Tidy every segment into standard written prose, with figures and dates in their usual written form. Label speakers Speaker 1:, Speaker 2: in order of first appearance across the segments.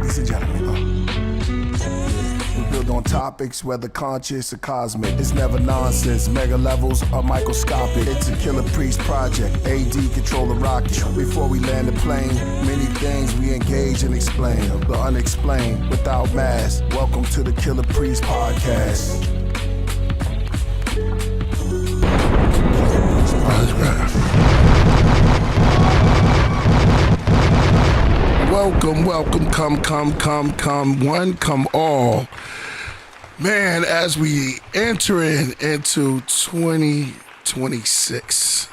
Speaker 1: ladies and gentlemen. We build on topics, whether conscious or cosmic. It's never nonsense, mega levels are microscopic. It's a Killah Priest project, AD control the rocket. Before we land the plane, many things we engage and explain. The unexplained, without mask. Welcome to the Killah Priest podcast. Welcome, come one, come all. Man, as we entering into 2026,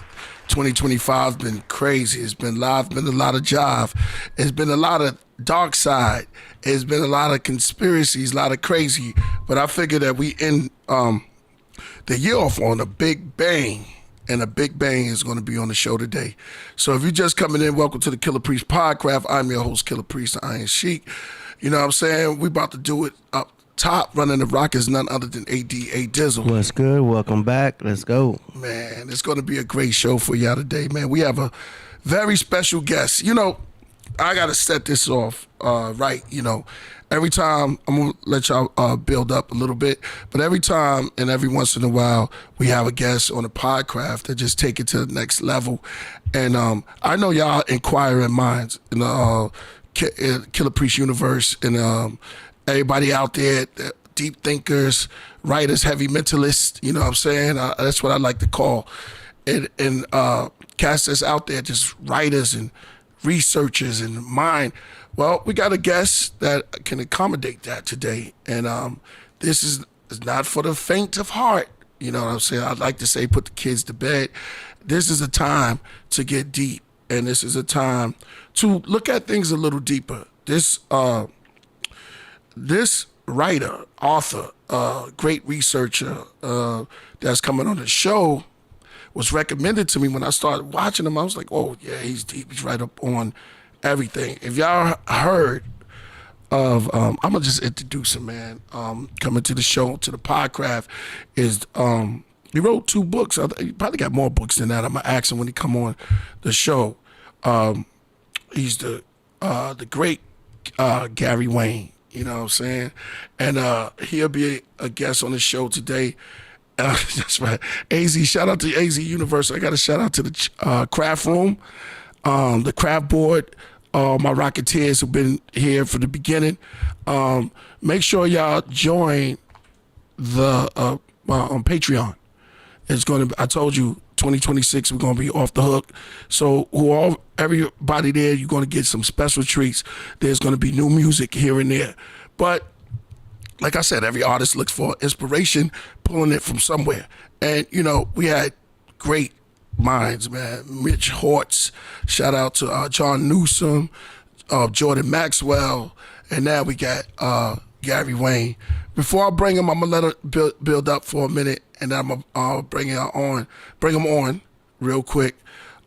Speaker 1: 2025 been crazy. It's been live, been a lot of jive. It's been a lot of dark side. It's been a lot of conspiracies, a lot of crazy. But I figure that we end the year off on a big bang. And a big bang is going to be on the show today. So if you're just coming in, welcome to the Killah Priest Podcraft. I'm your host, Killah Priest, the Iron Sheik. You know what I'm saying? We about to do it up top. Running the rock is none other than AD A Dizzle.
Speaker 2: What's good? Welcome back. Let's go.
Speaker 1: Man, it's going to be a great show for y'all today, man. We have a very special guest. You know, I got to set this off right, you know. Every time, I'm going to let y'all build up a little bit, but every time and every once in a while, we have a guest on the Podcraft that just take it to the next level. And I know y'all inquiring minds in the Killah Priest universe and everybody out there, deep thinkers, writers, heavy mentalists, you know what I'm saying? That's what I like to call it. And cast us out there, just writers and researchers and mind. Well, we got a guest that can accommodate that today. And this is not for the faint of heart. You know what I'm saying? I'd like to say put the kids to bed. This is a time to get deep. And this is a time to look at things a little deeper. This writer, author, great researcher that's coming on the show was recommended to me when I started watching him. I was like, oh, yeah, he's deep. He's right up on everything. If y'all heard of, I'm gonna just introduce him, man. Coming to the show, to the Podcraft, is he wrote 2 books. He probably got more books than that. I'm gonna ask him when he come on the show. He's the great Gary Wayne. You know what I'm saying? And he'll be a guest on the show today. That's right. AZ, shout out to AZ Universe. I got a shout out to the craft room, the craft board, my Rocketeers who've been here from the beginning. Make sure y'all join the on Patreon. It's going to. I told you, 2026 we're going to be off the hook. So everybody there, you're going to get some special treats. There's going to be new music here and there, but like I said, every artist looks for inspiration, pulling it from somewhere. And, you know, we had great minds, man. Mitch Hortz, shout out to John Newsom, Jordan Maxwell, and now we got Gary Wayne. Before I bring him, I'm going to let her build up for a minute, and then I'm going to bring him on real quick.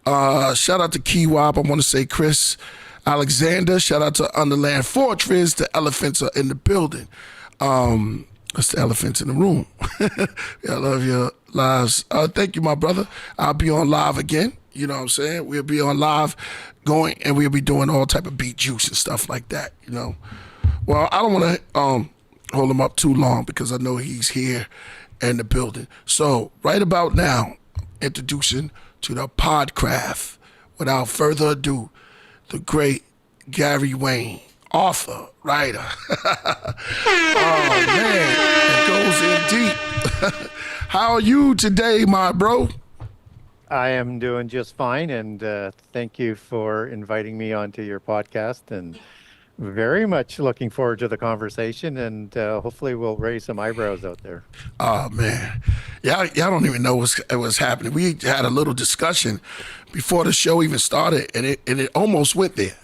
Speaker 1: Shout out to Key Wop. I want to say Chris Alexander. Shout out to Underland Fortress. The elephants are in the building. It's the elephants in the room. I love your lives. Thank you, my brother. I'll be on live again. You know what I'm saying? We'll be on live going, and we'll be doing all type of beat juice and stuff like that, you know. Well, I don't want to hold him up too long because I know he's here in the building. So right about now, introducing to the Podcraft, without further ado, the great Gary Wayne. Author, writer. Oh, man, it goes in deep. How are you today, my bro?
Speaker 3: I am doing just fine, and thank you for inviting me onto your podcast, and very much looking forward to the conversation, and hopefully we'll raise some eyebrows out there.
Speaker 1: Oh, man. Y'all don't even know what's happening. We had a little discussion before the show even started, and it almost went there.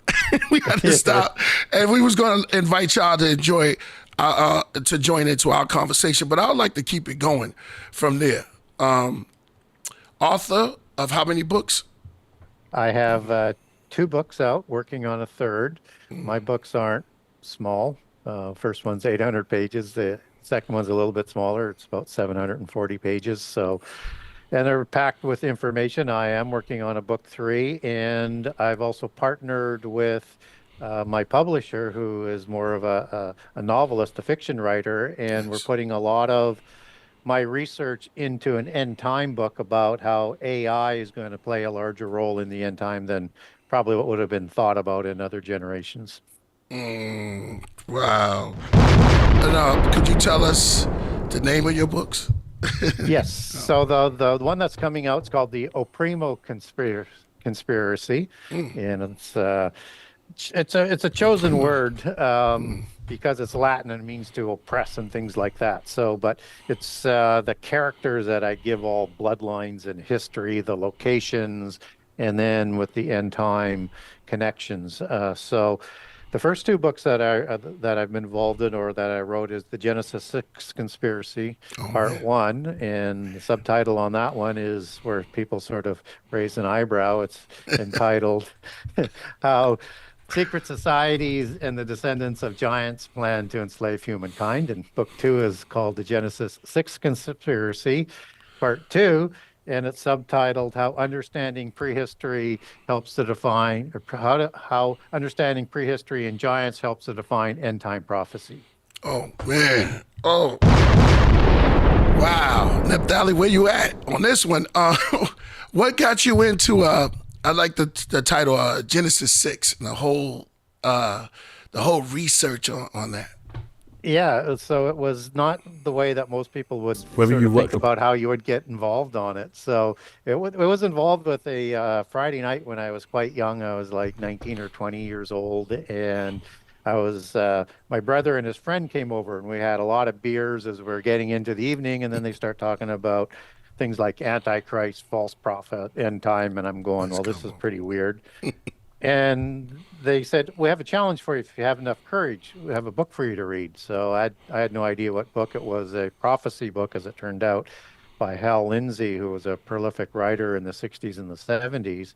Speaker 1: We had to stop, and we was going to invite y'all to enjoy, to join into our conversation, but I would like to keep it going from there. Author of how many books?
Speaker 3: I have 2 books out, working on a third. My books aren't small. First one's 800 pages. The second one's a little bit smaller. It's about 740 pages. So, and they're packed with information. I am working on a book 3, and I've also partnered with my publisher, who is more of a novelist, a fiction writer, and we're putting a lot of my research into an end time book about how AI is going to play a larger role in the end time than probably what would have been thought about in other generations.
Speaker 1: Wow. And, could you tell us the name of your books?
Speaker 3: Yes. So the one that's coming out is called the Oprimo Conspiracy, and it's a chosen word because it's Latin and it means to oppress and things like that. So, but it's the characters that I give all bloodlines and history, the locations, and then with the end time connections. So the first two books that I've been involved in or that I wrote is the Genesis 6 Conspiracy, Part 1, and the subtitle on that one is where people sort of raise an eyebrow. It's entitled How Secret Societies and the Descendants of Giants Plan to Enslave Humankind. And book 2 is called the Genesis 6 Conspiracy, Part 2, and it's subtitled "How Understanding Prehistory Helps to Define," or how Understanding Prehistory and Giants Helps to Define End Time Prophecy.
Speaker 1: Oh man! Oh wow! Nephtali, where you at on this one? What got you into? I like the title Genesis 6 and the whole research on that.
Speaker 3: Yeah, so it was not the way that most people would
Speaker 2: Whether
Speaker 3: sort
Speaker 2: you
Speaker 3: of
Speaker 2: wa-
Speaker 3: think about how you would get involved on it. So it was involved with a Friday night when I was quite young. I was like 19 or 20 years old, and I was my brother and his friend came over, and we had a lot of beers as we were getting into the evening, and then they start talking about things like Antichrist, false prophet, end time, and I'm going, well, this is pretty weird. And they said, we have a challenge for you if you have enough courage. We have a book for you to read. So I had no idea what book it was, a prophecy book, as it turned out, by Hal Lindsey, who was a prolific writer in the 60s and the 70s.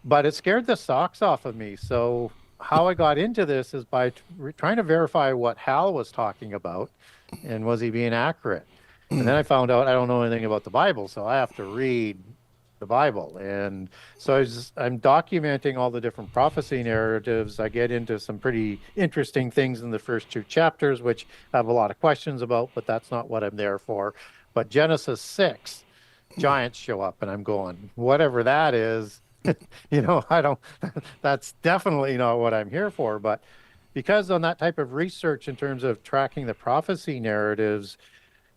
Speaker 3: But it scared the socks off of me. So how I got into this is by trying to verify what Hal was talking about and was he being accurate. And then I found out I don't know anything about the Bible, so I have to read the Bible. And so I'm documenting all the different prophecy narratives. I get into some pretty interesting things in the first two chapters, which I have a lot of questions about, but that's not what I'm there for. But Genesis 6, giants show up, and I'm going, whatever that is, that's definitely not what I'm here for. But because on that type of research in terms of tracking the prophecy narratives,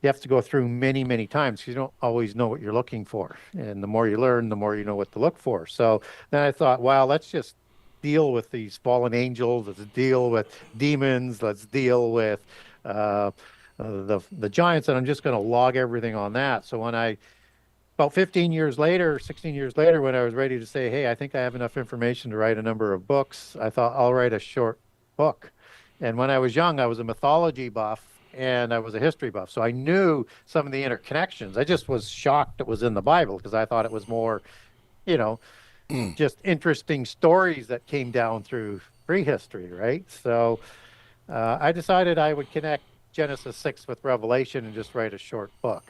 Speaker 3: you have to go through many, many times. You don't always know what you're looking for. And the more you learn, the more you know what to look for. So then I thought, well, let's just deal with these fallen angels. Let's deal with demons. Let's deal with the giants. And I'm just going to log everything on that. So about 15 years later, 16 years later, when I was ready to say, hey, I think I have enough information to write a number of books, I thought I'll write a short book. And when I was young, I was a mythology buff and I was a history buff. So I knew some of the interconnections. I just was shocked it was in the Bible because I thought it was more, just interesting stories that came down through prehistory, right? So I decided I would connect Genesis 6 with Revelation and just write a short book.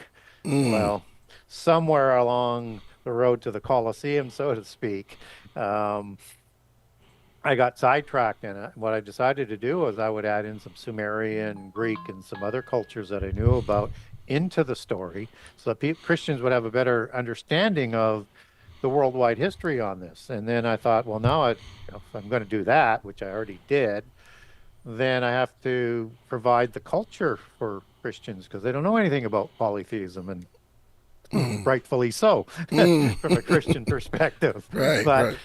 Speaker 3: Well, somewhere along the road to the Colosseum, so to speak, I got sidetracked in it. What I decided to do was I would add in some Sumerian, Greek, and some other cultures that I knew about into the story so that Christians would have a better understanding of the worldwide history on this. And then I thought, well, now if I'm going to do that, which I already did, then I have to provide the culture for Christians because they don't know anything about polytheism, and rightfully so from a Christian perspective.
Speaker 1: Right.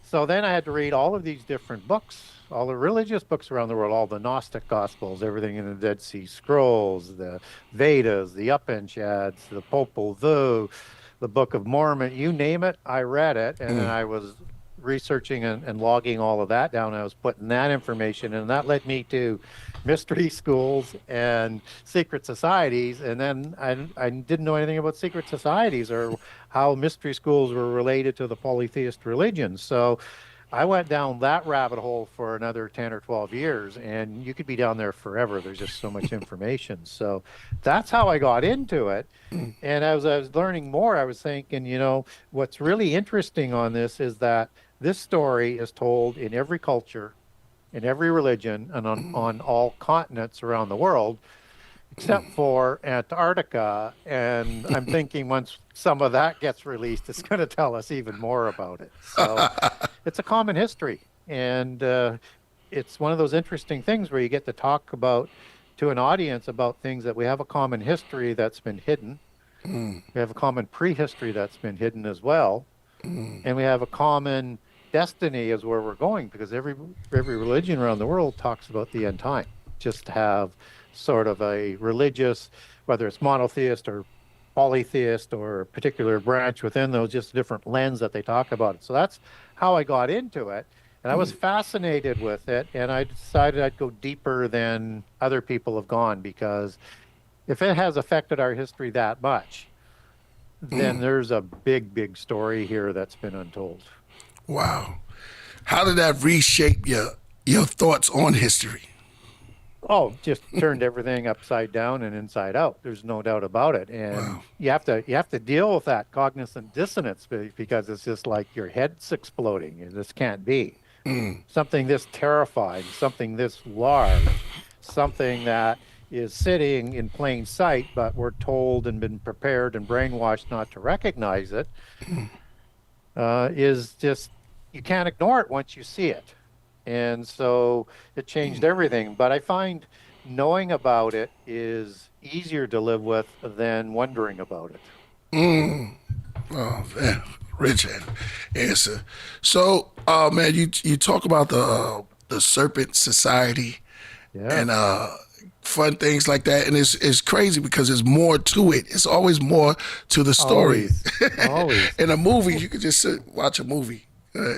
Speaker 3: So then I had to read all of these different books, all the religious books around the world, all the Gnostic Gospels, everything in the Dead Sea Scrolls, the Vedas, the Upanishads, the Popol Vuh, the Book of Mormon, you name it, I read it. And then I was researching and logging all of that down. I was putting that information, and that led me to mystery schools and secret societies. And then I didn't know anything about secret societies or how mystery schools were related to the polytheist religions. So I went down that rabbit hole for another 10 or 12 years, and you could be down there forever. There's just so much information. So that's how I got into it. And as I was learning more, I was thinking, what's really interesting on this is that This story is told in every culture, in every religion, and on all continents around the world, except for Antarctica. And I'm thinking once some of that gets released, it's going to tell us even more about it. So it's a common history. And it's one of those interesting things where you get to talk about to an audience about things that we have a common history that's been hidden. We have a common prehistory that's been hidden as well. And we have a common destiny is where we're going, because every religion around the world talks about the end time. Just to have sort of a religious, whether it's monotheist or polytheist or a particular branch within those, just a different lens that they talk about it. So that's how I got into it. And I was fascinated with it, and I decided I'd go deeper than other people have gone, because if it has affected our history that much, then there's a big, big story here that's been untold.
Speaker 1: Wow. How did that reshape your thoughts on history?
Speaker 3: Oh, just turned everything upside down and inside out. There's no doubt about it. And you have to deal with that cognizant dissonance, because it's just like your head's exploding, and this can't be. Something this terrifying, something this large, something that is sitting in plain sight, but we're told and been prepared and brainwashed not to recognize it, is just, you can't ignore it once you see it. And so it changed everything. But I find knowing about it is easier to live with than wondering about it.
Speaker 1: Oh, man. Rich answer. So, man, you talk about the Serpent Society and fun things like that, and it's crazy because there's more to it. It's always more to the story.
Speaker 3: Always.
Speaker 1: In a movie, you could just watch a movie.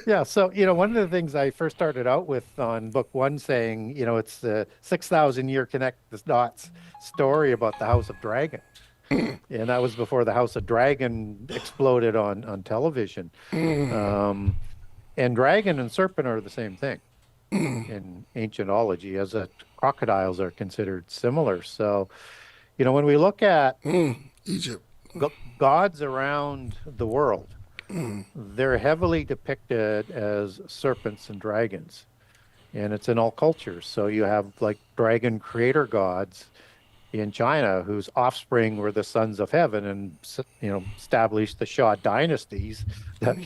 Speaker 3: Yeah, so one of the things I first started out with on book one, saying it's the 6,000 year connect the dots story about the House of Dragon. And that was before the House of Dragon exploded on television. And dragon and serpent are the same thing in ancientology, as crocodiles are considered similar. So, when we look at
Speaker 1: Egypt,
Speaker 3: gods around the world, they're heavily depicted as serpents and dragons. And it's in all cultures. So you have like dragon creator gods in China, whose offspring were the sons of heaven, and established the Shah dynasties that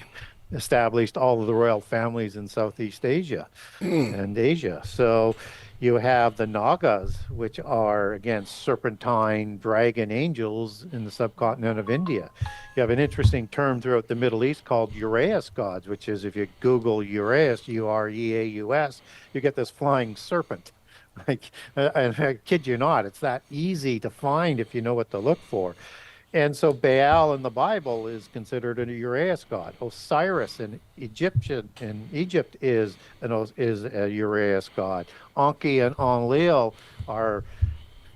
Speaker 3: established all of the royal families in Southeast Asia and Asia. So you have the Nagas, which are, again, serpentine dragon angels in the subcontinent of India. You have an interesting term throughout the Middle East called Uraeus gods, which is, if you Google Uraeus, Ureaus, you get this flying serpent. And I kid you not, it's that easy to find if you know what to look for. And so Baal in the Bible is considered a Uraeus god. Osiris in Egypt is a Uraeus god. Anki and Enlil are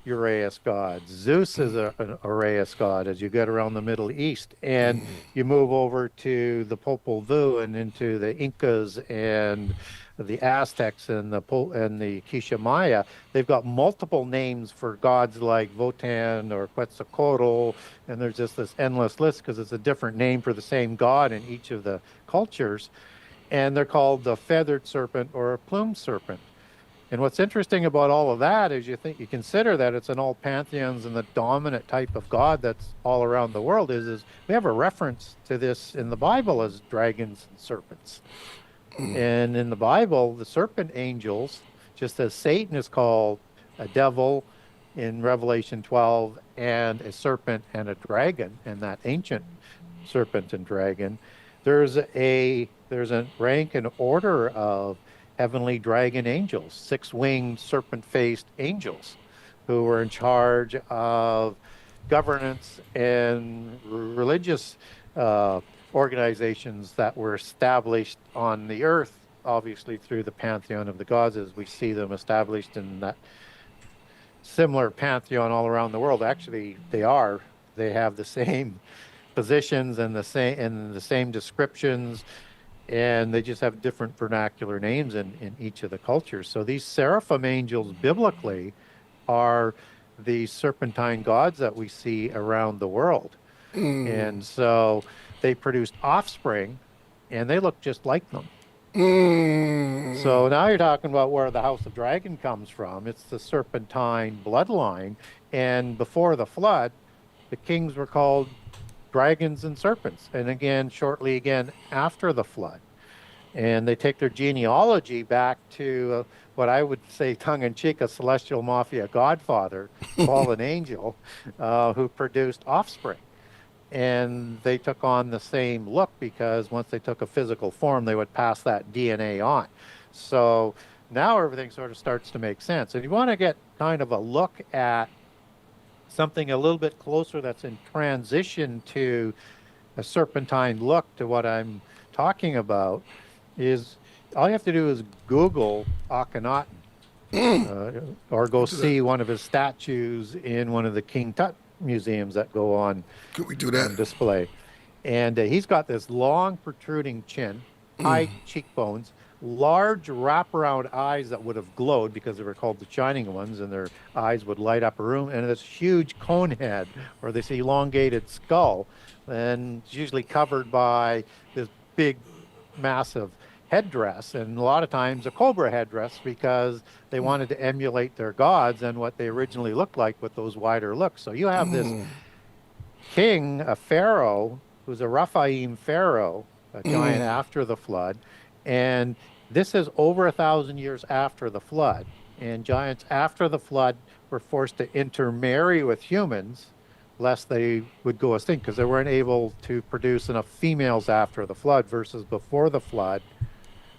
Speaker 3: Uraeus gods. Zeus is an Uraeus god as you get around the Middle East. And you move over to the Popol Vuh and into the Incas and the Aztecs and the Quiché Maya. They've got multiple names for gods like Wotan or Quetzalcoatl, and there's just this endless list because it's a different name for the same god in each of the cultures. And they're called the feathered serpent or a plumed serpent. And what's interesting about all of that is you consider that it's in all pantheons, and the dominant type of god that's all around the world is we have a reference to this in the Bible as dragons and serpents. And in the Bible, the serpent angels, just as Satan is called a devil in Revelation 12, and a serpent and a dragon, and that ancient serpent and dragon, there's a rank and order of heavenly dragon angels, six-winged serpent-faced angels, who were in charge of governance and religious organizations that were established on the earth, obviously through the pantheon of the gods as we see them established in that similar pantheon all around the world. Actually, they have the same positions and the same descriptions, and they just have different vernacular names in each of the cultures. So these seraphim angels biblically are the serpentine gods that we see around the world. And so they produced offspring, and they look just like them.
Speaker 1: Mm.
Speaker 3: So now you're talking about where the House of Dragon comes from. It's the serpentine bloodline. And before the flood, the kings were called dragons and serpents. And again, shortly again after the flood. And they take their genealogy back to what I would say tongue-in-cheek, a celestial mafia godfather, fallen angel, who produced offspring. And they took on the same look because once they took a physical form, they would pass that DNA on. So now everything sort of starts to make sense. And you want to get kind of a look at something a little bit closer that's in transition to a serpentine look to what I'm talking about, is all you have to do is Google Akhenaten, or go see one of his statues in one of the King Tut museums that go on,
Speaker 1: Could we do that?
Speaker 3: on display. And he's got this long protruding chin, high cheekbones, large wraparound eyes that would have glowed because they were called the Shining Ones, and their eyes would light up a room, and this huge cone head or this elongated skull, and it's usually covered by this big, massive headdress, and a lot of times a cobra headdress, because they wanted to emulate their gods and what they originally looked like with those wider looks. So you have this king, a pharaoh, who's a Rephaim pharaoh, a giant after the flood, and this is over 1,000 years after the flood. And giants after the flood were forced to intermarry with humans lest they would go extinct, because they weren't able to produce enough females after the flood versus before the flood,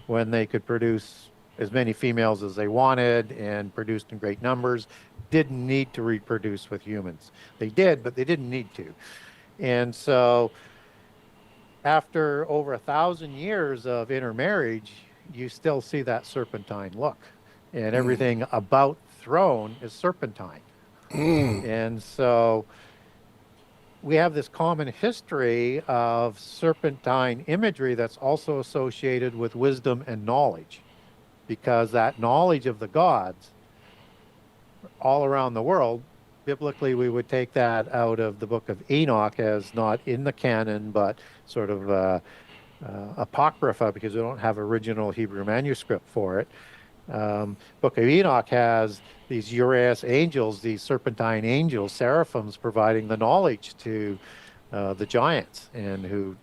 Speaker 3: when they could produce as many females as they wanted and produced in great numbers, didn't need to reproduce with humans. They did, but they didn't need to. And so after over 1,000 years of intermarriage, you still see that serpentine look. And everything about throne is serpentine. And so we have this common history of serpentine imagery that's also associated with wisdom and knowledge, because that knowledge of the gods all around the world, biblically we would take that out of the book of Enoch as not in the canon, but sort of apocrypha, because we don't have original Hebrew manuscript for it. Book of Enoch has these Urias angels, these serpentine angels, seraphims, providing the knowledge to the giants, and who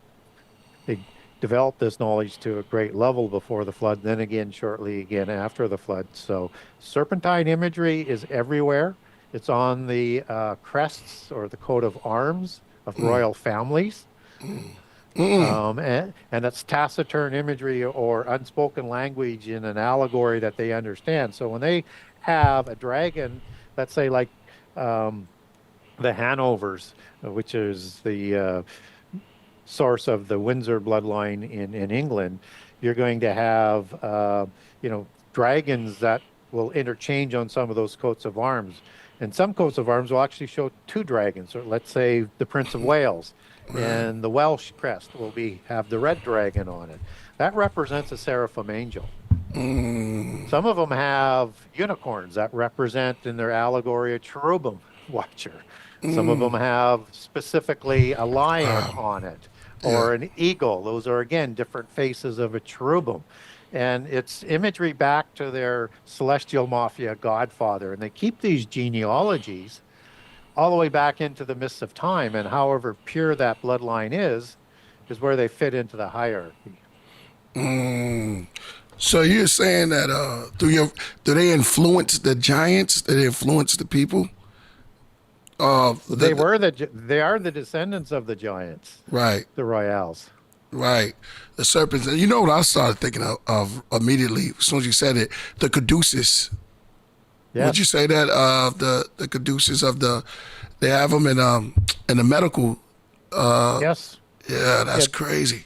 Speaker 3: they developed this knowledge to a great level before the flood, then again shortly again after the flood. So serpentine imagery is everywhere. It's on the crests or the coat of arms of royal families. And that's taciturn imagery or unspoken language in an allegory that they understand. So when they have a dragon, let's say like the Hanovers, which is the source of the Windsor bloodline in England, you're going to have dragons that will interchange on some of those coats of arms. And some coats of arms will actually show two dragons, or let's say the Prince of Wales. And the Welsh crest will have the red dragon on it. That represents a seraphim angel. Some of them have unicorns that represent in their allegory a cherubim watcher. Some of them have specifically a lion on it, or an eagle. Those are, again, different faces of a cherubim. And it's imagery back to their celestial mafia godfather. And they keep these genealogies all the way back into the mists of time, and however pure that bloodline is where they fit into the hierarchy.
Speaker 1: So you're saying that do they influence the giants? Do they influence the people?
Speaker 3: They are the descendants of the giants,
Speaker 1: right?
Speaker 3: The royals,
Speaker 1: right? The serpents. And you know what I started thinking of immediately as soon as you said it? The caduceus. Yes. Would you say that the caduceus of they have them in the medical?
Speaker 3: Yes.
Speaker 1: Yeah, that's crazy.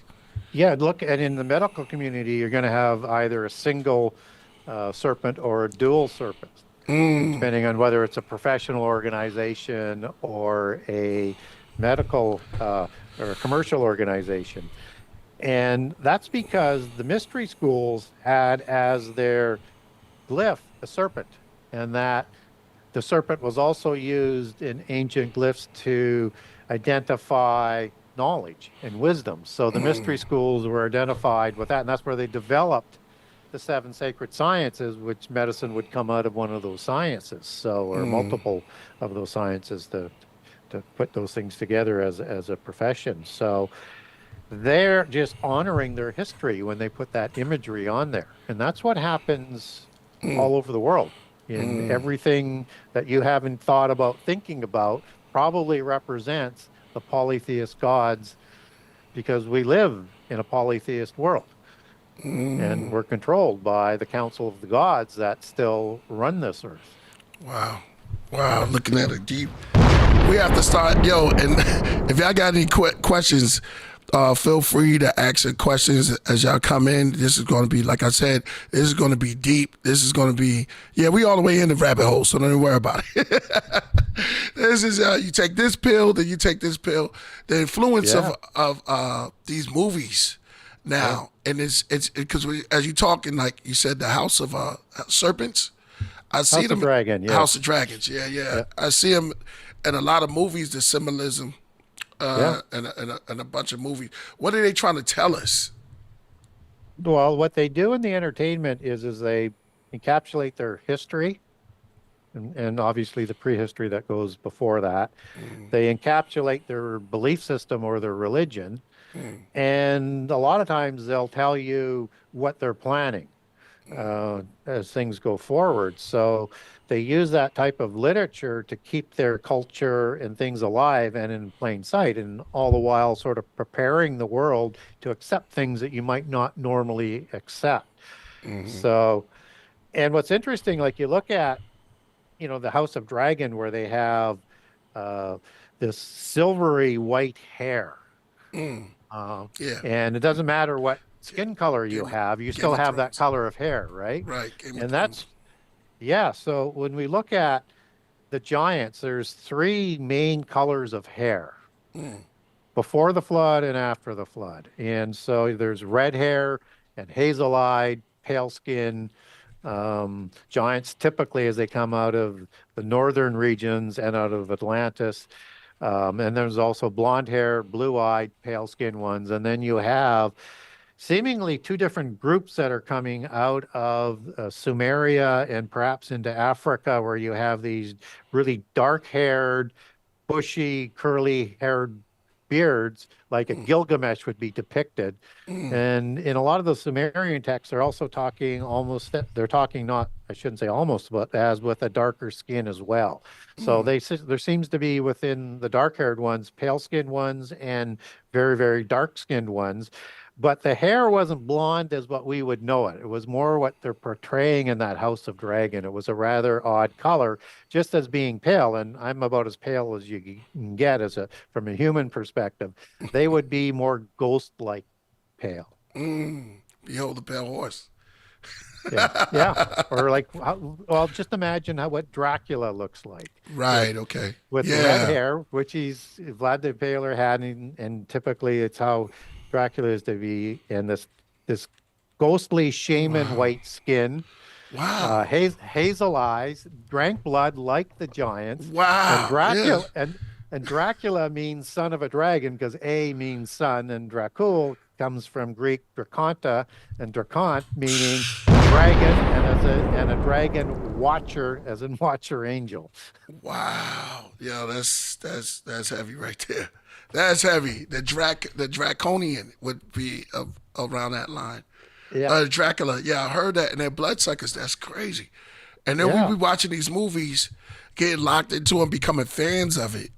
Speaker 3: Yeah, look, and in the medical community, you're going to have either a single serpent or a dual serpent, depending on whether it's a professional organization or a medical or a commercial organization. And that's because the mystery schools had as their glyph a serpent, and that the serpent was also used in ancient glyphs to identify knowledge and wisdom. So the mystery schools were identified with that, and that's where they developed the 7 sacred sciences, which medicine would come out of one of those sciences, so or multiple of those sciences to put those things together as a profession. So they're just honoring their history when they put that imagery on there, and that's what happens all over the world. In everything that you haven't thought about thinking about probably represents the polytheist gods, because we live in a polytheist world. And we're controlled by the council of the gods that still run this earth.
Speaker 1: Wow. Looking at it deep. We have to start, and if y'all got any questions, feel free to ask your questions as y'all come in. This is going to be, like I said, this is going to be deep. This is going to be, we all the way in the rabbit hole, so don't even worry about it. This is, you take this pill, then you take this pill. The influence of these movies now, and it's because as you talking, like you said, the House of Serpents, I see
Speaker 3: House
Speaker 1: them.
Speaker 3: of Dragon, yes.
Speaker 1: House of Dragons, yeah. I see them in a lot of movies, the symbolism, and a bunch of movies. What are they trying to tell us?
Speaker 3: Well, what they do in the entertainment is they encapsulate their history, and obviously the prehistory that goes before that. They encapsulate their belief system or their religion, and a lot of times they'll tell you what they're planning as things go forward. So they use that type of literature to keep their culture and things alive and in plain sight, and all the while sort of preparing the world to accept things that you might not normally accept. So, and what's interesting, like you look at, the House of Dragon, where they have this silvery white hair. And it doesn't matter what skin color you have, you still have that color of hair, right?
Speaker 1: Right.
Speaker 3: And that's, so when we look at the giants, there's 3 main colors of hair. Before the flood and after the flood. And so there's red hair and hazel-eyed, pale skin giants, typically as they come out of the northern regions and out of Atlantis. And there's also blonde hair, blue-eyed, pale-skinned ones. And then you have seemingly 2 different groups that are coming out of Sumeria and perhaps into Africa, where you have these really dark-haired, bushy, curly-haired beards, like a Gilgamesh would be depicted. And in a lot of the Sumerian texts, they're also talking they're talking not, I shouldn't say almost, but as with a darker skin as well. So there seems to be within the dark-haired ones, pale-skinned ones, and very, very dark-skinned ones. But the hair wasn't blonde as what we would know it. It was more what they're portraying in that House of Dragon. It was a rather odd color, just as being pale. And I'm about as pale as you can get from a human perspective. They would be more ghost-like pale.
Speaker 1: Behold the pale horse.
Speaker 3: Or like, well, just imagine what Dracula looks like.
Speaker 1: Right. Okay.
Speaker 3: With red hair, which Vlad the Impaler had, and typically it's how Dracula is to be, and this ghostly shaman white skin.
Speaker 1: Wow.
Speaker 3: Hazel eyes, drank blood like the giants.
Speaker 1: Wow.
Speaker 3: And Dracula and Dracula means son of a dragon, because A means son, and Dracul comes from Greek draconta, and dracont meaning dragon, and a dragon watcher, as in watcher angel.
Speaker 1: Wow. Yeah, that's heavy right there. That's heavy. The draconian would be around that line. Dracula. Yeah, I heard that. And they're bloodsuckers. That's crazy. And then we be watching these movies, getting locked into them, becoming fans of it.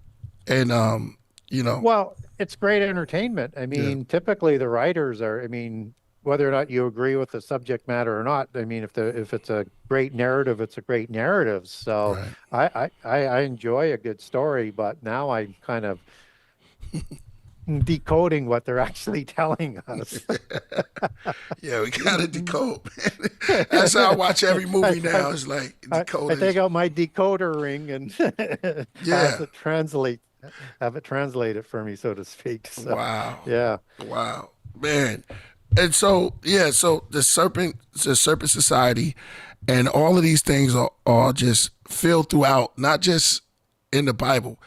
Speaker 1: And
Speaker 3: Well, it's great entertainment. I mean, typically the writers are. I mean, whether or not you agree with the subject matter or not. I mean, if it's a great narrative, it's a great narrative. So I enjoy a good story, but now I'm kind of decoding what they're actually telling us.
Speaker 1: Yeah, we gotta decode. That's how I watch every movie now. It's like decoding.
Speaker 3: I take out my decoder ring and have it translate it for me, so to speak. So,
Speaker 1: wow.
Speaker 3: Yeah.
Speaker 1: Wow, man. And so so the serpent society, and all of these things are just filled throughout, not just in the Bible,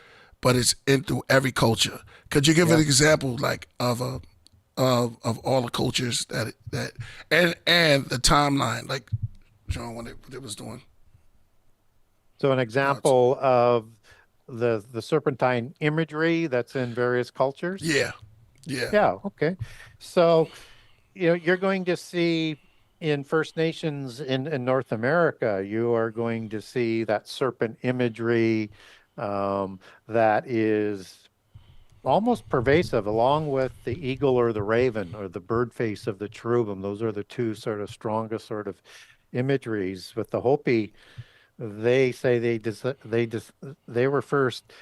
Speaker 1: but it's in through every culture. Could you give
Speaker 3: Yeah.
Speaker 1: an example like of a of all the cultures that and the timeline, like John when it was doing?
Speaker 3: So an
Speaker 1: Gods.
Speaker 3: example of the serpentine imagery that's in various cultures.
Speaker 1: Yeah, yeah.
Speaker 3: Yeah, okay. So, you're going to see in First Nations in North America, you are going to see that serpent imagery that is almost pervasive, along with the eagle or the raven or the bird face of the cherubim. Those are the two sort of strongest sort of imageries. With the Hopi, they say they were first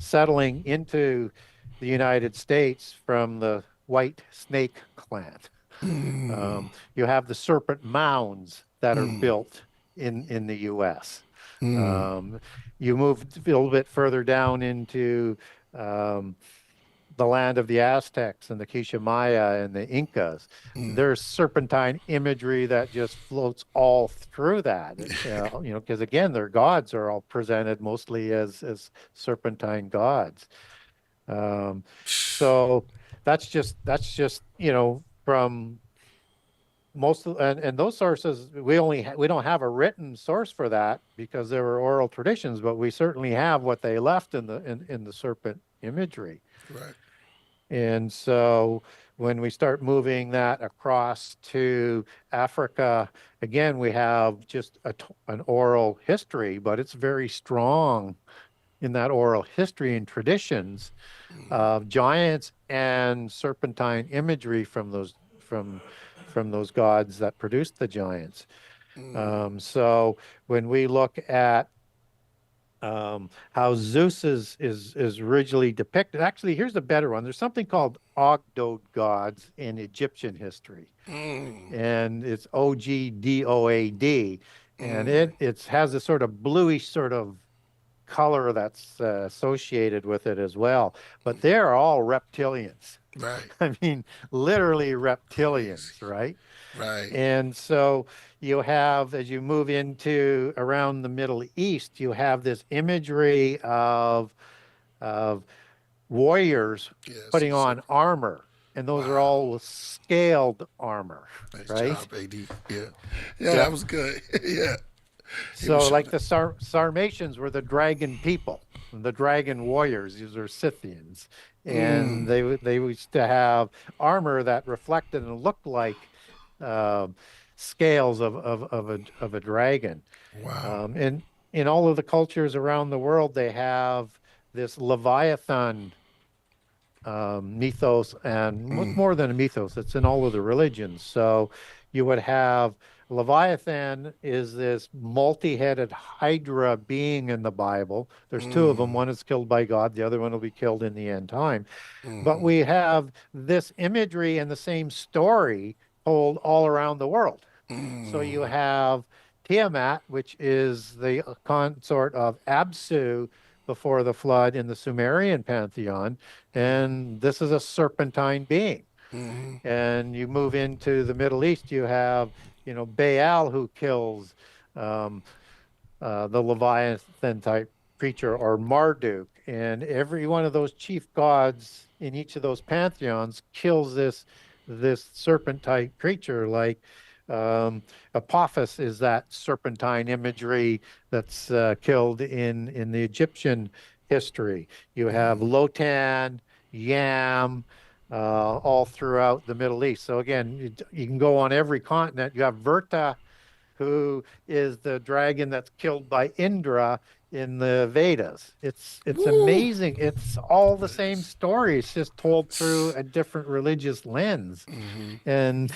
Speaker 3: settling into the United States from the White Snake clan. You have the serpent mounds that are built in the U.S. You move a little bit further down into um, the land of the Aztecs and the Quiche Maya and the Incas. There's serpentine imagery that just floats all through that. Because again, their gods are all presented mostly as serpentine gods. So that's just from most of, and those sources we don't have a written source for that because there were oral traditions, but we certainly have what they left in the serpent imagery.
Speaker 1: Right.
Speaker 3: And so when we start moving that across to Africa, again, we have just an oral history, but it's very strong in that oral history and traditions of giants and serpentine imagery from those gods that produced the giants. So when we look at how Zeus is originally depicted. Actually, here's a better one. There's something called Ogdoad gods in Egyptian history, and it's Ogdoad, and it has a sort of bluish sort of color that's associated with it as well. But they're all reptilians.
Speaker 1: Right.
Speaker 3: I mean, literally reptilians, right?
Speaker 1: Right.
Speaker 3: And so you have, as you move into around the Middle East, you have this imagery of warriors
Speaker 1: Yes.
Speaker 3: putting on armor, and those are all scaled armor,
Speaker 1: Nice
Speaker 3: right?
Speaker 1: job, AD. Yeah. Yeah,
Speaker 3: Yeah.
Speaker 1: that was good. Yeah.
Speaker 3: So,
Speaker 1: was
Speaker 3: like the Sarmatians were the dragon people, the dragon warriors. These are Scythians, and they used to have armor that reflected and looked like scales of a dragon.
Speaker 1: Wow.
Speaker 3: And in all of the cultures around the world, they have this Leviathan mythos, and more than a mythos, it's in all of the religions. So you would have Leviathan is this multi-headed Hydra being in the Bible. There's two of them. One is killed by God, the other one will be killed in the end time. But we have this imagery and the same story told all around the world. So you have Tiamat, which is the consort of Absu before the flood in the Sumerian pantheon, and this is a serpentine being. And you move into the Middle East, you have, Baal who kills the Leviathan type creature, or Marduk, and every one of those chief gods in each of those pantheons kills this serpent type creature. Like Apophis is that serpentine imagery that's killed in the Egyptian history. You have Lotan, Yam, all throughout the Middle East. So again, you can go on every continent. You have Verta, who is the dragon that's killed by Indra in the Vedas. It's amazing. It's all the same story. It's just told through a different religious lens. And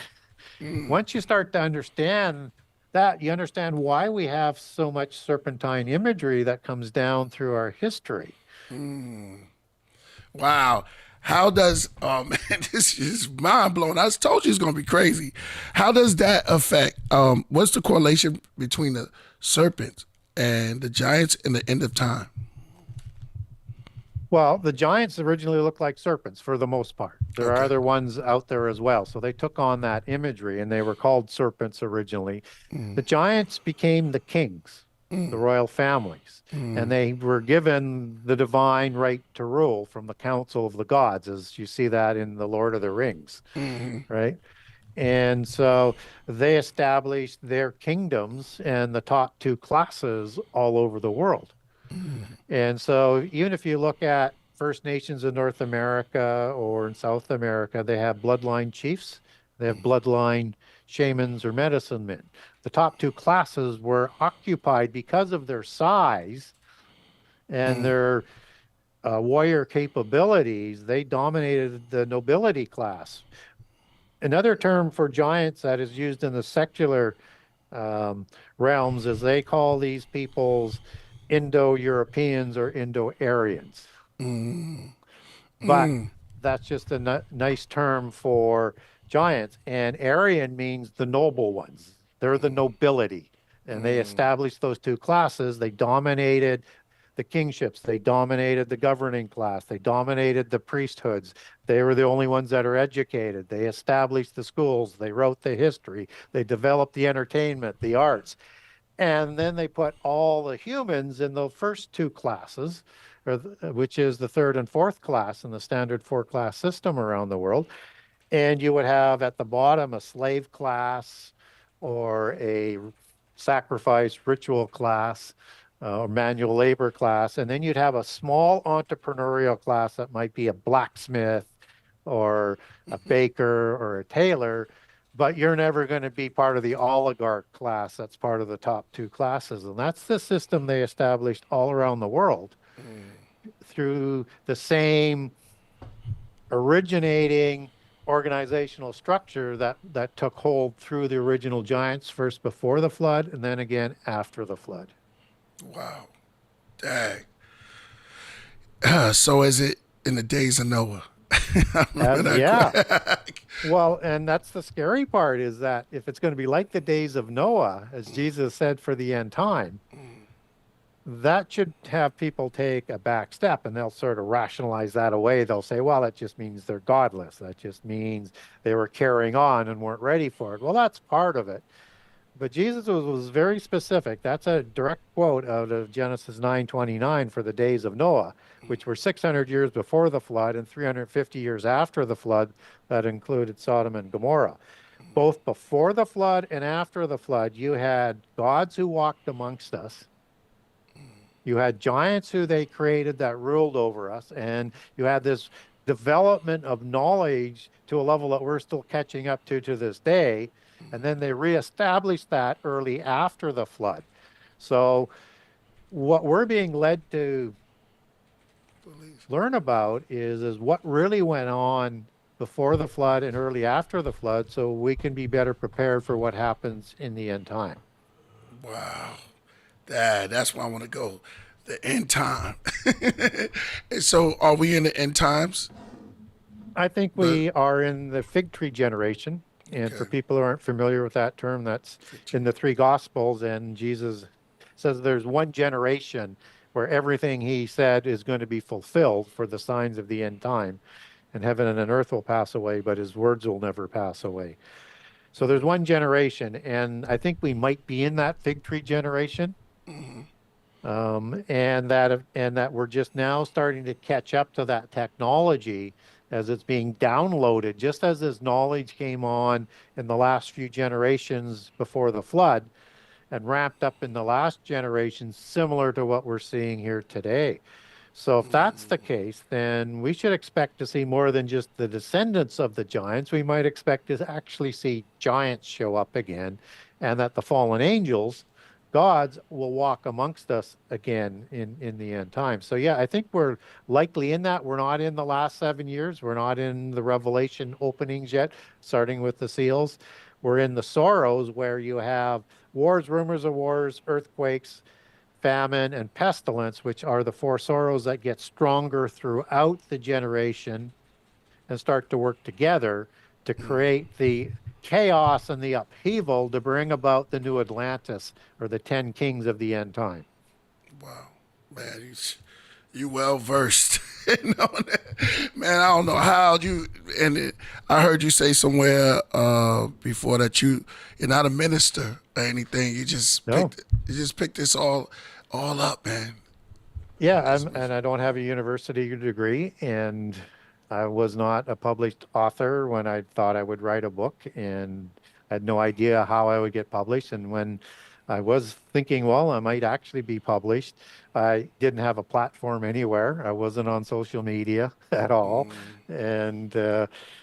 Speaker 3: once you start to understand that, you understand why we have so much serpentine imagery that comes down through our history.
Speaker 1: Wow. How does this is mind blowing. I told you it's gonna be crazy. How does that affect what's the correlation between the serpents and the giants in the end of time?
Speaker 3: Well, the giants originally looked like serpents for the most part. There are other ones out there as well. So they took on that imagery and they were called serpents originally. The giants became the kings. the royal families. And they were given the divine right to rule from the council of the gods, as you see that in the Lord of the Rings, right? And so they established their kingdoms and the top two classes all over the world. And so even if you look at First Nations in North America or in South America, they have bloodline chiefs, they have bloodline shamans or medicine men. The top two classes were occupied because of their size and their warrior capabilities. They dominated the nobility class. Another term for giants that is used in the secular realms is they call these peoples Indo-Europeans or Indo-Aryans. But that's just a nice term for giants. And Aryan means the noble ones. They're the nobility. And they established those two classes. They dominated the kingships. They dominated the governing class. They dominated the priesthoods. They were the only ones that are educated. They established the schools. They wrote the history. They developed the entertainment, the arts. And then they put all the humans in the first two classes, which is the third and fourth class in the standard four-class system around the world. And you would have at the bottom a slave class or a sacrifice ritual class or manual labor class. And then you'd have a small entrepreneurial class that might be a blacksmith or a baker or a tailor, but you're never going to be part of the oligarch class that's part of the top two classes. And that's the system they established all around the world through the same originating organizational structure that took hold through the original giants, first before the flood and then again after the flood.
Speaker 1: Wow. Dang. So is it in the days of Noah?
Speaker 3: Yeah. Well, and that's the scary part, is that if it's going to be like the days of Noah, as Jesus said for the end time, that should have people take a back step, and they'll sort of rationalize that away. They'll say, well, that just means they're godless. That just means they were carrying on and weren't ready for it. Well, that's part of it. But Jesus was very specific. That's a direct quote out of Genesis 9:29 for the days of Noah, which were 600 years before the flood and 350 years after the flood. That included Sodom and Gomorrah. Both before the flood and after the flood, you had gods who walked amongst us. You had giants who they created that ruled over us. And you had this development of knowledge to a level that we're still catching up to this day. And then they reestablished that early after the flood. So what we're being led to learn about is what really went on before the flood and early after the flood, so we can be better prepared for what happens in the end time.
Speaker 1: Wow. That's where I want to go. The end time. And so are we in the end times?
Speaker 3: I think we are in the fig tree generation. And for people who aren't familiar with that term, that's in the three Gospels. And Jesus says there's one generation where everything he said is going to be fulfilled for the signs of the end time. And heaven and earth will pass away, but his words will never pass away. So there's one generation. And I think we might be in that fig tree generation. And that we're just now starting to catch up to that technology as it's being downloaded, just as this knowledge came on in the last few generations before the flood and ramped up in the last generation, similar to what we're seeing here today. So if that's the case, then we should expect to see more than just the descendants of the giants. We might expect to actually see giants show up again, and that the fallen angels, gods, will walk amongst us again in the end time. So yeah, I think we're likely in that. We're not in the last 7 years. We're not in the Revelation openings yet, starting with the seals. We're in the sorrows, where you have wars, rumors of wars, earthquakes, famine, and pestilence, which are the four sorrows that get stronger throughout the generation and start to work together to create the chaos and the upheaval to bring about the new Atlantis, or the 10 kings of the end time.
Speaker 1: Wow, man, you well versed. Man, I don't know how you. And I heard you say somewhere before that you're not a minister, or anything.
Speaker 3: No.
Speaker 1: You just picked this all up, man.
Speaker 3: Yeah,
Speaker 1: That's
Speaker 3: and I don't have a university degree, and I was not a published author when I thought I would write a book, and had no idea how I would get published. And when I was thinking, well, I might actually be published, I didn't have a platform anywhere. I wasn't on social media at all, and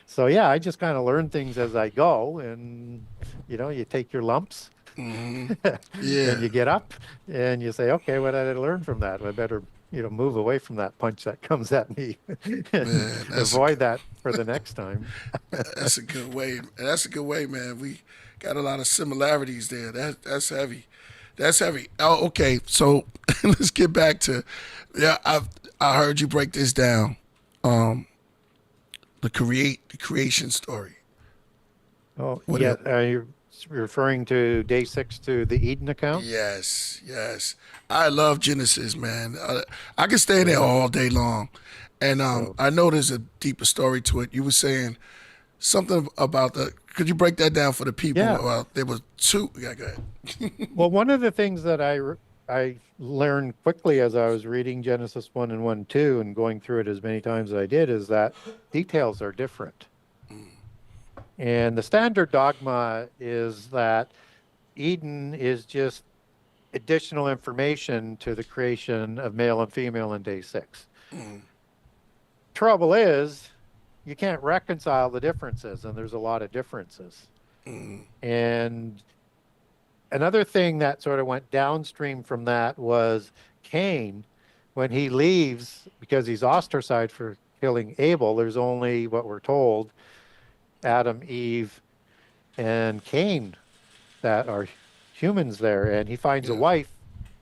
Speaker 3: so yeah, I just kind of learn things as I go, and you take your lumps.
Speaker 1: yeah,
Speaker 3: And you get up and you say, okay, what did I learn from that? I better, move away from that punch that comes at me and
Speaker 1: man.
Speaker 3: avoid that for the next time.
Speaker 1: That's a good way. That's a good way, man. We got a lot of similarities there. That's heavy. That's heavy. Oh, okay. So let's get back to yeah. I heard you break this down. Um, the creation story.
Speaker 3: Oh,
Speaker 1: What?
Speaker 3: yeah. Are you referring to day 6 to the Eden account?
Speaker 1: Yes, yes. I love Genesis, man. I can stay there all day long, and
Speaker 3: So,
Speaker 1: I know there's a deeper story to it. You were saying something about the. Could you break that down for the people?
Speaker 3: yeah.
Speaker 1: There was two. Yeah, go ahead.
Speaker 3: Well, one of the things that I learned quickly as I was reading Genesis 1 and 1, 2 and going through it as many times as I did is that details are different. And the standard dogma is that Eden is just additional information to the creation of male and female in day 6. Trouble is, you can't reconcile the differences, and there's a lot of differences. And another thing that sort of went downstream from that was Cain, when he leaves because he's ostracized for killing Abel. There's only, what we're told, Adam, Eve, and Cain that are humans there, and he finds a
Speaker 1: Yeah.
Speaker 3: wife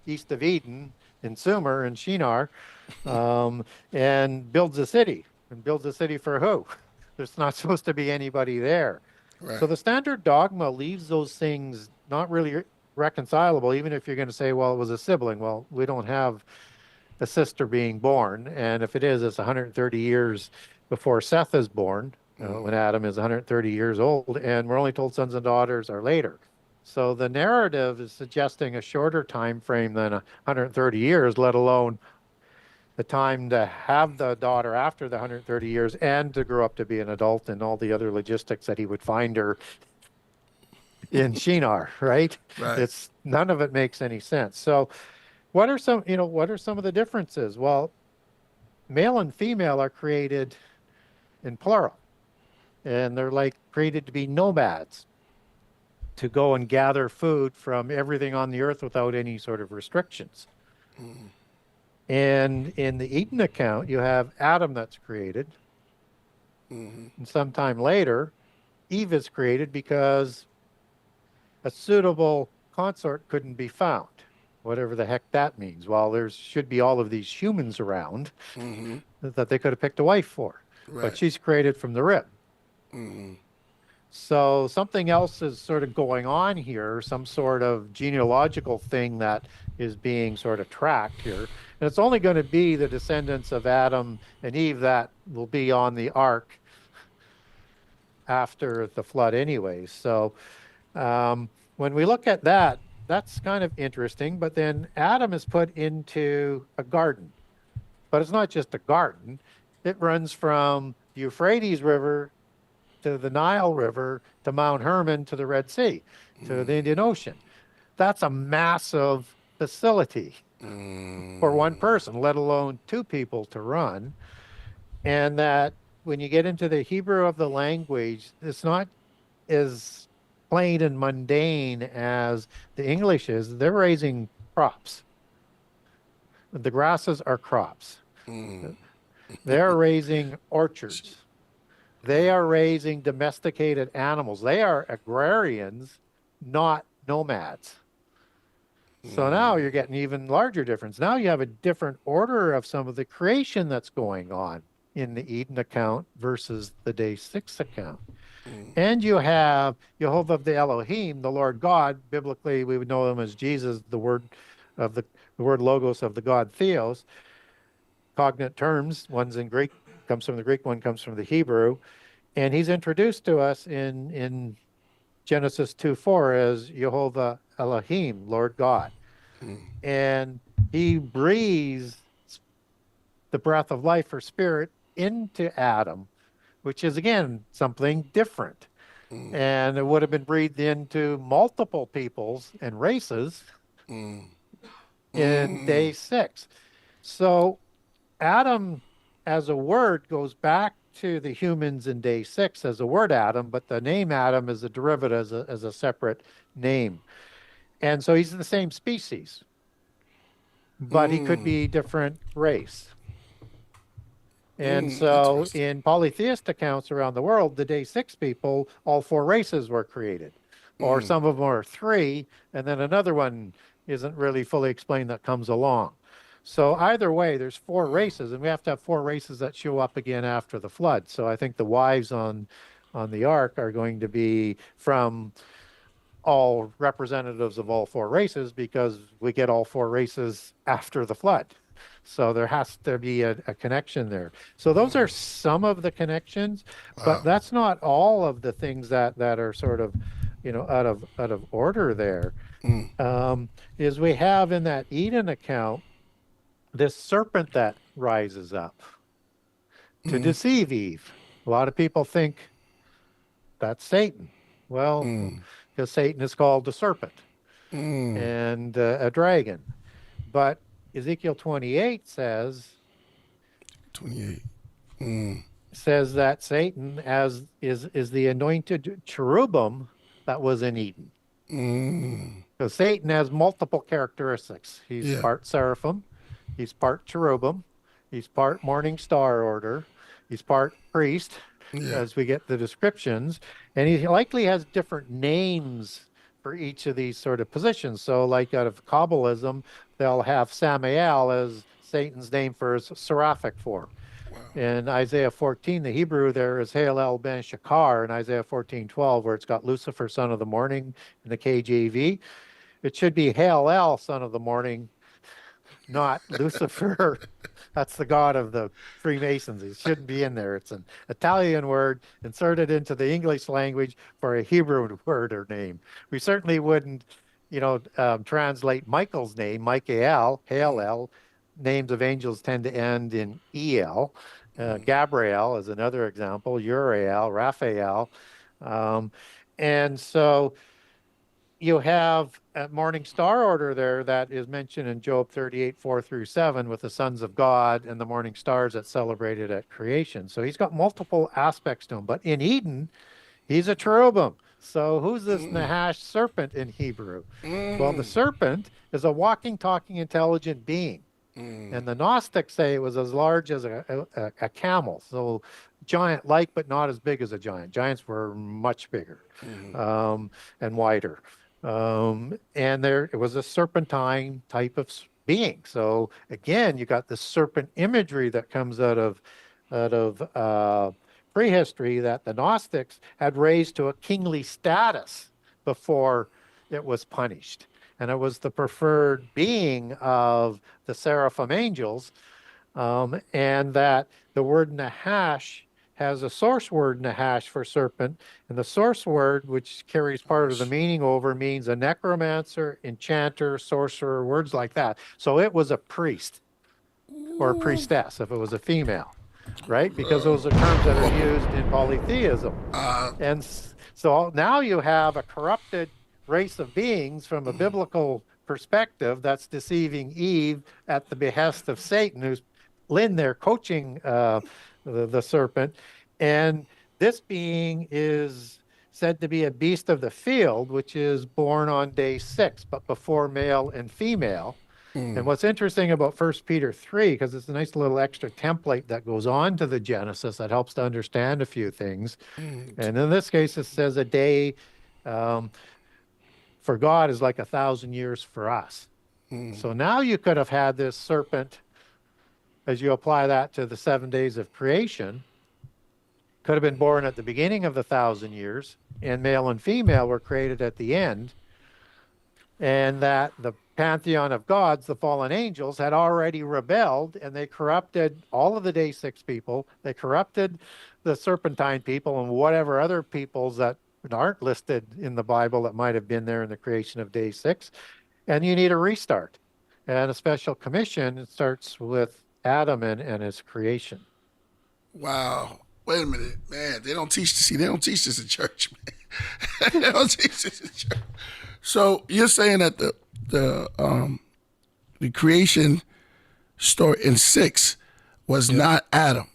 Speaker 3: east of Eden in Sumer and Shinar, and builds a city. And builds a city for who? There's not supposed to be anybody there.
Speaker 1: Right.
Speaker 3: So the standard dogma leaves those things not really reconcilable, even if you're going to say, well, it was a sibling. Well, we don't have a sister being born, and if it is, it's 130 years before Seth is born, when Adam is 130 years old, and we're only told sons and daughters are later. So the narrative is suggesting a shorter time frame than 130 years, let alone the time to have the daughter after the 130 years and to grow up to be an adult and all the other logistics that he would find her in Shinar, right?
Speaker 1: Right.
Speaker 3: It's none of it makes any sense. So what are some of the differences? Well, male and female are created in plural, and they're like created to be nomads, to go and gather food from everything on the earth without any sort of restrictions. And in the Eden account, you have Adam that's created. And sometime later, Eve is created because a suitable consort couldn't be found, whatever the heck that means. Well, there should be all of these humans around that they could have picked a wife for,
Speaker 1: Right.
Speaker 3: but she's created from the rib. So something else is sort of going on here, some sort of genealogical thing that is being sort of tracked here. And it's only going to be the descendants of Adam and Eve that will be on the ark after the flood anyway. So when we look at that, that's kind of interesting. But then Adam is put into a garden. But it's not just a garden. It runs from the Euphrates River to the Nile River, to Mount Hermon, to the Red Sea, to the Indian Ocean. That's a massive facility for one person, let alone two people to run. And that when you get into the Hebrew of the language, it's not as plain and mundane as the English is. They're raising crops. The grasses are crops. They're raising orchards. They are raising domesticated animals. They are agrarians, not nomads. So now you're getting even larger difference. Now you have a different order of some of the creation that's going on in the Eden account versus the day 6 account. And you have Jehovah of the Elohim, the Lord God. Biblically, we would know him as Jesus, the word of the word logos of the God Theos. Cognate terms, one's in Greek, comes from the Greek, one comes from the Hebrew. And he's introduced to us in Genesis 2:4 as Jehovah Elohim, Lord God. And he breathes the breath of life or spirit into Adam, which is again something different. And it would have been breathed into multiple peoples and races in day 6. So Adam as a word goes back to the humans in day 6 as a word Adam, but the name Adam is a derivative as a separate name. And so he's the same species, but he could be different race. And so in polytheist accounts around the world, the day 6 people, all 4 races were created. Or some of them are 3, and then another one isn't really fully explained that comes along. So either way, there's 4 races, and we have to have 4 races that show up again after the flood. So I think the wives on the ark are going to be from all representatives of all 4 races, because we get all 4 races after the flood. So there has to be a connection there. So those are some of the connections, but that's not all of the things that are sort of, out of order there. Is we have in that Eden account this serpent that rises up to deceive Eve. A lot of people think that's Satan. Well, because Satan is called the serpent and a dragon. But Ezekiel 28 says that Satan is the anointed cherubim that was in Eden. So Satan has multiple characteristics. He's part seraphim, he's part cherubim, he's part morning star order, he's part priest, as we get the descriptions, and he likely has different names for each of these sort of positions. So like out of Kabbalism, they'll have Samael as Satan's name for his seraphic form. In Isaiah 14, the Hebrew there is Halel ben Shakar. In Isaiah 14:12, where it's got Lucifer, son of the morning, in the KJV. It should be Halel, son of the morning, not Lucifer. That's the god of the Freemasons. It shouldn't be in there. It's an Italian word inserted into the English language for a Hebrew word or name. We certainly wouldn't, translate Michael's name, Michael, Halel. Names of angels tend to end in El. Gabriel is another example, Uriel, Raphael. And so you have a morning star order there that is mentioned in Job 38:4-7 with the sons of God and the morning stars that celebrated at creation. So he's got multiple aspects to him. But in Eden, he's a cherubim. So who's this Nahash serpent in Hebrew? Well, the serpent is a walking, talking, intelligent being. And the Gnostics say it was as large as a camel. So giant-like, but not as big as a giant. Giants were much bigger and wider. And it was a serpentine type of being. So again, you got the serpent imagery that comes out of prehistory that the Gnostics had raised to a kingly status before it was punished. And it was the preferred being of the seraphim angels, and that the word Nahash has a source word Nahash for serpent, and the source word, which carries part of the meaning over, means a necromancer, enchanter, sorcerer, words like that. So it was a priest or a priestess if it was a female, right? Because those are terms that are used in polytheism. And so now you have a corrupted race of beings from a biblical perspective that's deceiving Eve at the behest of Satan, who's in there coaching the serpent. And this being is said to be a beast of the field, which is born on day 6, but before male and female. And what's interesting about 1 Peter 3, because it's a nice little extra template that goes on to the Genesis that helps to understand a few things. And in this case, it says a day for God is like 1,000 years for us. So now you could have had this serpent, as you apply that to the 7 days of creation, could have been born at the beginning of the 1,000 years, and male and female were created at the end, and that the pantheon of gods, the fallen angels, had already rebelled, and they corrupted all of the day 6 people. They corrupted the serpentine people and whatever other peoples that aren't listed in the Bible that might have been there in the creation of day 6. And you need a restart. And a special commission, it starts with Adam and his creation.
Speaker 1: Wow. Wait a minute, man. They don't teach. See, they don't teach this in church, man. They don't teach this in church. So you're saying that the creation story in 6 was not Adam.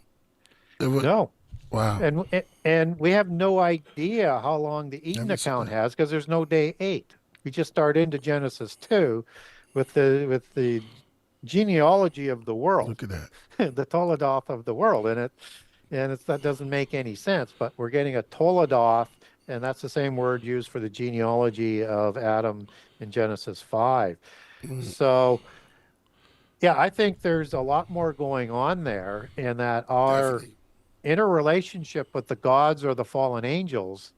Speaker 1: It was,
Speaker 3: No.
Speaker 1: wow.
Speaker 3: And we have no idea how long the Eden account has, because there's no day 8. We just start into Genesis 2 with the genealogy of the world.
Speaker 1: Look at that.
Speaker 3: The Toledoth of the world, and that doesn't make any sense. But we're getting a Toledoth, and that's the same word used for the genealogy of Adam in Genesis 5. So, yeah, I think there's a lot more going on there, and that our
Speaker 1: Definitely.
Speaker 3: interrelationship with the gods or the fallen angels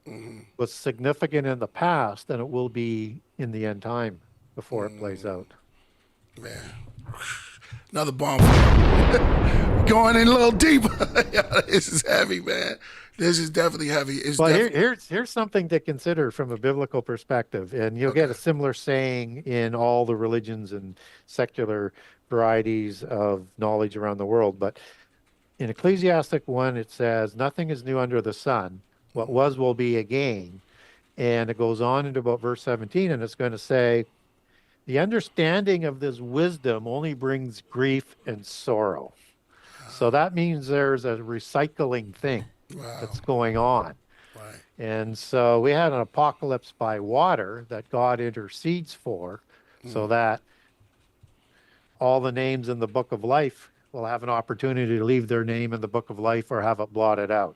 Speaker 3: was significant in the past, and it will be in the end time before it plays out.
Speaker 1: Man. Another bomb. Going in a little deeper. This is heavy, man. This is definitely heavy. It's
Speaker 3: Well, here's something to consider from a biblical perspective, and you'll get a similar saying in all the religions and secular varieties of knowledge around the world. But in Ecclesiastic 1, it says, "Nothing is new under the sun. What was will be again." And it goes on into about verse 17, and it's going to say, "The understanding of this wisdom only brings grief and sorrow." So that means there's a recycling thing that's going on.
Speaker 1: Right.
Speaker 3: And so we had an apocalypse by water that God intercedes for, so that all the names in the book of life will have an opportunity to leave their name in the book of life or have it blotted out.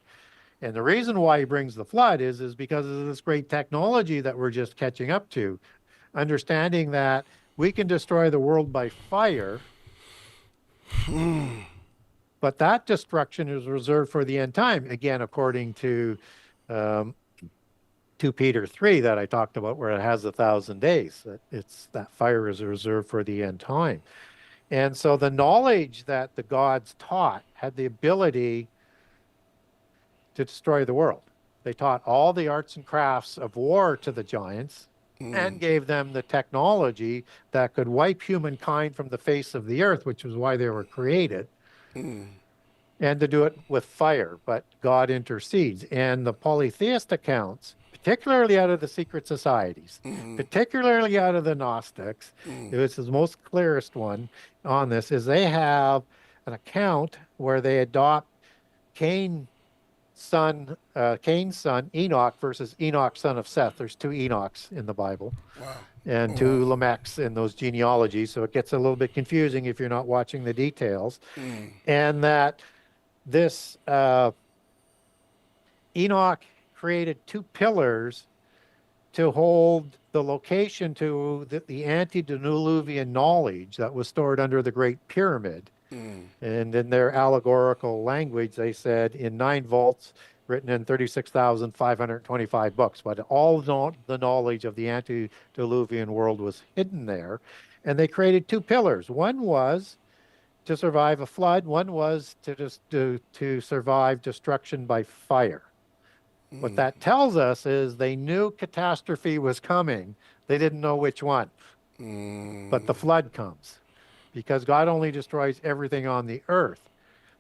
Speaker 3: And the reason why he brings the flood is because of this great technology that we're just catching up to, understanding that we can destroy the world by fire, but that destruction is reserved for the end time. Again, according to 2 Peter 3 that I talked about, where it has 1,000 days, that fire is reserved for the end time. And so the knowledge that the gods taught had the ability to destroy the world. They taught all the arts and crafts of war to the giants and gave them the technology that could wipe humankind from the face of the earth, which was why they were created, and to do it with fire. But God intercedes. And the polytheist accounts, particularly out of the secret societies, particularly out of the Gnostics, this is the most clearest one on this, is they have an account where they adopt Cain's son Enoch versus Enoch, son of Seth. There's 2 Enochs in the Bible.
Speaker 1: Wow.
Speaker 3: And 2 Lamechs in those genealogies, so it gets a little bit confusing if you're not watching the details. And that this Enoch created 2 pillars to hold the location to the antediluvian knowledge that was stored under the Great Pyramid. And in their allegorical language, they said in 9 vaults, written in 36,525 books. But all the knowledge of the antediluvian world was hidden there. And they created 2 pillars. One was to survive a flood. One was to survive destruction by fire. What that tells us is they knew catastrophe was coming. They didn't know which one. But the flood comes, because God only destroys everything on the earth.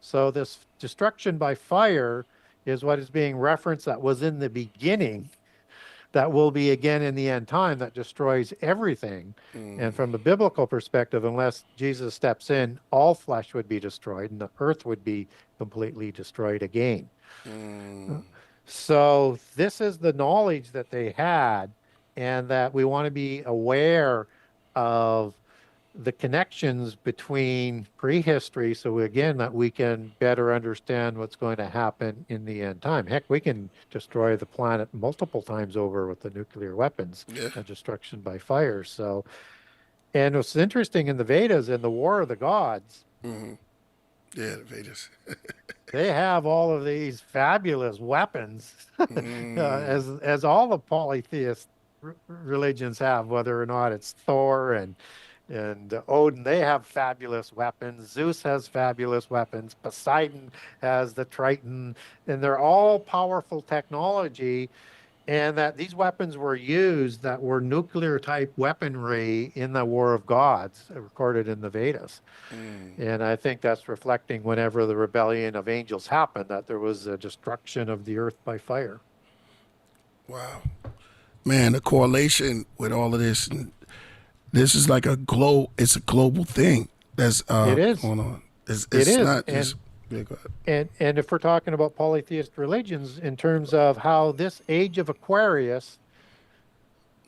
Speaker 3: So this destruction by fire is what is being referenced, that was in the beginning, that will be again in the end time, that destroys everything. And from the biblical perspective, unless Jesus steps in, all flesh would be destroyed and the earth would be completely destroyed again. So this is the knowledge that they had, and that we want to be aware of the connections between prehistory, so again, that we can better understand what's going to happen in the end time. Heck, we can destroy the planet multiple times over with the nuclear weapons and destruction by fire. So, and what's interesting in the Vedas, in the War of the Gods,
Speaker 1: Yeah, the Vedas.
Speaker 3: they have all of these fabulous weapons, as all the polytheist religions have, whether or not it's Thor and Odin. They have fabulous weapons. Zeus has fabulous weapons. Poseidon has the Triton, and they're all powerful technology. and that these weapons were used that were nuclear type weaponry in the War of Gods recorded in the Vedas. And I think that's reflecting whenever the rebellion of angels happened, that there was a destruction of the earth by fire.
Speaker 1: Wow. Man, the correlation with all of this, and this is like it's a global thing that's
Speaker 3: It is.
Speaker 1: going on. It's
Speaker 3: It is.
Speaker 1: not just, yeah, go ahead.
Speaker 3: And if we're talking about polytheist religions in terms of how this age of Aquarius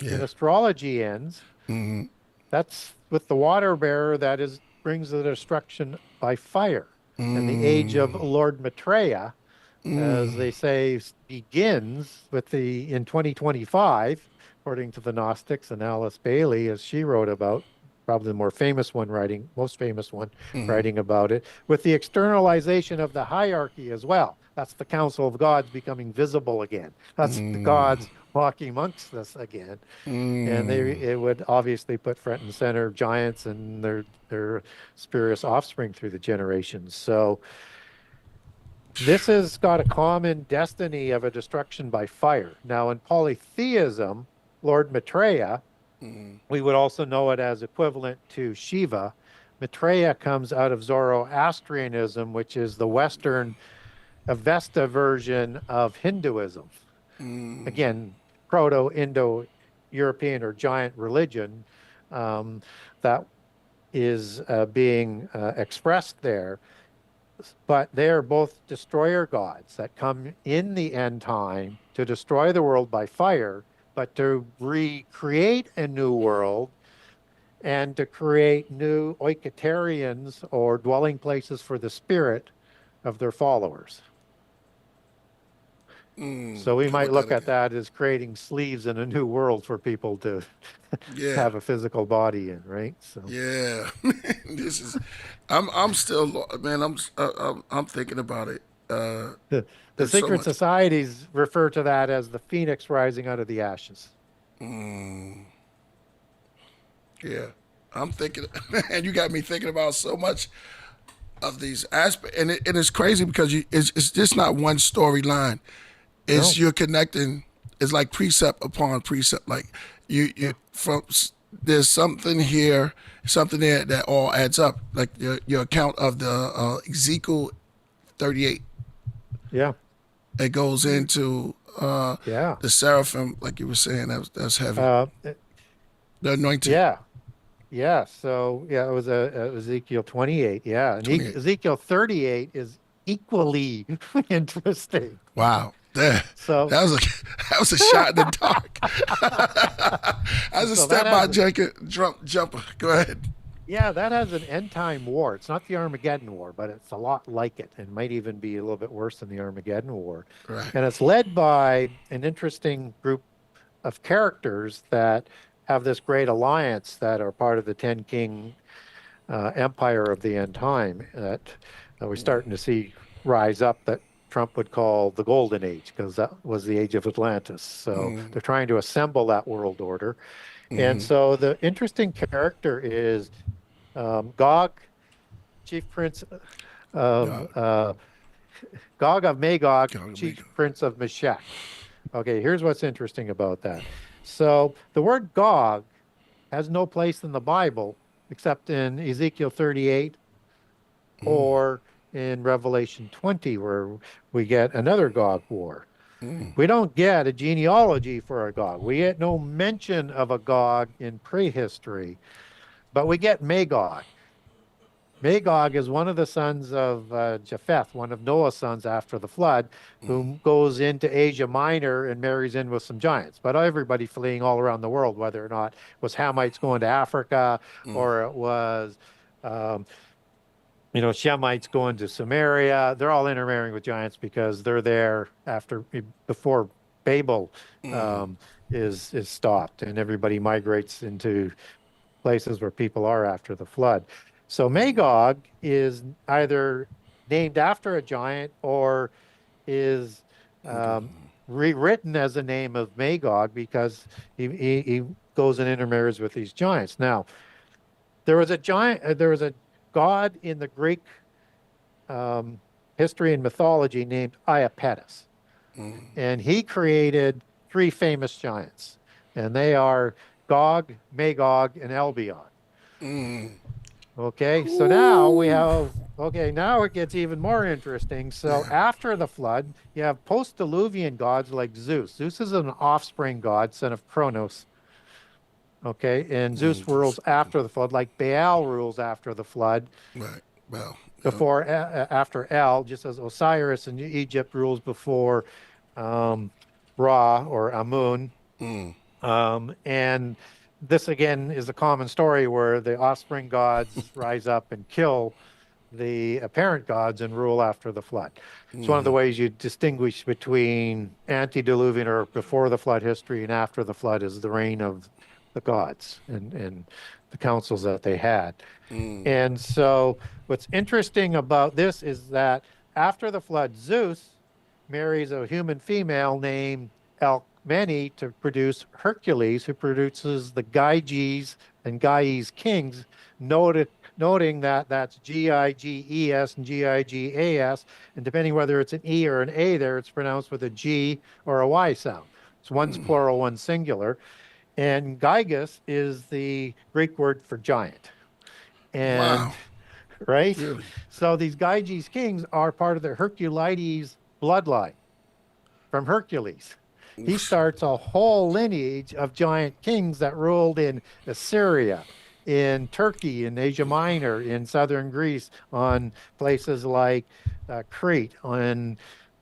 Speaker 3: in astrology ends, that's with the water bearer that brings the destruction by fire. And the age of Lord Maitreya, as they say, begins with in 2025, according to the Gnostics and Alice Bailey, as she wrote about, probably the most famous one writing about it, with the externalization of the hierarchy as well. That's the Council of Gods becoming visible again. That's the gods walking amongst us again. And it would obviously put front and center giants and their spurious offspring through the generations. So this has got a common destiny of a destruction by fire. Now, in polytheism, Lord Maitreya, we would also know it as equivalent to Shiva. Maitreya comes out of Zoroastrianism, which is the Western Avesta version of Hinduism. Again, Proto-Indo-European or giant religion that is being expressed there. But they're both destroyer gods that come in the end time to destroy the world by fire, but to recreate a new world and to create new oiketerians or dwelling places for the spirit of their followers. So we might look at that as creating sleeves in a new world for people to have a physical body in, right? So
Speaker 1: yeah, this is. I'm still, man. I'm thinking about it.
Speaker 3: The secret societies refer to that as the phoenix rising out of the ashes.
Speaker 1: Yeah, I'm thinking, man. You got me thinking about so much of these aspects, and it's crazy because it's just not one storyline. You're connecting. It's like precept upon precept. Like there's something here, something there that all adds up. Like your account of the Ezekiel 38.
Speaker 3: Yeah.
Speaker 1: It goes into the seraphim, like you were saying. That's heavy. The anointing.
Speaker 3: Yeah. Yeah. So it was Ezekiel 28. Yeah. And
Speaker 1: 28.
Speaker 3: Ezekiel 38 is equally interesting.
Speaker 1: Wow. That was a shot in the dark. As a step-by jumper. Go ahead.
Speaker 3: Yeah, that has an end-time war. It's not the Armageddon War, but it's a lot like it, and might even be a little bit worse than the Armageddon War.
Speaker 1: Right.
Speaker 3: And it's led by an interesting group of characters that have this great alliance that are part of the 10-king empire of the end time that we're starting to see rise up, that Trump would call the Golden Age, because that was the age of Atlantis. So they're trying to assemble that world order. And so the interesting character is Gog, Chief Prince of Gog of Magog, Chief Prince of Meshech. Okay, here's what's interesting about that. So the word Gog has no place in the Bible except in Ezekiel 38 or in Revelation 20, where we get another Gog war. We don't get a genealogy for a Gog. We get no mention of a Gog in prehistory, but we get Magog. Magog is one of the sons of Japheth, one of Noah's sons after the flood, who goes into Asia Minor and marries in with some giants. But everybody fleeing all around the world, whether or not it was Hamites going to Africa or it was Shemites going to Samaria, they're all intermarrying with giants because they're there before Babel is stopped, and everybody migrates into places where people are after the flood. So Magog is either named after a giant or is rewritten as a name of Magog because he goes and intermarries with these giants. Now, there was a god in the Greek history and mythology named Iapetus. And he created three famous giants, and they are Gog, Magog, and Albion. Okay, so now we have, okay, now it gets even more interesting. So after the flood, you have post-Diluvian gods like Zeus. Zeus is an offspring god, son of Kronos. Okay, and Zeus rules after the flood, like Baal rules after the flood.
Speaker 1: Right. Well,
Speaker 3: Before, after El, just as Osiris in Egypt rules before Ra or Amun. And this again is a common story where the offspring gods rise up and kill the apparent gods and rule after the flood. It's one of the ways you distinguish between antediluvian or before the flood history and after the flood is the reign of the gods and the councils that they had. And so what's interesting about this is that after the flood, Zeus marries a human female named Alcmene to produce Hercules, who produces the Gyges and Gyes kings, noting that that's Giges and Gigas, and depending whether it's an E or an A there, it's pronounced with a G or a Y sound. So one's plural, one's singular. And Gyges is the Greek word for giant. And right?
Speaker 1: Really?
Speaker 3: So these Gyges kings are part of the Herculides bloodline from Hercules. He starts a whole lineage of giant kings that ruled in Assyria, in Turkey, in Asia Minor, in southern Greece, on places like Crete, and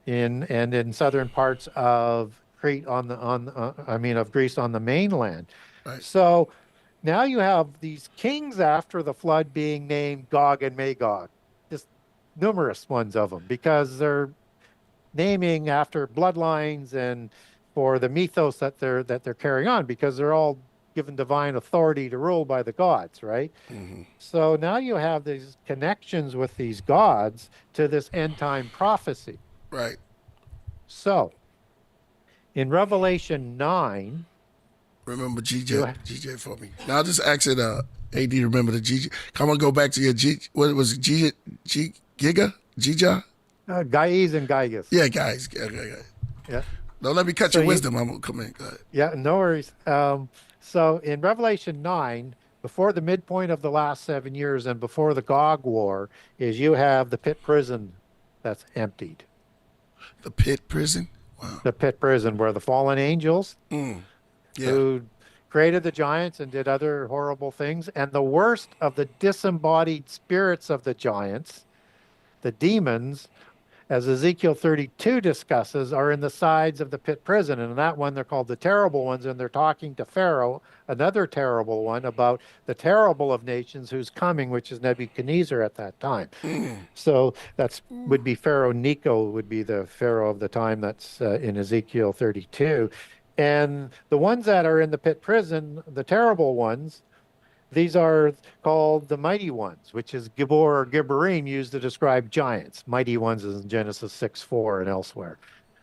Speaker 3: in southern parts of Crete of Greece on the mainland.
Speaker 1: Right.
Speaker 3: So now you have these kings after the flood being named Gog and Magog, just numerous ones of them, because they're naming after bloodlines and for the mythos that they're carrying on, because they're all given divine authority to rule by the gods, right? So now you have these connections with these gods to this end time prophecy.
Speaker 1: Right.
Speaker 3: So in Revelation 9,
Speaker 1: remember GJ for me. Now I'll just ask it, AD, remember the GJ. Come on, go back to your what was it, Giga? Gija?
Speaker 3: Gyes and Gygas.
Speaker 1: Yeah, guys. Okay.
Speaker 3: Yeah.
Speaker 1: Don't let me cut your wisdom. I'm going to come in. Go ahead.
Speaker 3: Yeah, no worries. So in Revelation 9, before the midpoint of the last 7 years and before the Gog War, is you have the pit prison that's emptied.
Speaker 1: The pit prison? Wow.
Speaker 3: The pit prison where the fallen angels who created the giants and did other horrible things, and the worst of the disembodied spirits of the giants, the demons, as Ezekiel 32 discusses, are in the sides of the pit prison. And in that one, they're called the terrible ones, and they're talking to Pharaoh, another terrible one, about the terrible of nations who's coming, which is Nebuchadnezzar at that time. So that's would be Pharaoh Necho, would be the Pharaoh of the time that's in Ezekiel 32. And the ones that are in the pit prison, the terrible ones, these are called the mighty ones, which is Gibor or Gibborim used to describe giants. Mighty ones is in Genesis 6:4 and elsewhere.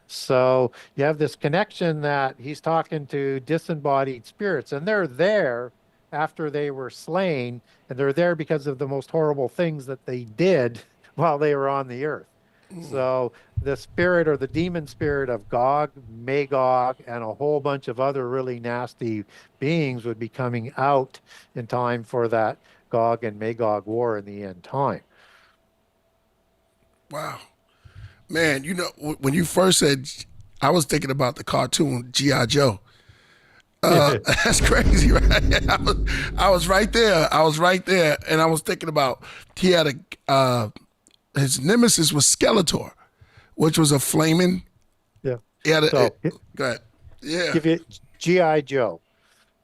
Speaker 3: So you have this connection that he's talking to disembodied spirits, and they're there after they were slain, and they're there because of the most horrible things that they did while they were on the earth. So the spirit or the demon spirit of Gog, Magog, and a whole bunch of other really nasty beings would be coming out in time for that Gog and Magog war in the end time.
Speaker 1: Wow. Man, you know, when you first said, I was thinking about the cartoon G.I. Joe. That's crazy, right? I was right there. And I was thinking about, he had his nemesis was Skeletor, which was a flaming.
Speaker 3: Yeah.
Speaker 1: Go ahead. Yeah.
Speaker 3: Give you G.I. Joe,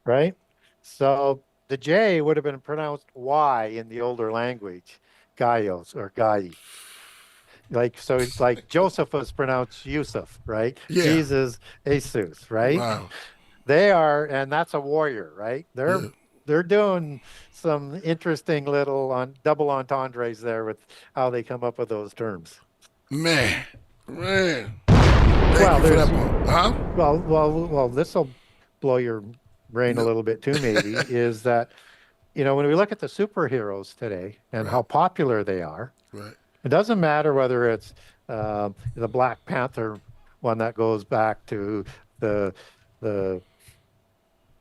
Speaker 3: right? So the J would have been pronounced Y in the older language, Gaios or Gai. So it's like Joseph was pronounced Yusuf, right?
Speaker 1: Yeah.
Speaker 3: Jesus, Jesus, right?
Speaker 1: Wow.
Speaker 3: They are, and that's a warrior, right? They're doing some interesting little double entendres there with how they come up with those terms.
Speaker 1: Man. Thank you for that one. Huh?
Speaker 3: Well, this will blow your brain a little bit too, maybe, is that, when we look at the superheroes today and how popular they are, it doesn't matter whether it's the Black Panther one that goes back to the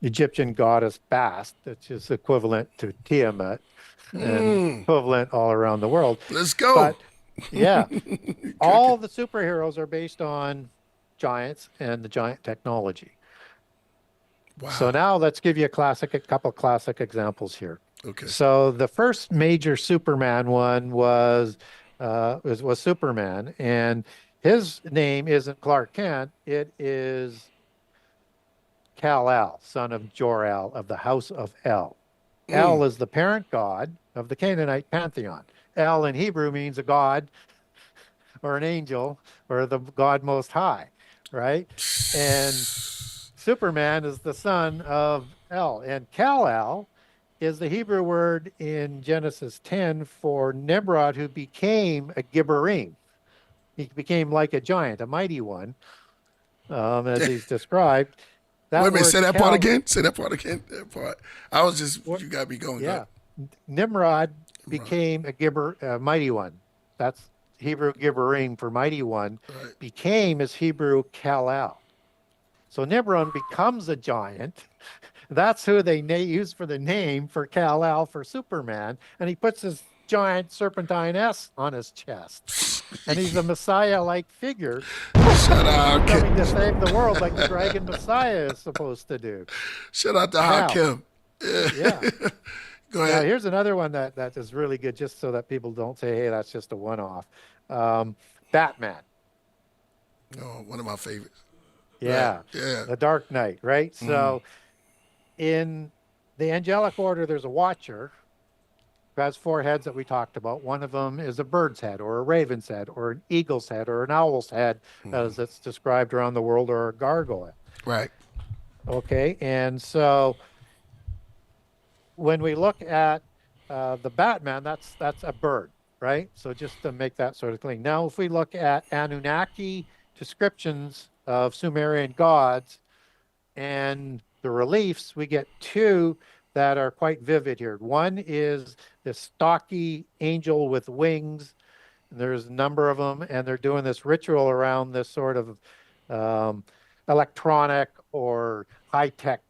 Speaker 3: Egyptian goddess Bast, which is equivalent to Tiamat and equivalent all around the world.
Speaker 1: Let's go.
Speaker 3: But yeah, all the superheroes are based on giants and the giant technology.
Speaker 1: Wow.
Speaker 3: So now let's give you a couple classic examples here.
Speaker 1: Okay.
Speaker 3: So the first major Superman one was Superman, and his name isn't Clark Kent. It is Kal-El, son of Jor-El of the House of El. El is the parent god of the Canaanite pantheon. El in Hebrew means a god or an angel or the God Most High, right? And Superman is the son of El. And Kal-El is the Hebrew word in Genesis 10 for Nimrod, who became a Gibberim. He became like a giant, a mighty one, as he's described.
Speaker 1: Wait a minute, say that part again. Say that part again. That part. I was just, you got me going.
Speaker 3: Yeah. Nimrod became a mighty one. That's Hebrew Gibberim for mighty one.
Speaker 1: Right.
Speaker 3: Became is Hebrew Kal-El. So Nimrod becomes a giant. That's who they use for the name for Kal-El for Superman. And he puts his giant serpentine S on his chest. And he's a Messiah-like figure.
Speaker 1: Shout out,
Speaker 3: coming to save the world like the Dragon Messiah is supposed to do.
Speaker 1: Shout out to Hakim.
Speaker 3: Yeah.
Speaker 1: Go ahead.
Speaker 3: Now, here's another one that is really good, just so that people don't say, hey, that's just a one-off. Batman.
Speaker 1: Oh, one of my favorites.
Speaker 3: Yeah.
Speaker 1: Right. Yeah.
Speaker 3: The Dark Knight, right? So in the angelic order, there's a watcher who has 4 heads that we talked about. One of them is a bird's head or a raven's head or an eagle's head or an owl's head, as it's described around the world, or a gargoyle.
Speaker 1: Right.
Speaker 3: Okay. And so when we look at the Batman, that's a bird, right? So just to make that sort of clean. Now, if we look at Anunnaki descriptions of Sumerian gods and the reliefs, we get 2 that are quite vivid here. One is this stocky angel with wings. There's a number of them, and they're doing this ritual around this sort of electronic or high-tech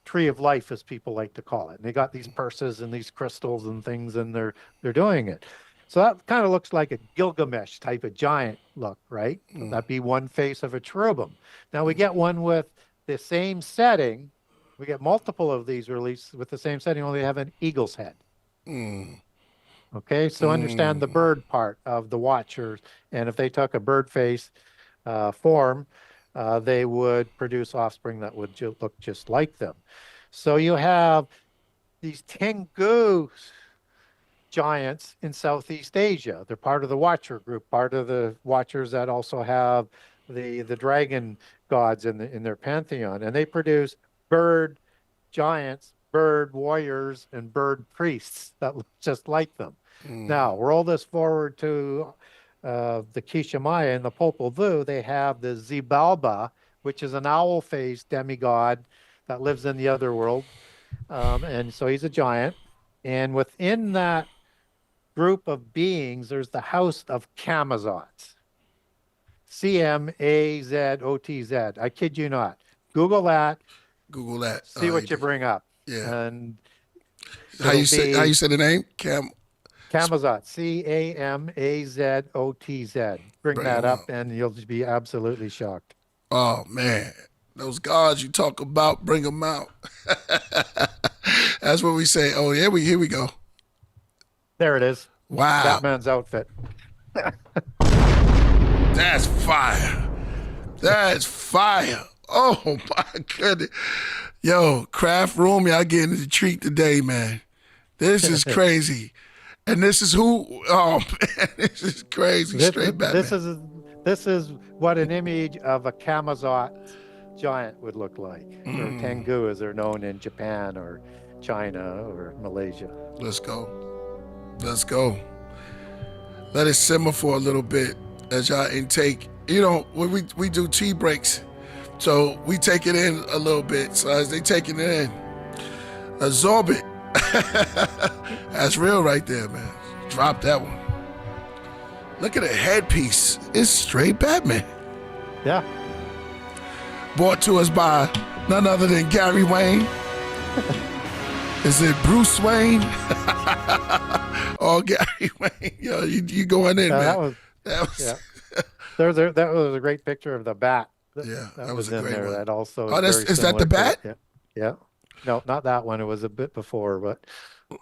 Speaker 3: tree of life, as people like to call it. And they got these purses and these crystals and things, and they're doing it. So that kind of looks like a Gilgamesh type of giant look, right? That'd be one face of a cherubim. Now we get one with the same setting. We get multiple of these released with the same setting, only they have an eagle's head. Okay, so understand the bird part of the watchers. And if they took a bird face form, they would produce offspring that would look just like them. So you have these Tengu giants in Southeast Asia. They're part of the Watcher group, part of the Watchers that also have the dragon gods in their pantheon. And they produce bird giants, bird warriors, and bird priests that look just like them. Now, roll this forward to the Quiche Maya and the Popol Vuh. They have the Xibalba, which is an owl-faced demigod that lives in the other world. And so he's a giant. And within that group of beings, there's the House of Camazotz. C-M-A-Z-O-T-Z. I kid you not. Google that.
Speaker 1: Google that.
Speaker 3: See what you bring up.
Speaker 1: Yeah.
Speaker 3: And
Speaker 1: how you say the name?
Speaker 3: Camazotz. C-A-M-A-Z-O-T-Z. Bring that up, and you'll be absolutely shocked.
Speaker 1: Oh man, those gods you talk about, bring them out. That's what we say. Oh yeah, here we go.
Speaker 3: There it is.
Speaker 1: Wow.
Speaker 3: Batman's outfit.
Speaker 1: That's fire. That's fire. Oh my goodness. Yo, Craft Room, y'all getting the treat today, man. This is crazy. And this is who? Oh man, this is crazy. Straight Batman.
Speaker 3: This is what an image of a Camazotz giant would look like. Or Tengu, as they're known in Japan or China or Malaysia.
Speaker 1: Let's go. Let's go. Let it simmer for a little bit as y'all intake. You know, when we do tea breaks, so we take it in a little bit. So as they taking it in, absorb it. That's real right there, man. Drop that one. Look at the headpiece. It's straight Batman.
Speaker 3: Yeah.
Speaker 1: brought to us by none other than Gary Wayne. Is it Bruce Wayne? Oh, Gary Wayne. Yo, you going in, man.
Speaker 3: That was a great picture of the bat. That was a
Speaker 1: great
Speaker 3: there.
Speaker 1: one.
Speaker 3: That also
Speaker 1: Is that the bat?
Speaker 3: Yeah. No, not that one. It was a bit before, but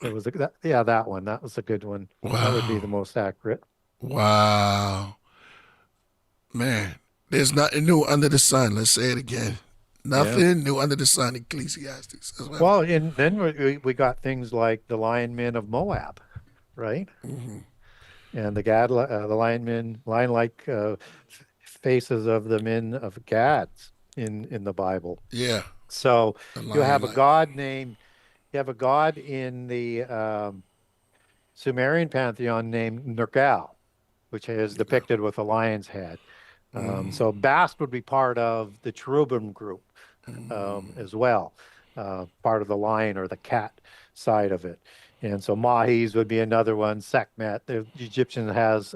Speaker 3: it was that one. That was a good one.
Speaker 1: Wow.
Speaker 3: That would be the most accurate.
Speaker 1: Wow. Man, there's nothing new under the sun. Let's say it again. Nothing new under the sun, Ecclesiastes.
Speaker 3: Well, and then we got things like the lion men of Moab, right?
Speaker 1: Mm-hmm.
Speaker 3: And the lion-like faces of the men of Gad in the Bible.
Speaker 1: Yeah.
Speaker 3: So you have a god in the Sumerian pantheon named Nergal, which is depicted with a lion's head. So Bast would be part of the cherubim group as well, part of the lion or the cat side of it. And so Mahis would be another one. Sekhmet, the Egyptians have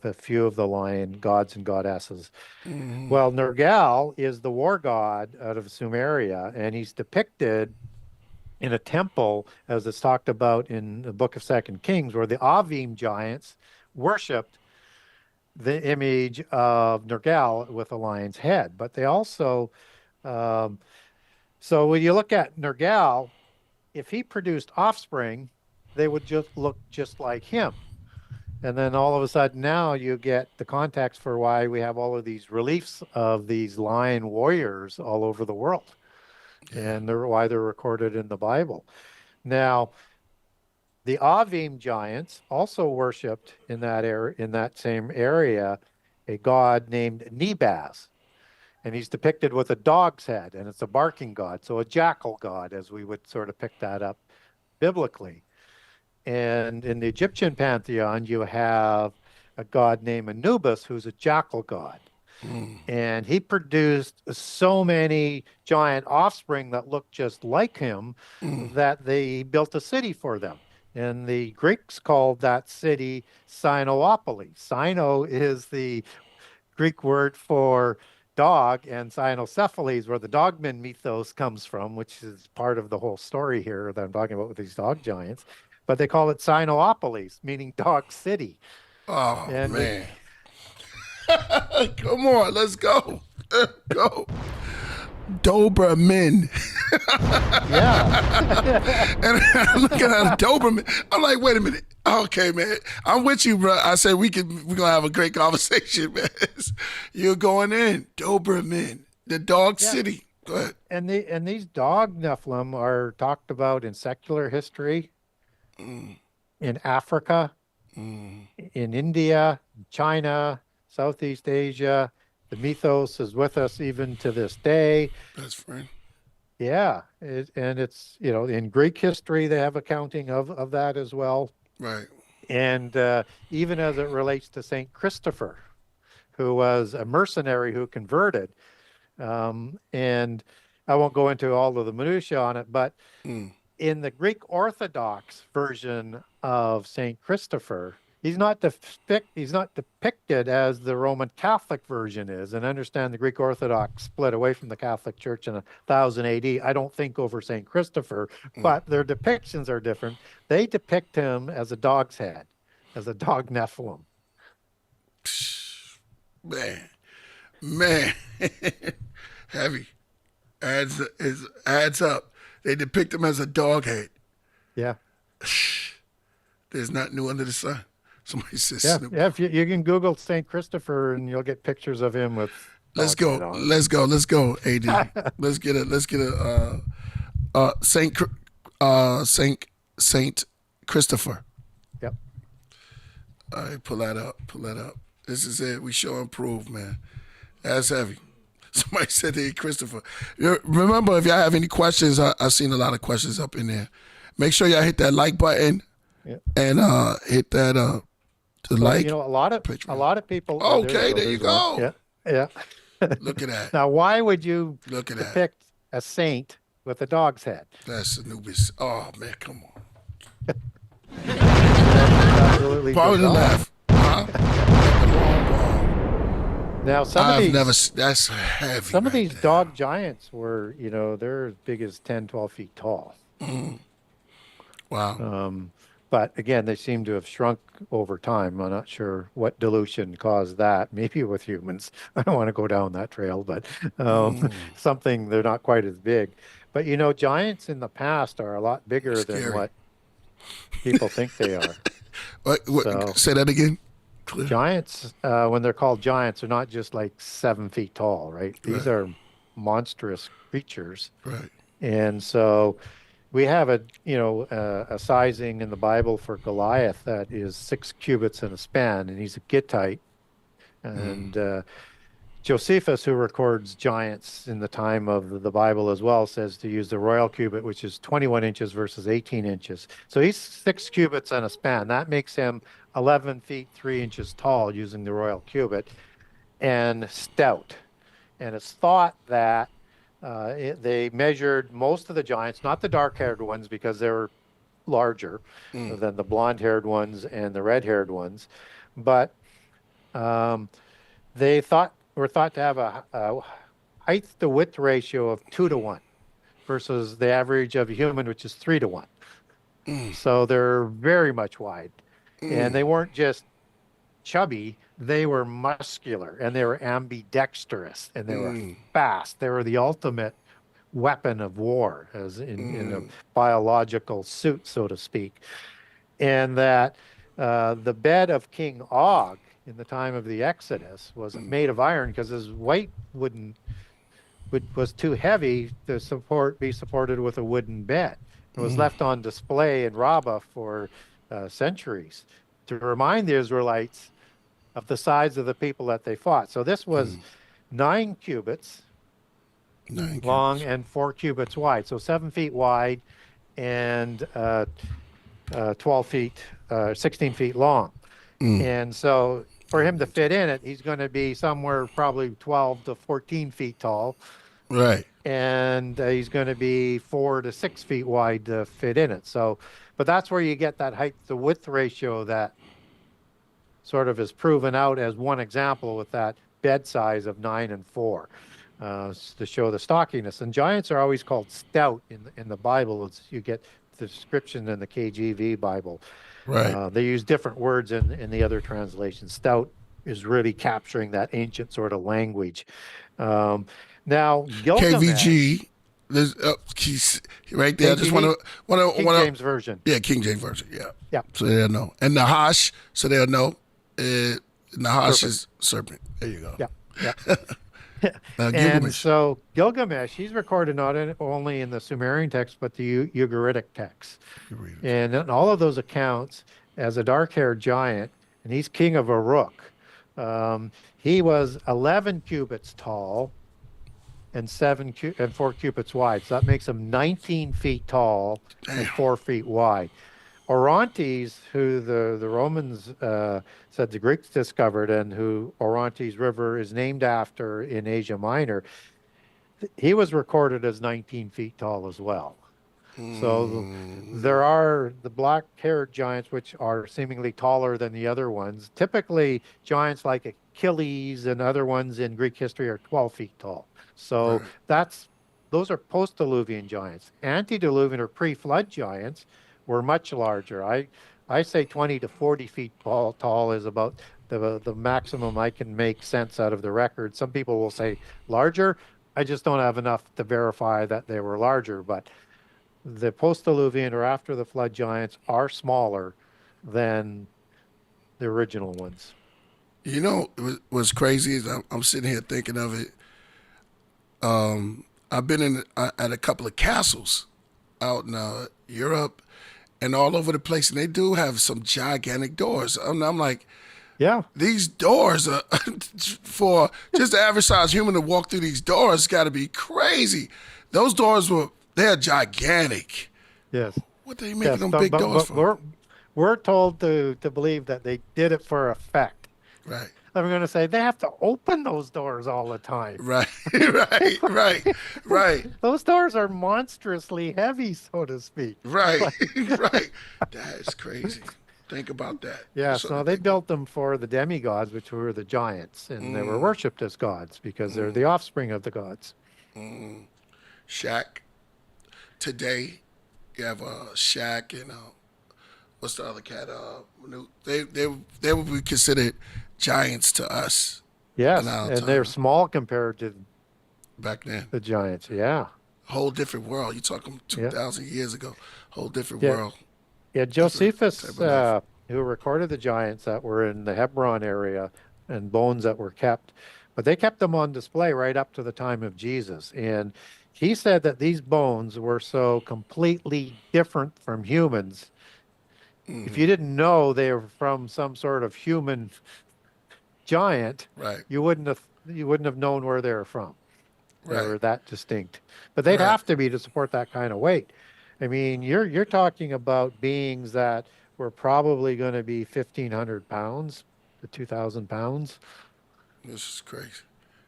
Speaker 3: a few of the lion gods and goddesses. Well, Nergal is the war god out of Sumeria, and he's depicted in a temple, as it's talked about in the book of 2 Kings, where the Avim giants worshipped the image of Nergal with a lion's head. But they also, so when you look at Nergal, if he produced offspring, they would just look just like him. And then all of a sudden now you get the context for why we have all of these reliefs of these lion warriors all over the world. And why they're recorded in the Bible. Now, the Avim giants also worshipped in that same area a god named Nebaz. And he's depicted with a dog's head, and it's a barking god, so a jackal god, as we would sort of pick that up biblically. And in the Egyptian pantheon, you have a god named Anubis, who's a jackal god. And he produced so many giant offspring that looked just like him that they built a city for them. And the Greeks called that city Sinoopolis. Sino is the Greek word for dog, and Cynocephaly, where the dogman mythos comes from, which is part of the whole story here that I'm talking about with these dog giants. But they call it Sinoopolis, meaning dog city.
Speaker 1: Oh, and man. Come on, let's go. Go. Doberman.
Speaker 3: Yeah.
Speaker 1: And I'm looking at a Doberman. I'm like, wait a minute. Okay, man. I'm with you, bro. I said we're gonna have a great conversation, man. You're going in. Doberman. The dog city. Go ahead.
Speaker 3: And these dog Nephilim are talked about in secular history, in Africa, in India, China, Southeast Asia. The mythos is with us even to this day.
Speaker 1: Best friend.
Speaker 3: Yeah, and it's, in Greek history, they have accounting of that as well.
Speaker 1: Right.
Speaker 3: And even as it relates to St. Christopher, who was a mercenary who converted. And I won't go into all of the minutiae on it, but in the Greek Orthodox version of St. Christopher, he's not depicted as the Roman Catholic version is. And understand the Greek Orthodox split away from the Catholic Church in 1000 AD. I don't think over St. Christopher, but their depictions are different. They depict him as a dog's head, as a dog Nephilim.
Speaker 1: Man, heavy. Adds up. They depict him as a dog head.
Speaker 3: Yeah.
Speaker 1: There's nothing new under the sun. Somebody says,
Speaker 3: yeah. If you can Google St. Christopher and you'll get pictures of him with.
Speaker 1: Let's go, AD. let's get a Saint Christopher.
Speaker 3: Yep.
Speaker 1: All right, pull that up. This is it. We show and prove, man. That's heavy. Somebody said hey, Christopher. Remember, if y'all have any questions, I've seen a lot of questions up in there. Make sure y'all hit that like button and hit that like.
Speaker 3: A lot of people.
Speaker 1: Okay, there you go.
Speaker 3: Yeah.
Speaker 1: Look at that.
Speaker 3: Now, why would you
Speaker 1: depict
Speaker 3: a saint with a dog's head?
Speaker 1: That's Anubis. Oh man, come on.
Speaker 3: Absolutely.
Speaker 1: Probably the laugh. Huh?
Speaker 3: Now,
Speaker 1: That's heavy.
Speaker 3: some of
Speaker 1: Right
Speaker 3: these
Speaker 1: there.
Speaker 3: dog giants were, they're as big as 10, 12 feet tall.
Speaker 1: Wow.
Speaker 3: But again, they seem to have shrunk over time. I'm not sure what dilution caused that. Maybe with humans. I don't want to go down that trail, but something, they're not quite as big. But giants in the past are a lot bigger than
Speaker 1: Scary.
Speaker 3: what people think they are. So
Speaker 1: Say that again. Clear.
Speaker 3: giants, when they're called giants, are not just like 7 feet tall, right? These
Speaker 1: Right.
Speaker 3: are monstrous creatures.
Speaker 1: Right.
Speaker 3: And so we have a sizing in the Bible for Goliath that is 6 cubits in a span, and he's a Gittite. And Josephus, who records giants in the time of the Bible as well, says to use the royal cubit, which is 21 inches versus 18 inches. So he's 6 cubits in a span. That makes him 11 feet 3 inches tall using the royal cubit, and stout. And it's thought that they measured most of the giants, not the dark-haired ones because they were larger than the blonde-haired ones and the red-haired ones, but they were thought to have a height to width ratio of 2 to 1 versus the average of a human, which is 3 to 1. So they're very much wide, and they weren't just chubby, they were muscular, and they were ambidextrous, and they were fast. They were the ultimate weapon of war, as in a biological suit, so to speak. And that the bed of King Og in the time of the Exodus was made of iron because his weight was too heavy to be supported with a wooden bed. It was left on display in Rabbah for centuries to remind the Israelites of the size of the people that they fought. So this was 9 cubits long and 4 cubits wide. So 7 feet wide and 12 feet, 16 feet long. And so for him to fit in it, he's going to be somewhere probably 12 to 14 feet tall.
Speaker 1: Right.
Speaker 3: And he's going to be 4 to 6 feet wide to fit in it. So, but that's where you get that height to width ratio that sort of is proven out as one example with that bed size of 9 and 4 to show the stockiness. And giants are always called stout in the Bible. You get the description in the KJV Bible.
Speaker 1: Right.
Speaker 3: They use different words in the other translations. Stout is really capturing that ancient sort of language. Now, Gilgamesh,
Speaker 1: KVG. There's right there. I just want
Speaker 3: King James Version.
Speaker 1: Yeah, King James Version. Yeah.
Speaker 3: Yeah.
Speaker 1: So they'll know. And Nahash, so they'll know. Nahash
Speaker 3: Serpent.
Speaker 1: is serpent. There you go.
Speaker 3: Yeah. Yeah.
Speaker 1: Now,
Speaker 3: And
Speaker 1: Gilgamesh.
Speaker 3: so Gilgamesh, he's recorded not only in the Sumerian text, but the Ugaritic text. And in all of those accounts, as a dark-haired giant, and he's king of Uruk, he was 11 cubits tall and 4 cubits wide. So that makes him 19 feet tall and 4 feet wide. Orontes, who the Romans said the Greeks discovered, and who Orontes River is named after in Asia Minor, he was recorded as 19 feet tall as well. So there are the black-haired giants, which are seemingly taller than the other ones. Typically, giants like Achilles and other ones in Greek history are 12 feet tall. So those are post-Diluvian giants. Antediluvian or pre-flood giants were much larger. I say 20 to 40 feet tall is about the maximum I can make sense out of the record. Some people will say larger. I just don't have enough to verify that they were larger, but the post-Diluvian or after the flood giants are smaller than the original ones.
Speaker 1: You know, what's crazy is I'm sitting here thinking of it. I've been at a couple of castles out in Europe and all over the place, and they do have some gigantic doors. And I'm like,
Speaker 3: yeah,
Speaker 1: these doors are for just the average size human to walk through these doors got to be crazy. Those doors they're gigantic.
Speaker 3: Yes.
Speaker 1: What they making them big doors for?
Speaker 3: We're told to believe that they did it for effect.
Speaker 1: Right.
Speaker 3: I'm going to say they have to open those doors all the time.
Speaker 1: Right. right.
Speaker 3: Those doors are monstrously heavy, so to speak.
Speaker 1: Right. Right. That's crazy. Think about that.
Speaker 3: Yeah,
Speaker 1: That's something
Speaker 3: so
Speaker 1: to
Speaker 3: they
Speaker 1: think about.
Speaker 3: built them for the demigods, which were the giants, and they were worshipped as gods because they're the offspring of the gods.
Speaker 1: Shaq. Today, you have Shaq and what's the other cat? They would be considered giants to us in
Speaker 3: Yes,
Speaker 1: our
Speaker 3: and they're
Speaker 1: time
Speaker 3: small compared to
Speaker 1: back then.
Speaker 3: the giants. Yeah,
Speaker 1: Whole different world. You talking
Speaker 3: yeah,
Speaker 1: 2,000 years ago. Whole different
Speaker 3: yeah,
Speaker 1: world.
Speaker 3: yeah.
Speaker 1: Different type
Speaker 3: Josephus,
Speaker 1: of life.
Speaker 3: who recorded the giants that were in the Hebron area and bones that were kept, but they kept them on display right up to the time of Jesus. And he said that these bones were so completely different from humans. If you didn't know they were from some sort of human giant,
Speaker 1: Right.
Speaker 3: you wouldn't have known where they were from. They
Speaker 1: Right.
Speaker 3: were that distinct. But they'd
Speaker 1: Right.
Speaker 3: have to be to support that kind of weight. I mean, you're talking about beings that were probably going to be 1,500 pounds to 2,000 pounds.
Speaker 1: This is crazy.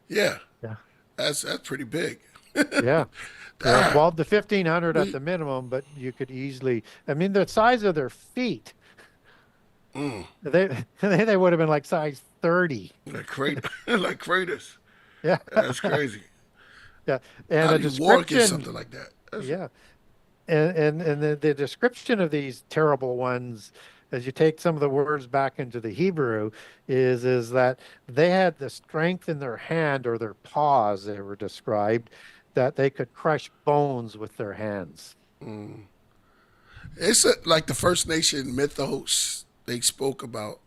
Speaker 1: Yeah.
Speaker 3: Yeah.
Speaker 1: That's pretty big.
Speaker 3: Yeah. Yeah.
Speaker 1: Ah,
Speaker 3: Well, the 1,500 at
Speaker 1: we,
Speaker 3: the minimum, but you could easily, I mean, the size of their feet, they would have been like size 30.
Speaker 1: like crater, like craters.
Speaker 3: Yeah.
Speaker 1: That's crazy.
Speaker 3: Yeah. And
Speaker 1: How
Speaker 3: a
Speaker 1: do you walk in
Speaker 3: description,
Speaker 1: something like that? That's,
Speaker 3: yeah. And the description of these terrible ones, as you take some of the words back into the Hebrew, is that they had the strength in their hand or their paws, they were described, that they could crush bones with their hands.
Speaker 1: it's like the First Nation mythos. They spoke about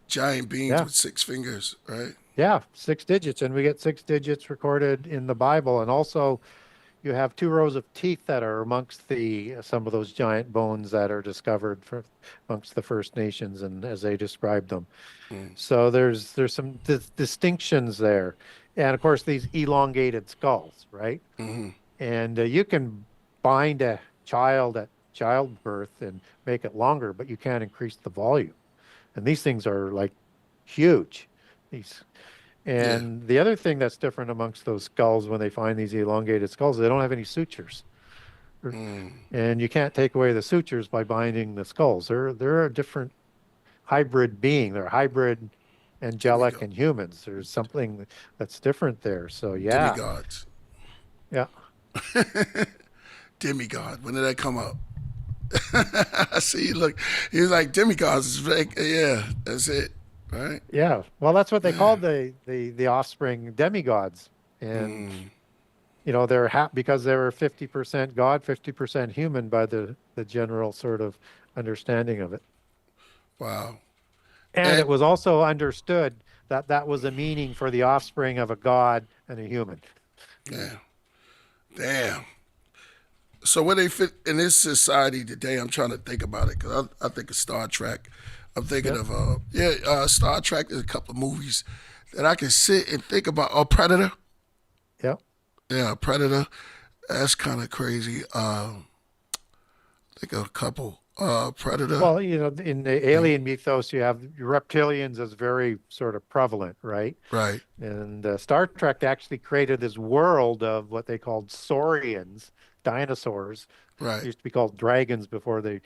Speaker 1: giant beings
Speaker 3: Yeah.
Speaker 1: with 6 fingers, right?
Speaker 3: Yeah, 6 digits. And we get 6 digits recorded in the Bible. And also you have 2 rows of teeth that are amongst the some of those giant bones that are discovered amongst the First Nations and as they describe them. So there's some distinctions there, and of course these elongated skulls, right? And you can bind a child at childbirth and make it longer, but you can't increase the volume. And these things are like huge. These
Speaker 1: Yeah.
Speaker 3: and the other thing that's different amongst those skulls when they find these elongated skulls, they don't have any sutures. And you can't take away the sutures by binding the skulls. They're a different hybrid being. They're hybrid angelic
Speaker 1: Demigod.
Speaker 3: and humans. There's something that's different there. So yeah.
Speaker 1: Demigods.
Speaker 3: Yeah.
Speaker 1: Demigod. When did that come up? I see you look. He's like demigods. Is like, yeah, that's it. Right?
Speaker 3: Yeah. Well, that's what they called the offspring demigods. And they're because they were 50% God, 50% human by the general sort of understanding of it.
Speaker 1: Wow.
Speaker 3: And
Speaker 1: And
Speaker 3: it was also understood that that was a meaning for the offspring of a god and a human.
Speaker 1: yeah. Damn. So where they fit in this society today? I'm trying to think about it because I think of Star Trek. I'm thinking
Speaker 3: Yep.
Speaker 1: of Star Trek. There's a couple of movies that I can sit and think about. Oh, Predator.
Speaker 3: Yep.
Speaker 1: Yeah, Predator. That's kind of crazy. Think of a couple. Predator.
Speaker 3: Well, in the alien mythos, you have reptilians as very sort of prevalent, right?
Speaker 1: Right.
Speaker 3: And Star Trek actually created this world of what they called saurians, dinosaurs.
Speaker 1: Right.
Speaker 3: Used to be called dragons before they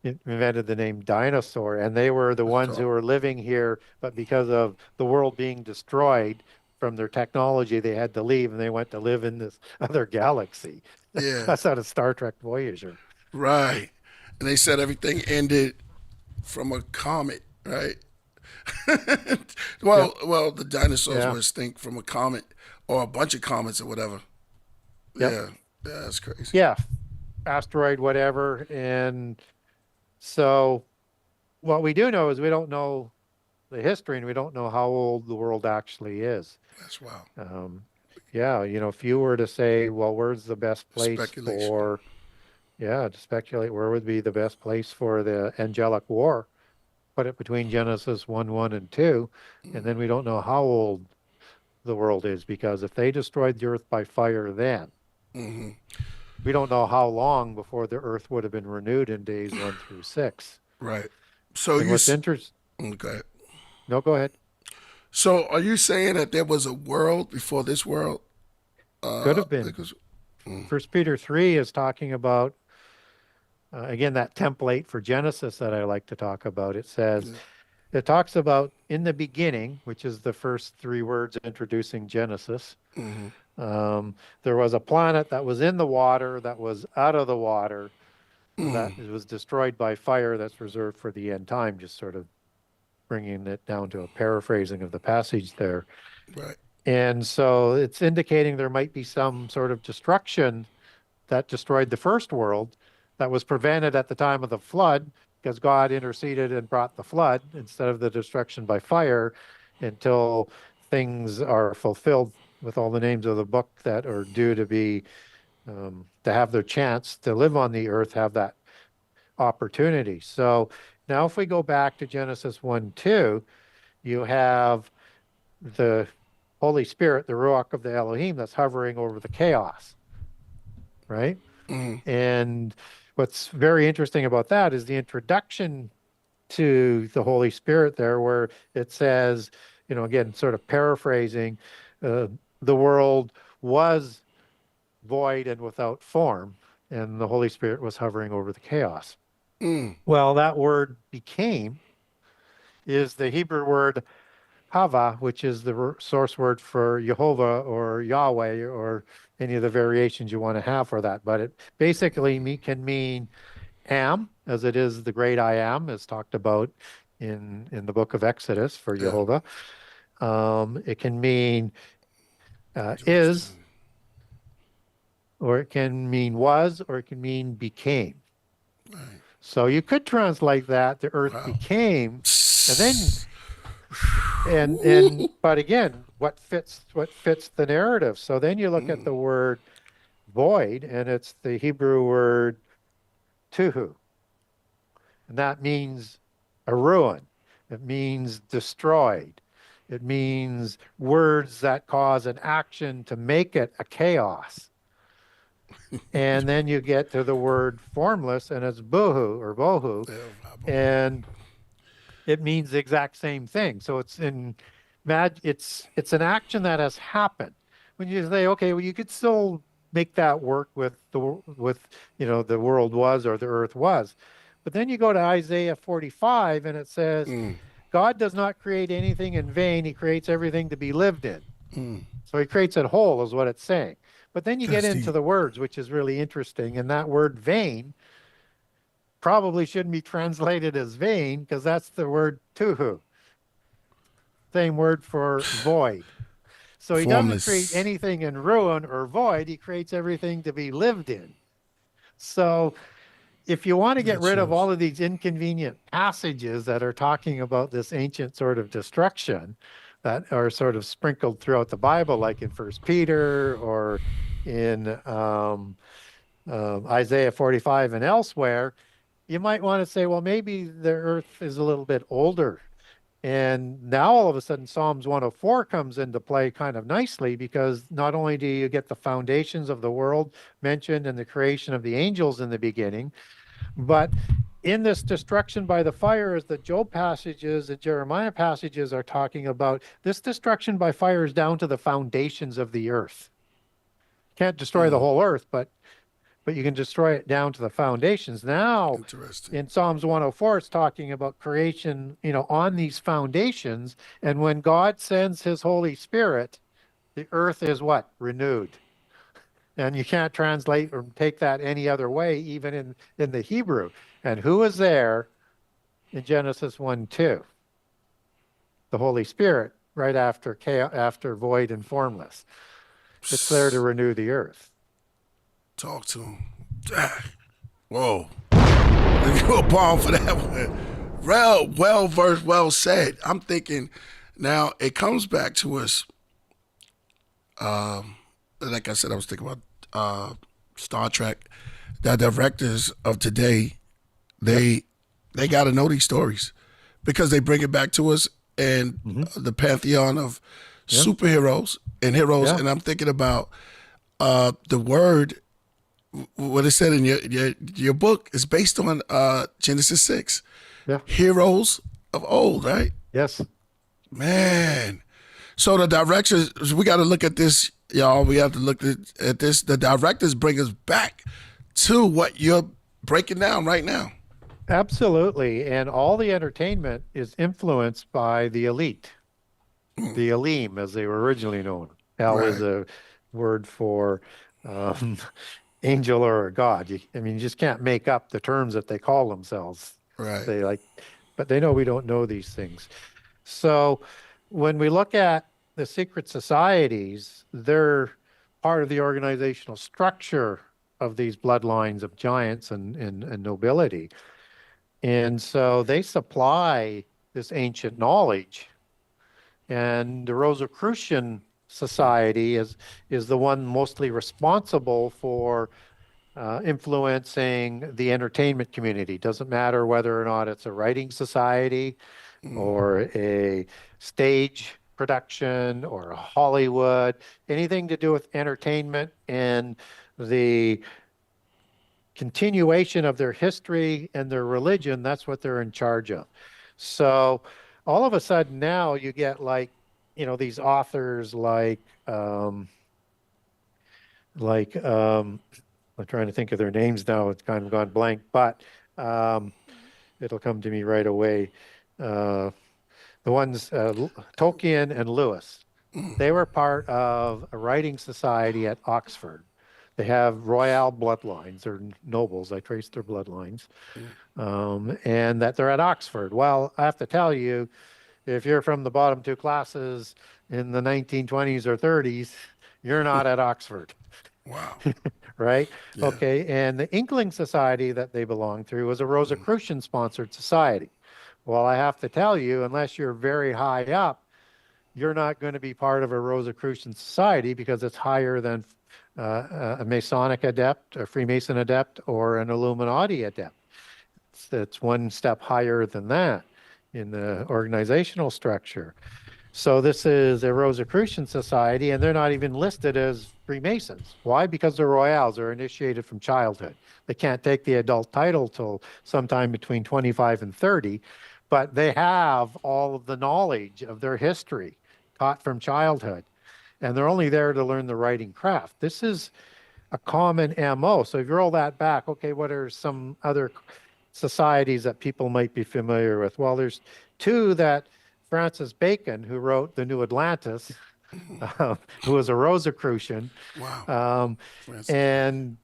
Speaker 3: invented the name dinosaur. And they were the ones who were living here, but because of the world being destroyed from their technology, they had to leave and they went to live in this other galaxy.
Speaker 1: Yeah.
Speaker 3: That's out of Star Trek Voyager.
Speaker 1: Right. And they said everything ended from a comet, right?
Speaker 3: Yep.
Speaker 1: Well, the dinosaurs
Speaker 3: Yeah.
Speaker 1: were extinct from a comet or a bunch of comets or whatever.
Speaker 3: Yep.
Speaker 1: Yeah. Yeah, that's crazy.
Speaker 3: Yeah. Asteroid, whatever. And so what we do know is we don't know the history and we don't know how old the world actually is.
Speaker 1: That's wild.
Speaker 3: Yeah, if you were to say, well, where's the best place
Speaker 1: Speculation.
Speaker 3: to speculate where would be the best place for the angelic war, put it between Genesis 1:1 and 2, and then we don't know how old the world is because if they destroyed the earth by fire then, we don't know how long before the earth would have been renewed in days 1 through 6.
Speaker 1: Right. So
Speaker 3: And
Speaker 1: you
Speaker 3: what's interesting,
Speaker 1: okay.
Speaker 3: no, go ahead.
Speaker 1: So are you saying that there was a world before this world?
Speaker 3: Could have been.
Speaker 1: Because
Speaker 3: First Peter 3 is talking about again, that template for Genesis that I like to talk about. It says, it talks about in the beginning, which is the first three words introducing Genesis. There was a planet that was in the water, that was out of the water, that it was destroyed by fire, that's reserved for the end time, just sort of bringing it down to a paraphrasing of the passage there.
Speaker 1: Right.
Speaker 3: And so it's indicating there might be some sort of destruction that destroyed the first world that was prevented at the time of the flood, because God interceded and brought the flood instead of the destruction by fire, until things are fulfilled with all the names of the book that are due to be, to have their chance to live on the earth, have that opportunity. So now if we go back to Genesis 1:2, you have the Holy Spirit, the Ruach of the Elohim, that's hovering over the chaos, right? And what's very interesting about that is the introduction to the Holy Spirit there, where it says, again, sort of paraphrasing, the world was void and without form, and the Holy Spirit was hovering over the chaos. Well, that word became is the Hebrew word hava, which is the source word for Jehovah or Yahweh or any of the variations you want to have for that. But it basically can mean am, as it is the great I am, as talked about in the book of Exodus for Jehovah. It can mean is, or it can mean was, or it can mean became. Right. So you could translate that the earth became, and then but again, what fits the narrative? So then you look at the word void, and it's the Hebrew word tuhu, and that means a ruin. It means destroyed. It means words that cause an action to make it a chaos. And then you get to the word formless, and it's bohu or bohu, and it means the exact same thing. So it's an action that has happened. When you say, okay, well, you could still make that work with the world was or the earth was, but then you go to Isaiah 45, and it says, God does not create anything in vain. He creates everything to be lived in. So he creates it whole, is what it's saying. But then you get into the words, which is really interesting. And that word vain probably shouldn't be translated as vain, because that's the word tuhu. Same word for void. So he doesn't create anything in ruin or void. He creates everything to be lived in. So if you want to get rid of all of these inconvenient passages that are talking about this ancient sort of destruction that are sort of sprinkled throughout the Bible, like in First Peter or in Isaiah 45 and elsewhere, you might want to say, well, maybe the earth is a little bit older. And now all of a sudden Psalms 104 comes into play kind of nicely, because not only do you get the foundations of the world mentioned and the creation of the angels in the beginning, but in this destruction by the fire, as the Job passages and Jeremiah passages are talking about, this destruction by fire is down to the foundations of the earth. Can't destroy the whole earth, but you can destroy it down to the foundations. Now, in Psalms 104, it's talking about creation, on these foundations. And when God sends his Holy Spirit, the earth is what? Renewed. And you can't translate or take that any other way, even in the Hebrew. And who is there in Genesis 1:2? The Holy Spirit, right after void and formless. It's there to renew the earth.
Speaker 1: Talk to him. Whoa. Give you a palm for that one. Well versed, well said. I'm thinking now it comes back to us. Like I said, I was thinking about Star Trek. The directors of today, they got to know these stories, because they bring it back to us and the pantheon of superheroes and heroes. And I'm thinking about the word, what it said in your book is based on Genesis 6. Yeah. Heroes of old, right?
Speaker 3: Yes.
Speaker 1: Man. So the directors, we got to look at this, y'all. We have to look at this. The directors bring us back to what you're Break it down right now.
Speaker 3: Absolutely. And all the entertainment is influenced by the elite, the Elim, as they were originally known. El is
Speaker 1: Right.
Speaker 3: a word for um, angel or a god. I mean, you just can't make up the terms that they call themselves.
Speaker 1: Right.
Speaker 3: They like, but they know we don't know these things. So when we look at the secret societies, they're part of the organizational structure of these bloodlines of giants and nobility. And so they supply this ancient knowledge. And the Rosicrucian Society is the one mostly responsible for influencing the entertainment community. Doesn't matter whether or not it's a writing society or a stage production or a Hollywood, anything to do with entertainment and the continuation of their history and their religion, that's what they're in charge of. So all of a sudden now you get like, these authors I'm trying to think of their names now. It's kind of gone blank, but it'll come to me right away. The ones, Tolkien and Lewis, they were part of a writing society at Oxford. They have royal bloodlines. They're nobles. I traced their bloodlines. And that they're at Oxford. Well, I have to tell you, if you're from the bottom two classes in the 1920s or 30s, you're not at Oxford.
Speaker 1: Wow.
Speaker 3: Right?
Speaker 1: Yeah.
Speaker 3: Okay. And the Inkling Society that they belonged to was a Rosicrucian sponsored society. Well, I have to tell you, unless you're very high up, you're not going to be part of a Rosicrucian society because it's higher than a Masonic adept, a Freemason adept, or an Illuminati adept. It's one step higher than that in the organizational structure. So this is a Rosicrucian society, and they're not even listed as Freemasons. Why? Because they're royals. They're initiated from childhood. They can't take the adult title till sometime between 25 and 30, but they have all of the knowledge of their history taught from childhood. And they're only there to learn the writing craft. This is a common MO. So if you roll that back, okay, what are some other societies that people might be familiar with? Well, there's two that Francis Bacon, who wrote The New Atlantis, who was a Rosicrucian.
Speaker 1: Wow.
Speaker 3: And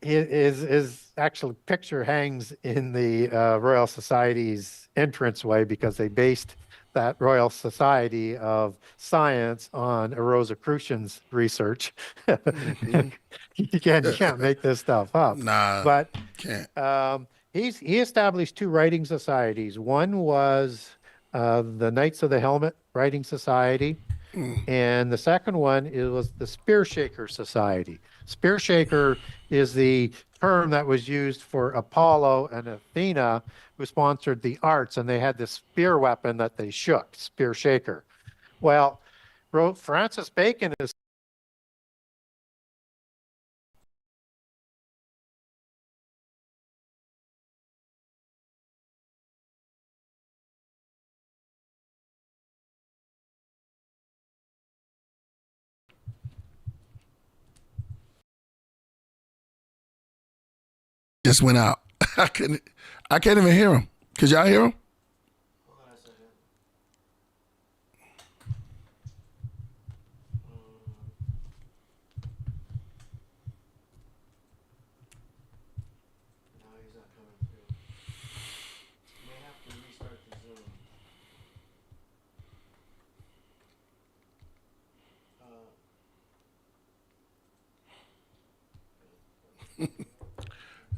Speaker 3: his actual picture hangs in the Royal Society's entranceway because they based that Royal Society of Science on a Rosicrucian's research. You can't make this stuff up.
Speaker 1: Nah,
Speaker 3: but
Speaker 1: can't.
Speaker 3: He established two writing societies. One was the Knights of the Helmet Writing Society, and the second one was the Spear Shaker Society. Spear Shaker is the term that was used for Apollo and Athena, who sponsored the arts, and they had this spear weapon that they shook, Spear Shaker. Well, Francis Bacon is
Speaker 1: Just went out. I can't even hear him. Could y'all hear him?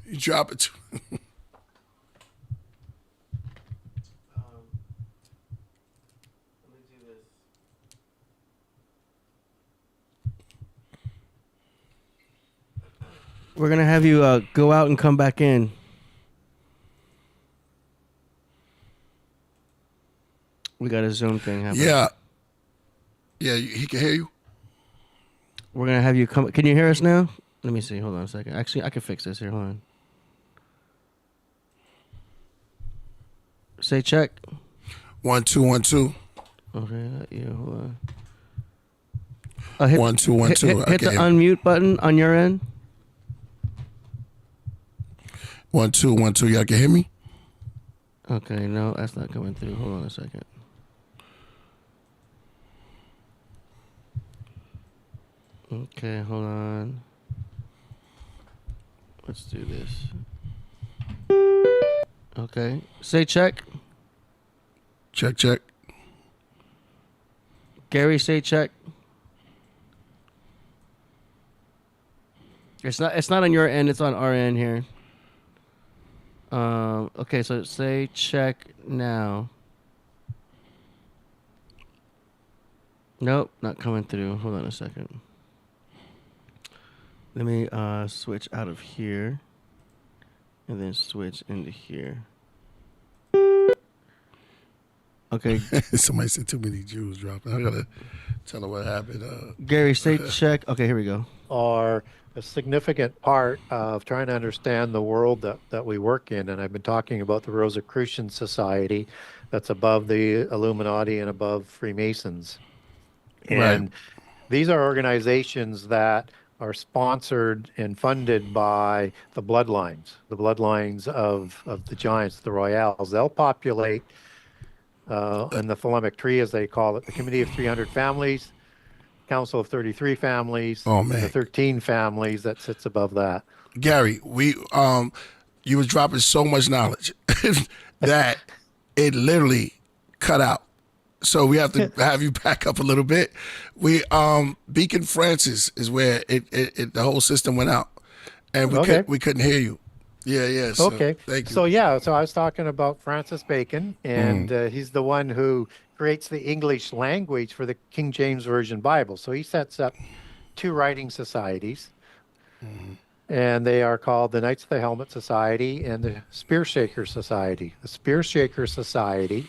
Speaker 1: You drop it.
Speaker 2: We're gonna have you go out and come back in. We got a Zoom thing happening.
Speaker 1: Yeah. Yeah, he can hear you.
Speaker 2: We're gonna have you come. Can you hear us now? Let me see. Hold on a second. Actually, I can fix this here. Hold on. Say check.
Speaker 1: 1 2 1 2.
Speaker 2: Okay, yeah. Hold on. Hit,
Speaker 1: 1 2 1 2.
Speaker 2: Hit the unmute button on your end.
Speaker 1: 1 2 1 2. Y'all can hear me?
Speaker 2: Okay, no, that's not coming through. Hold on a second. Okay, hold on. Let's do this. Okay, say check.
Speaker 1: Check, check.
Speaker 2: Gary, say check. It's not on your end. It's on our end here. Okay, so say check now. Nope, not coming through. Hold on a second. Let me switch out of here and then switch into here. Okay.
Speaker 1: Somebody said too many Jews dropping. I gotta tell them what happened.
Speaker 2: Gary, say check. Okay, here we go.
Speaker 3: Are a significant part of trying to understand the world that we work in. And I've been talking about the Rosicrucian Society that's above the Illuminati and above Freemasons. And these are organizations that are sponsored and funded by the bloodlines of the giants, the royales. They'll populate in the Thelemic tree, as they call it, the Committee of 300 Families, Council of 33 Families, the 13 families that sits above that.
Speaker 1: Gary, you was dropping so much knowledge that it literally cut out. So we have to have you back up a little bit. Beacon Francis is where the whole system went out, and we couldn't hear you. Yeah. So,
Speaker 3: okay.
Speaker 1: Thank you.
Speaker 3: So I was talking about Francis Bacon, and he's the one who creates the English language for the King James Version Bible. So he sets up two writing societies, and they are called the Knights of the Helmet Society and the Spear Shaker Society. The Spear Shaker Society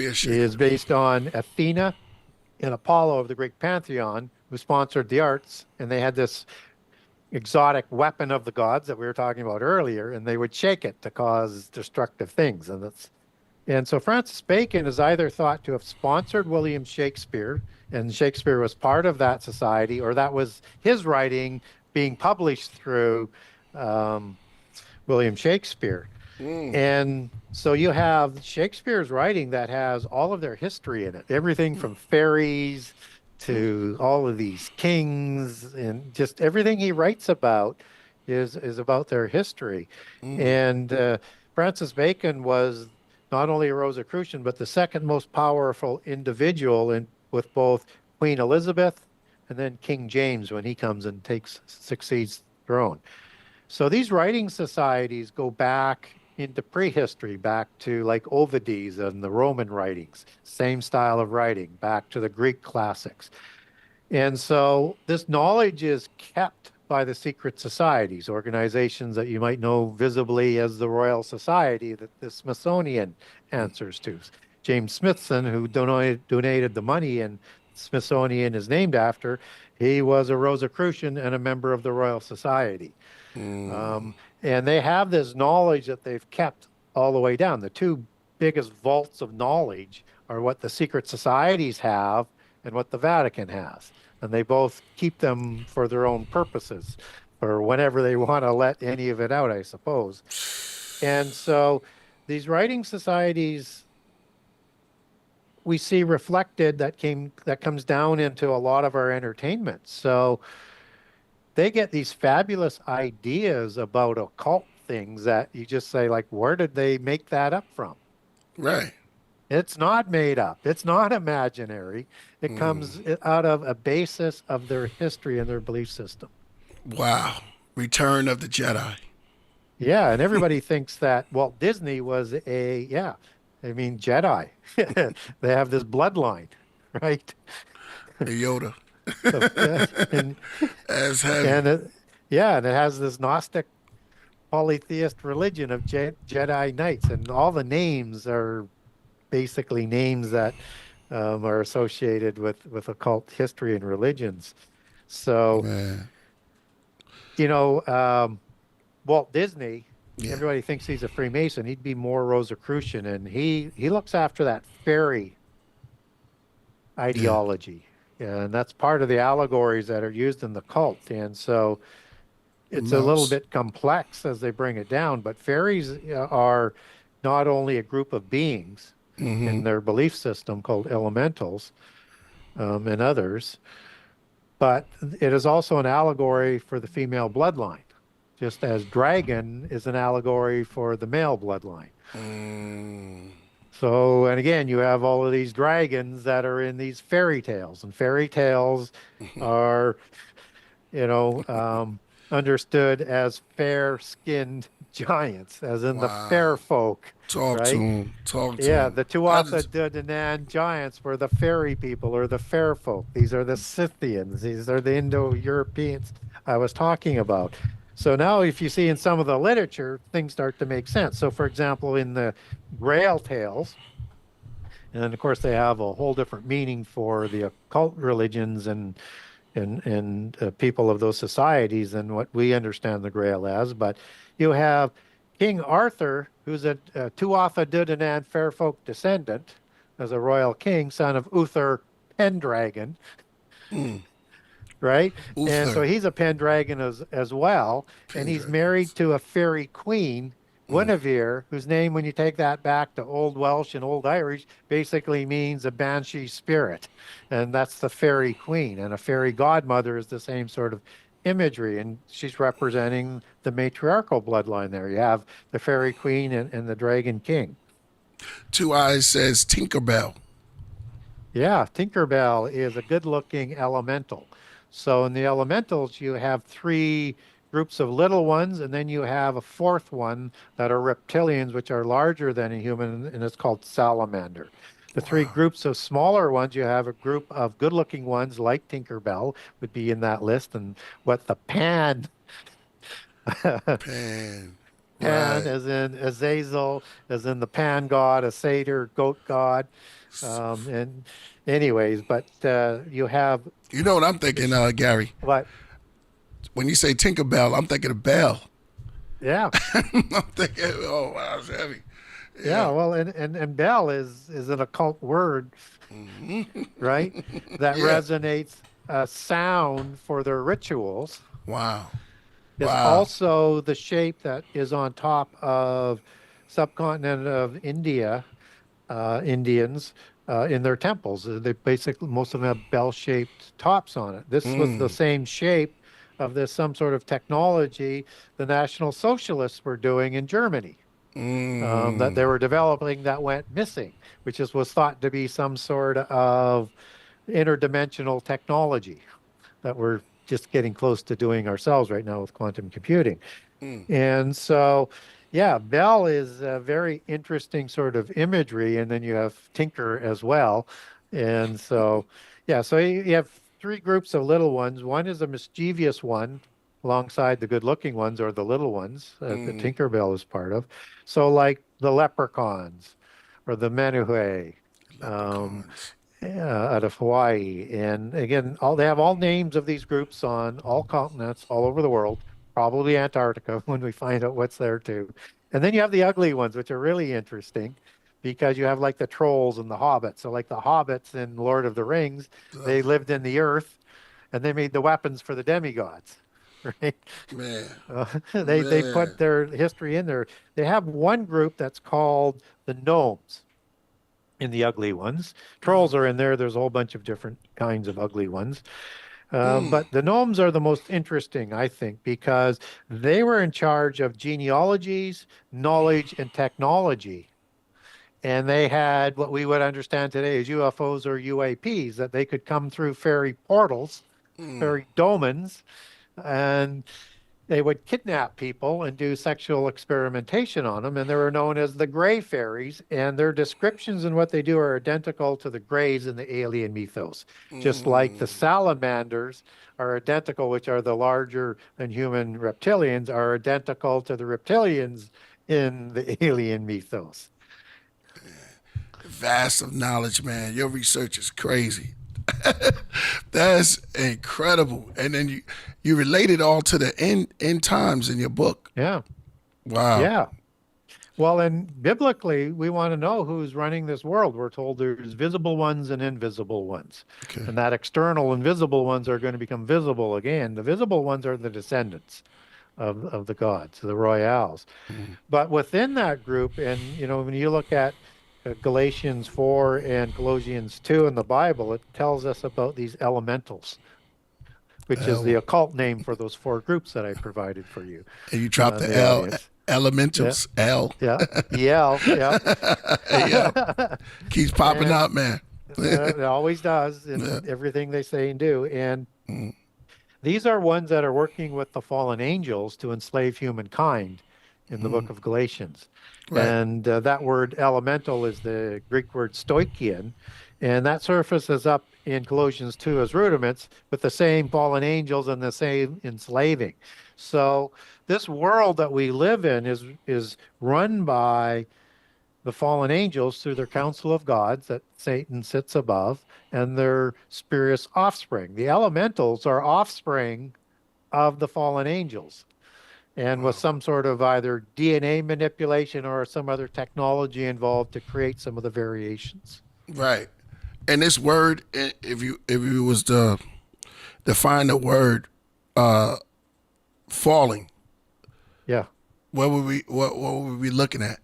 Speaker 3: is based on Athena and Apollo of the Greek pantheon, who sponsored the arts, and they had this exotic weapon of the gods that we were talking about earlier, and they would shake it to cause destructive things. And so Francis Bacon is either thought to have sponsored William Shakespeare, and Shakespeare was part of that society, or that was his writing being published through William Shakespeare. And so you have Shakespeare's writing that has all of their history in it, everything from fairies to all of these kings, and just everything he writes about is about their history. And Francis Bacon was not only a Rosicrucian, but the second most powerful individual with both Queen Elizabeth and then King James when he comes and succeeds the throne. So these writing societies go back into prehistory, back to like Ovides and the Roman writings, same style of writing, back to the Greek classics. And so this knowledge is kept by the secret societies, organizations that you might know visibly as the Royal Society that the Smithsonian answers to. James Smithson, who donated the money and Smithsonian is named after, he was a Rosicrucian and a member of the Royal Society. And they have this knowledge that they've kept all the way down. The two biggest vaults of knowledge are what the secret societies have and what the Vatican has. And they both keep them for their own purposes, or whenever they want to let any of it out, I suppose. And so these writing societies we see reflected that comes down into a lot of our entertainment. So they get these fabulous ideas about occult things that you just say, like, where did they make that up from?
Speaker 1: Right.
Speaker 3: It's not made up. It's not imaginary. It comes out of a basis of their history and their belief system.
Speaker 1: Wow. Return of the Jedi.
Speaker 3: Yeah, and everybody thinks that Walt Disney was Jedi. They have this bloodline, right?
Speaker 1: Yoda.
Speaker 3: and
Speaker 1: heavy.
Speaker 3: And it has this Gnostic polytheist religion of Jedi Knights, and all the names are basically names that are associated with occult history and religions. So, Walt Disney, everybody thinks he's a Freemason. He'd be more Rosicrucian, and he looks after that fairy ideology. And that's part of the allegories that are used in the cult. And so it's a little
Speaker 1: Mouse.
Speaker 3: bit complex as they bring it down, but fairies are not only a group of beings in their belief system called elementals and others, but it is also an allegory for the female bloodline, just as dragon is an allegory for the male bloodline. So, and again, you have all of these dragons that are in these fairy tales, and fairy tales are, you know, understood as fair-skinned giants, as in the fair
Speaker 1: Wow.
Speaker 3: folk,
Speaker 1: Talk to
Speaker 3: right?
Speaker 1: him. Talk to
Speaker 3: Yeah,
Speaker 1: him.
Speaker 3: the
Speaker 1: I
Speaker 3: Tuatha
Speaker 1: just,
Speaker 3: De Danann giants were the fairy people or the fair folk. These are the Scythians. These are the Indo-Europeans I was talking about. So now if you see in some of the literature, things start to make sense. So for example, in the Grail tales, and of course they have a whole different meaning for the occult religions and people of those societies than what we understand the Grail as. But you have King Arthur, who's a Tuatha De Danann Fairfolk descendant, as a royal king, son of Uther Pendragon, right? And so
Speaker 1: Uther
Speaker 3: he's a Pendragon as well, and he's married
Speaker 1: Pendragons.
Speaker 3: to a fairy queen, Guinevere, whose name, when you take that back to Old Welsh and Old Irish, basically means a banshee spirit. And that's the fairy queen. And a fairy godmother is the same sort of imagery. And she's representing the matriarchal bloodline there. You have the fairy queen and the dragon king.
Speaker 1: Two Eyes says Tinkerbell.
Speaker 3: Yeah, Tinkerbell is a good-looking elemental. So in the elementals, you have three groups of little ones, and then you have a fourth one that are reptilians, which are larger than a human, and it's called salamander. The three groups of smaller ones, you have a group of good-looking ones like Tinkerbell would be in that list, and what the
Speaker 1: Pan.
Speaker 3: Pan,
Speaker 1: Right.
Speaker 3: as in Azazel, as in the Pan god, a satyr, goat god. And anyways, but you have
Speaker 1: You know what I'm thinking, Gary?
Speaker 3: what?
Speaker 1: When you say Tinkerbell, I'm thinking of Bell.
Speaker 3: Yeah,
Speaker 1: I'm thinking, oh wow, it's heavy.
Speaker 3: yeah.
Speaker 1: Yeah.
Speaker 3: Well, and Bell is an occult word, right? That
Speaker 1: Yeah.
Speaker 3: resonates a sound for their rituals.
Speaker 1: Wow.
Speaker 3: Is
Speaker 1: Wow.
Speaker 3: also the shape that is on top of subcontinent of India Indians in their temples. They basically, most of them have bell-shaped tops on it. This was the same shape of this some sort of technology the National Socialists were doing in Germany, that they were developing that went missing, which was thought to be some sort of interdimensional technology that we're just getting close to doing ourselves right now with quantum computing. And so, yeah, Bell is a very interesting sort of imagery. And then you have Tinker as well. And so, yeah, so you have three groups of little ones. One is a mischievous one alongside the good looking ones or the little ones that Tinkerbell is part of. So, like the leprechauns or the Menehue. Um,
Speaker 1: Leprechauns.
Speaker 3: yeah, out of Hawaii. And again, they have all names of these groups on all continents, all over the world, probably Antarctica when we find out what's there too. And then you have the ugly ones, which are really interesting because you have like the trolls and the hobbits. So like the hobbits in Lord of the Rings, they lived in the earth and they made the weapons for the demigods. Right?
Speaker 1: Man.
Speaker 3: They put
Speaker 1: Man.
Speaker 3: their history in there. They have one group that's called the gnomes in the ugly ones. Trolls are in there. There's a whole bunch of different kinds of ugly ones. But the gnomes are the most interesting, I think, because they were in charge of genealogies, knowledge, and technology. And they had what we would understand today as UFOs or UAPs, that they could come through fairy portals, fairy domens, and they would kidnap people and do sexual experimentation on them, and they were known as the gray fairies, and their descriptions and what they do are identical to the grays in the alien mythos, just like the salamanders are identical, which are the larger than human reptilians, are identical to the reptilians in the alien mythos.
Speaker 1: Vast of knowledge, man. Your research is crazy. That's incredible. And then you relate it all to the end times in your book.
Speaker 3: Yeah,
Speaker 1: Wow.
Speaker 3: yeah. Well, and biblically, we want to know who's running this world. We're told there's visible ones and invisible ones.
Speaker 1: Okay.
Speaker 3: And that external invisible ones are going to become visible again. The visible ones are the descendants of the gods, the royals. But within that group, and when you look at Galatians 4 and Colossians 2 in the Bible, it tells us about these elementals, which is the
Speaker 1: L.
Speaker 3: occult name for those four groups that I provided for you,
Speaker 1: And you drop
Speaker 3: in
Speaker 1: the
Speaker 3: the
Speaker 1: L.
Speaker 3: audience. Yeah,
Speaker 1: Elementals. L.
Speaker 3: yeah, EL, yeah.
Speaker 1: Yeah. Keeps popping
Speaker 3: And
Speaker 1: up, man.
Speaker 3: it always does
Speaker 1: Yeah.
Speaker 3: in everything they say and do. And
Speaker 1: Mm.
Speaker 3: these are ones that are working with the fallen angels to enslave humankind in the book of Galatians.
Speaker 1: Right.
Speaker 3: And that word elemental is the Greek word stoichian. And that surfaces up in Colossians 2 as rudiments with the same fallen angels and the same enslaving. So this world that we live in is run by the fallen angels through their council of gods that Satan sits above and their spurious offspring. The elementals are offspring of the fallen angels. And with some sort of either DNA manipulation or some other technology involved to create some of the variations.
Speaker 1: Right. And this word, if you was to define the word falling,
Speaker 3: Yeah.
Speaker 1: what would we be looking at?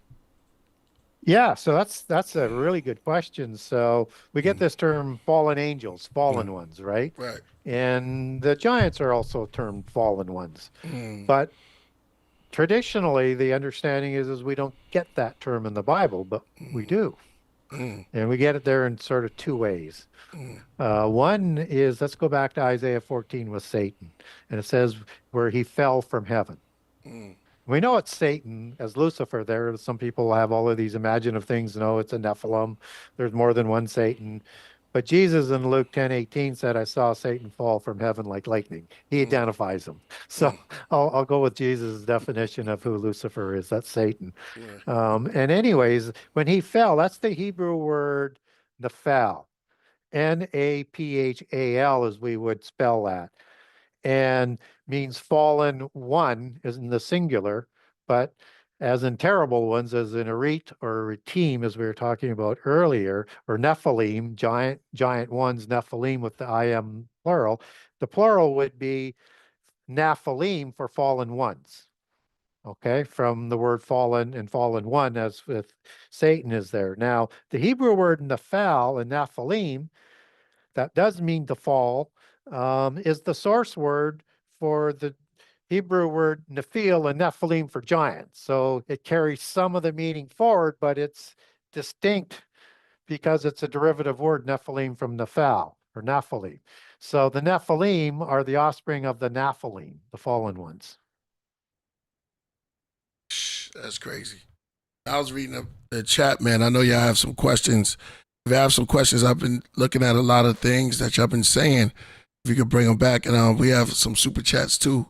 Speaker 3: Yeah, so that's a really good question. So we get this term fallen angels, fallen ones, right?
Speaker 1: Right.
Speaker 3: And the giants are also termed fallen ones.
Speaker 1: Mm.
Speaker 3: But traditionally, the understanding is we don't get that term in the Bible, but we do.
Speaker 1: Mm.
Speaker 3: And we get it there in sort of two ways. One is, let's go back to Isaiah 14 with Satan. And it says where he fell from heaven. We know it's Satan as Lucifer there. Some people have all of these imaginative things. No, it's a Nephilim. There's more than one Satan. But Jesus in Luke 10:18 said, I saw Satan fall from heaven like lightning. He identifies him. So I'll go with Jesus' definition of who Lucifer is. That's Satan. And anyways, when he fell, that's the Hebrew word Nephal. Naphal, as we would spell that. And means fallen one is in the singular, but as in terrible ones, as in Erit or Retim, as we were talking about earlier, or Nephilim, giant ones, Nephilim with the I am plural, the plural would be Nephilim for fallen ones. Okay, from the word fallen and fallen one, as with Satan is there. Now, the Hebrew word Nephal and Nephilim, that does mean to fall, is the source word for the Hebrew word Nephil and Nephilim for giants. So it carries some of the meaning forward, but it's distinct because it's a derivative word, Nephilim from Nephal or Nephilim. So the Nephilim are the offspring of the Nephilim, the fallen ones.
Speaker 1: That's crazy. I was reading the chat, man. I know y'all have some questions. If you have some questions, I've been looking at a lot of things that y'all been saying. If you could bring them back, and we have some super chats too.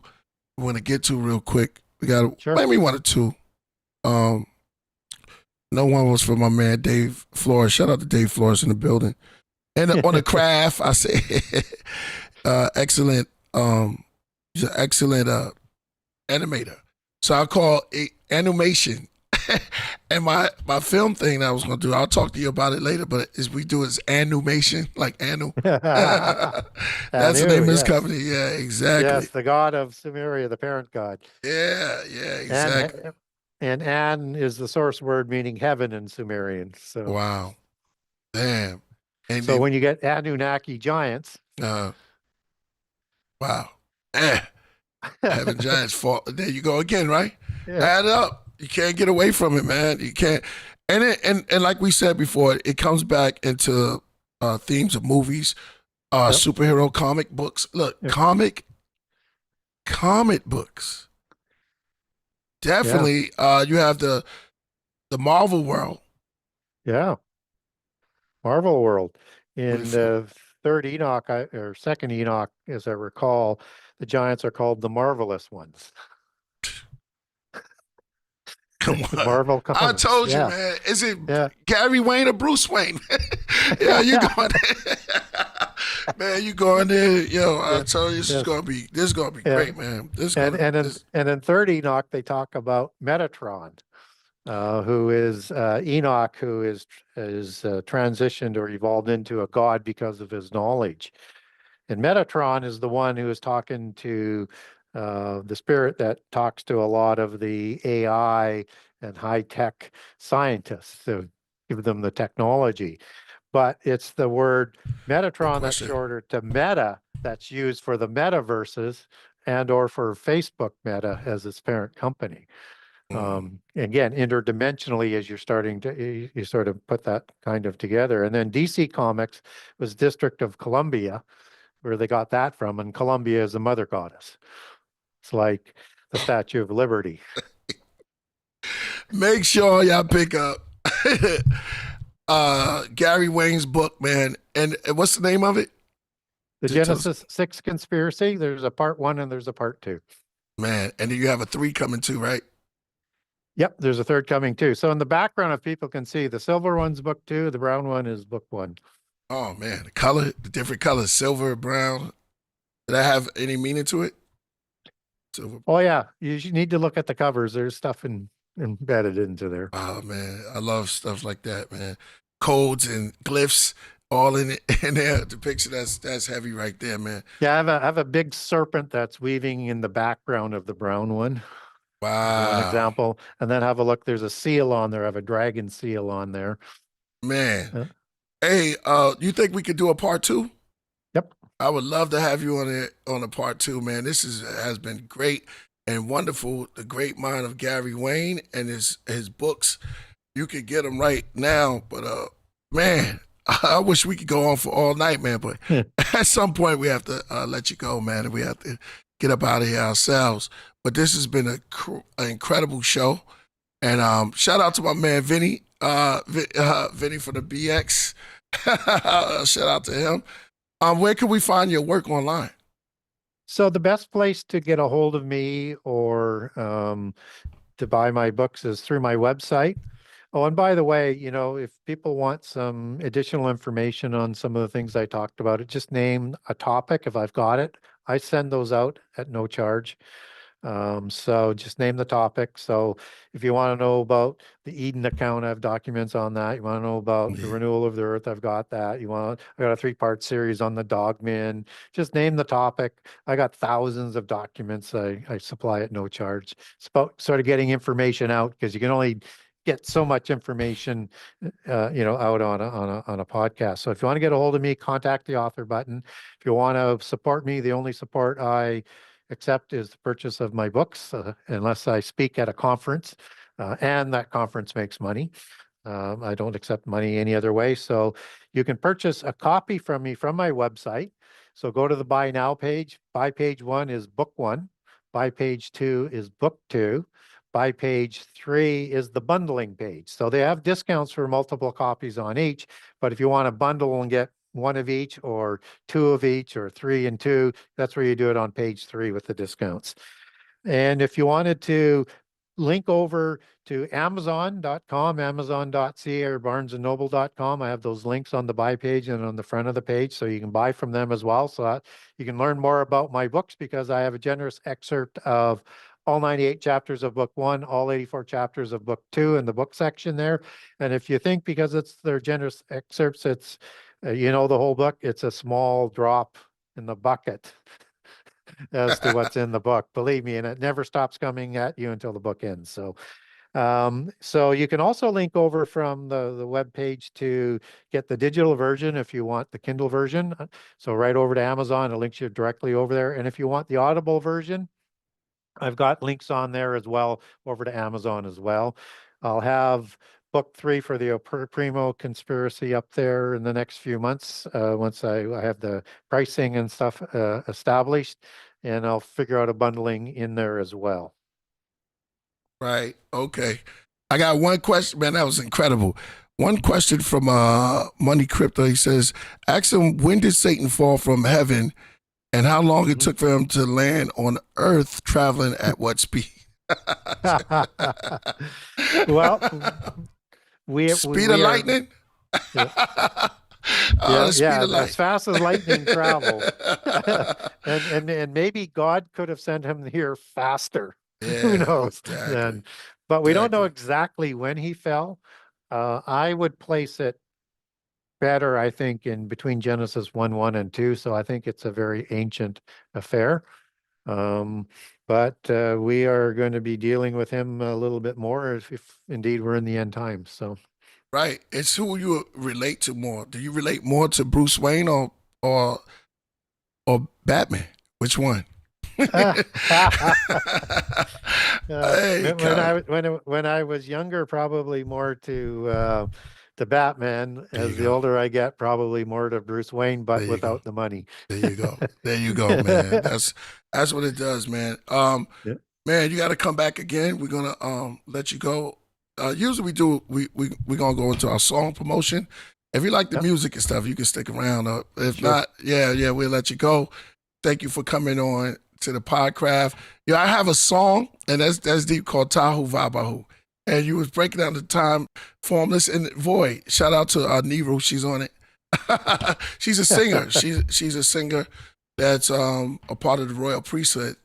Speaker 1: We want to get to real quick. We got maybe one or two. No one was from my man Dave Flores. Shout out to Dave Flores in the building. And on the craft, I say excellent. He's an excellent animator. So I call it animation. And my film thing that I was gonna do, I'll talk to you about it later, but we do is animation, like Anu. That's the name of his company. Yeah, exactly.
Speaker 3: Yes, the god of Sumeria, the parent god.
Speaker 1: Yeah, exactly.
Speaker 3: And An is the source word meaning heaven in Sumerian. So
Speaker 1: wow. Damn. And
Speaker 3: so when you get Anunnaki giants.
Speaker 1: Wow. Heaven giants fall. There you go again, right?
Speaker 3: Yeah.
Speaker 1: Add it up. You can't get away from it, man. You can't. And like we said before, it comes back into themes of movies, superhero comic books. Look, comic books. Definitely, you have the Marvel world.
Speaker 3: Yeah. Marvel world. In the third Enoch, or second Enoch, as I recall, the giants are called the marvelous ones.
Speaker 1: Come on.
Speaker 3: Marvel comics.
Speaker 1: I told you, man. Is it Gary Wayne or Bruce Wayne? Yeah, you going there. Man, you going there. Yo, I told you this is gonna be great, man.
Speaker 3: And in third Enoch, they talk about Metatron, who is Enoch, who is transitioned or evolved into a god because of his knowledge. And Metatron is the one who is talking to the spirit that talks to a lot of the AI and high tech scientists to give them the technology. But it's the word Metatron that's
Speaker 1: question.
Speaker 3: shorter to Meta that's used for the metaverses and or for Facebook Meta as its parent company. Again, interdimensionally, as you're starting to, you sort of put that kind of together. And then DC Comics was District of Columbia, where they got that from. And Columbia is the mother goddess. It's like the Statue of Liberty.
Speaker 1: Make sure y'all pick up Gary Wayne's book, man. And what's the name of it?
Speaker 3: The
Speaker 1: Just tell us.
Speaker 3: Genesis 6 Conspiracy, there's a part 1 and there's a part 2.
Speaker 1: Man, and then you have a 3 coming too, right?
Speaker 3: Yep, there's a third coming too. So in the background, if people can see, the silver one's book 2, the brown one is book 1.
Speaker 1: Oh man, the color, the different colors, silver, brown. Did that have any meaning to it? Silver.
Speaker 3: Oh yeah, you need to look at the covers. There's stuff embedded into there.
Speaker 1: Oh man, I love stuff like that, man. Codes and glyphs all in there. The picture that's heavy right there, man.
Speaker 3: Yeah, I have a big serpent that's weaving in the background of the brown one.
Speaker 1: Wow.
Speaker 3: One example. And then have a look. There's a seal on there. I have a dragon seal on there.
Speaker 1: Man. Hey, you think we could do a part 2?
Speaker 3: Yep.
Speaker 1: I would love to have you on a part 2, man. This has been great and wonderful. The great mind of Gary Wayne and his books. You could get them right now, but man, I wish we could go on for all night, man. But at some point, we have to let you go, man, and we have to get up out of here ourselves. But this has been an incredible show, and shout out to my man Vinny, Vinny from the BX. Shout out to him. Where can we find your work online?
Speaker 3: So the best place to get a hold of me or to buy my books is through my website. Oh, and by the way, you know, if people want some additional information on some of the things I talked about, just name a topic. If I've got it, I send those out at no charge. So just name the topic. So if you want to know about the Eden account, I have documents on that. You want to know about the renewal of the earth, I've got that. I got a 3-part series on the Dogman. Just name the topic. I got thousands of documents I supply at no charge. It's about sort of getting information out because you can only get so much information, out on a podcast. So if you want to get a hold of me, contact the author button. If you want to support me, the only support I accept is the purchase of my books, unless I speak at a conference, and that conference makes money. I don't accept money any other way. So you can purchase a copy from me from my website. So go to the Buy Now page. Buy page 1 is book 1. Buy page 2 is book 2. Buy page 3 is the bundling page. So they have discounts for multiple copies on each. But if you want to bundle and get 1 of each or 2 of each or 3 and 2, that's where you do it on page 3 with the discounts. And if you wanted to link over to Amazon.com, Amazon.ca, or BarnesandNoble.com, I have those links on the buy page and on the front of the page, so you can buy from them as well. So that you can learn more about my books because I have a generous excerpt of all 98 chapters of book 1, all 84 chapters of book 2 in the book section there. And if you think because they're generous excerpts, it's the whole book, it's a small drop in the bucket as to what's in the book. Believe me, and it never stops coming at you until the book ends. So so you can also link over from the web page to get the digital version if you want the Kindle version. So right over to Amazon, it links you directly over there. And if you want the Audible version, I've got links on there as well over to Amazon as well. I'll have book 3 for the Primo Conspiracy up there in the next few months, once I have the pricing and stuff established, and I'll figure out a bundling in there as well.
Speaker 1: Right. Okay. I got one question, man. That was incredible. One question from Money Crypto. He says, ask him, when did Satan fall from heaven and how long it took for him to land on Earth, traveling at what speed?
Speaker 3: Well,
Speaker 1: speed of lightning?
Speaker 3: Yeah, as fast as lightning travels. and maybe God could have sent him here faster.
Speaker 1: Yeah,
Speaker 3: who knows?
Speaker 1: exactly.
Speaker 3: But we don't know exactly when he fell. I would place it better, I think, in between Genesis 1:1 and 2. So I think it's a very ancient affair. But we are going to be dealing with him a little bit more if indeed we're in the end times. So
Speaker 1: Right. It's who you relate to more. Do you relate more to Bruce Wayne or or Batman? Which one? Hey, Kyle.
Speaker 3: when I was younger, probably more to Batman.
Speaker 1: There you
Speaker 3: As the
Speaker 1: go.
Speaker 3: older I get, probably more to Bruce Wayne, but
Speaker 1: There you go.
Speaker 3: without the money.
Speaker 1: There you go. There you go, man. That's what it does, man.
Speaker 3: Yeah.
Speaker 1: Man, you got to come back again. We're gonna let you go. Usually we do. We gonna go into our song promotion. If you like the
Speaker 3: Yep.
Speaker 1: music and stuff, you can stick around. If
Speaker 3: Sure.
Speaker 1: not, yeah, we'll let you go. Thank you for coming on to the Podcraft. I have a song, and that's deep, called Tahu Vabahu. And you was breaking down the time, formless and void. Shout out to Nero, she's on it. She's a singer. She's a singer that's a part of the royal priesthood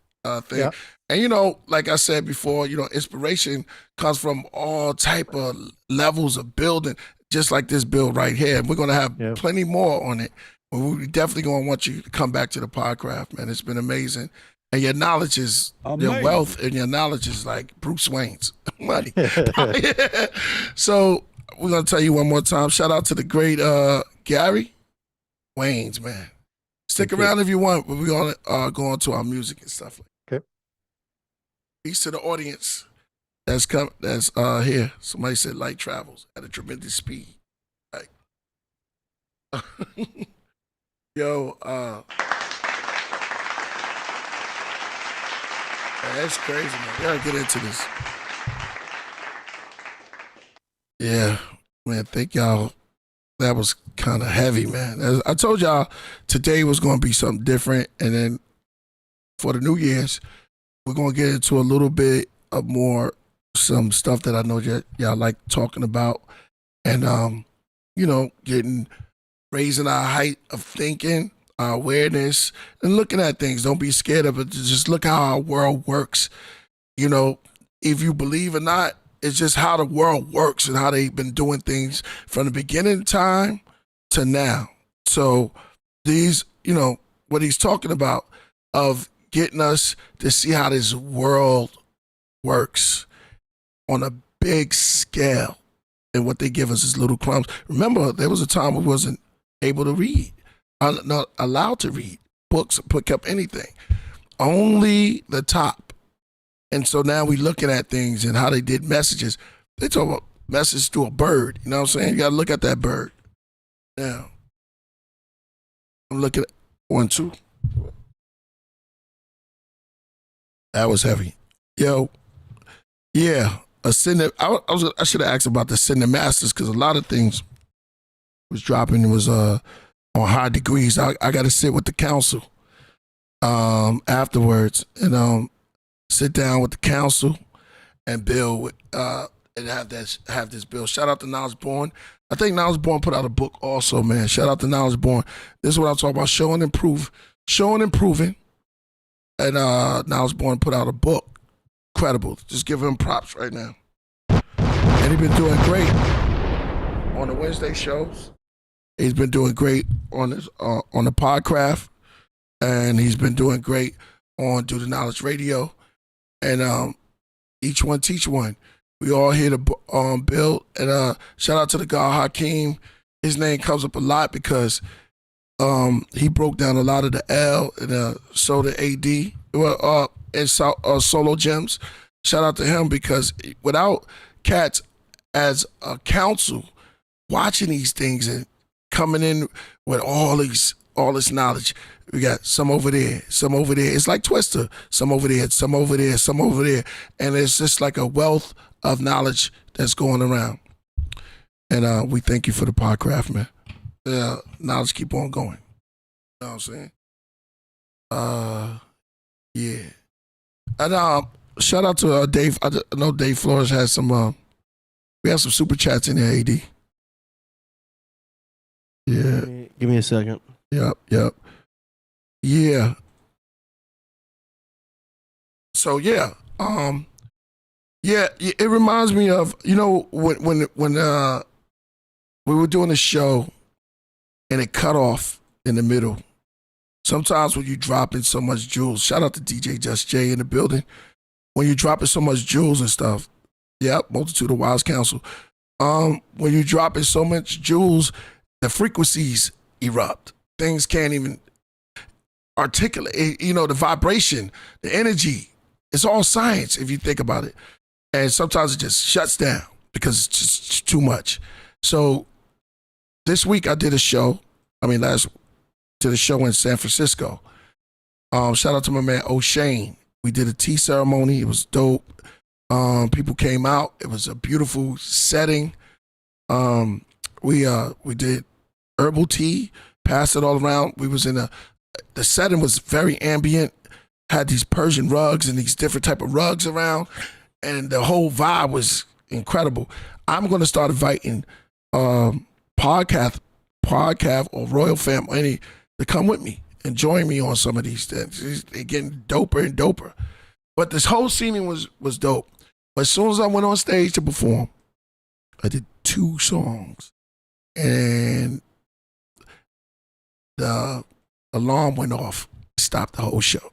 Speaker 1: thing.
Speaker 3: Yeah.
Speaker 1: And like I said before, inspiration comes from all type of levels of building, just like this build right here. And we're gonna have
Speaker 3: Yeah.
Speaker 1: plenty more on it. But we definitely gonna want you to come back to the Podcraft, man. It's been amazing. And your knowledge is your
Speaker 4: Amazing.
Speaker 1: wealth, and your knowledge is like Bruce Wayne's money. So we're gonna tell you one more time. Shout out to the great Gary Waynes, man. Stick
Speaker 3: Thank you.
Speaker 1: around if you want, but we're gonna go on to our music and stuff.
Speaker 3: Okay.
Speaker 1: Peace to the audience that's here. Somebody said light travels at a tremendous speed. Like, yo, that's crazy, man. We gotta get into this. Yeah, man. Thank y'all. That was kind of heavy, man. As I told y'all, today was going to be something different, and then for the New Year's, we're going to get into a little bit of some stuff that I know y'all like talking about, and raising our height of thinking, our awareness, and looking at things. Don't be scared of it. Just look how our world works. If you believe or not, it's just how the world works and how they've been doing things from the beginning of time to now. So what he's talking about of getting us to see how this world works on a big scale, and what they give us is little crumbs. Remember, there was a time we wasn't able to read, not allowed to read books, pick up anything, only the top. And so now we looking at things and how they did messages. They talk about message to a bird. You know what I'm saying? You got to look at that bird. Now, I'm looking at 1, 2. That was heavy. Yo, yeah. I should have asked about the Ascended Masters, because a lot of things was dropping. It was on high degrees. I got to sit with the council afterwards and sit down with the council and build and have this bill. Shout out to Knowledge Born. I think Knowledge Born put out a book also, man. Shout out to Knowledge Born. This is what I'm talking about: showing and improving. And Knowledge Born put out a book. Incredible. Just give him props right now. And he's been doing great on the Wednesday shows. He's been doing great on the Podcraft, and he's been doing great on Do the Knowledge Radio. And each one teach one. We all here to build. And shout out to the guy Hakeem. His name comes up a lot because he broke down a lot of the L and Soda AD and Solo Gems. Shout out to him, because without cats as a council watching these things and coming in with all this knowledge. We got some over there, some over there. It's like Twister. Some over there, some over there, some over there. And it's just like a wealth of knowledge that's going around. And we thank you for the Podcraft, man. Knowledge keep on going. You know what I'm saying? Yeah. And shout out to Dave. I know Dave Flores has some, we have some super chats in there, AD. Yeah.
Speaker 2: Give me a second.
Speaker 1: Yep. Yeah. So yeah, it reminds me of when we were doing a show and it cut off in the middle, Sometimes when you dropping so much jewels, shout out to DJ Just J in the building. When you dropping so much jewels and stuff, yep, Multitude of Wilds Council. When you dropping so much jewels, the frequencies erupt. Things can't even articulate. You know, the vibration, the energy. It's all science if you think about it. And sometimes it just shuts down because it's just too much. So this week I did a show. Did a show in San Francisco. Shout out to my man O'Shane. We did a tea ceremony. It was dope. People came out. It was a beautiful setting. We did herbal tea, passed it all around. We was in the setting was very ambient. Had these Persian rugs and these different type of rugs around, and the whole vibe was incredible. I'm going to start inviting Podcraft or Royal Fam, any to come with me and join me on some of these things. They're getting doper and doper. But this whole scene was dope. But as soon as I went on stage to perform, I did 2 songs, and the alarm went off. Stopped the whole show.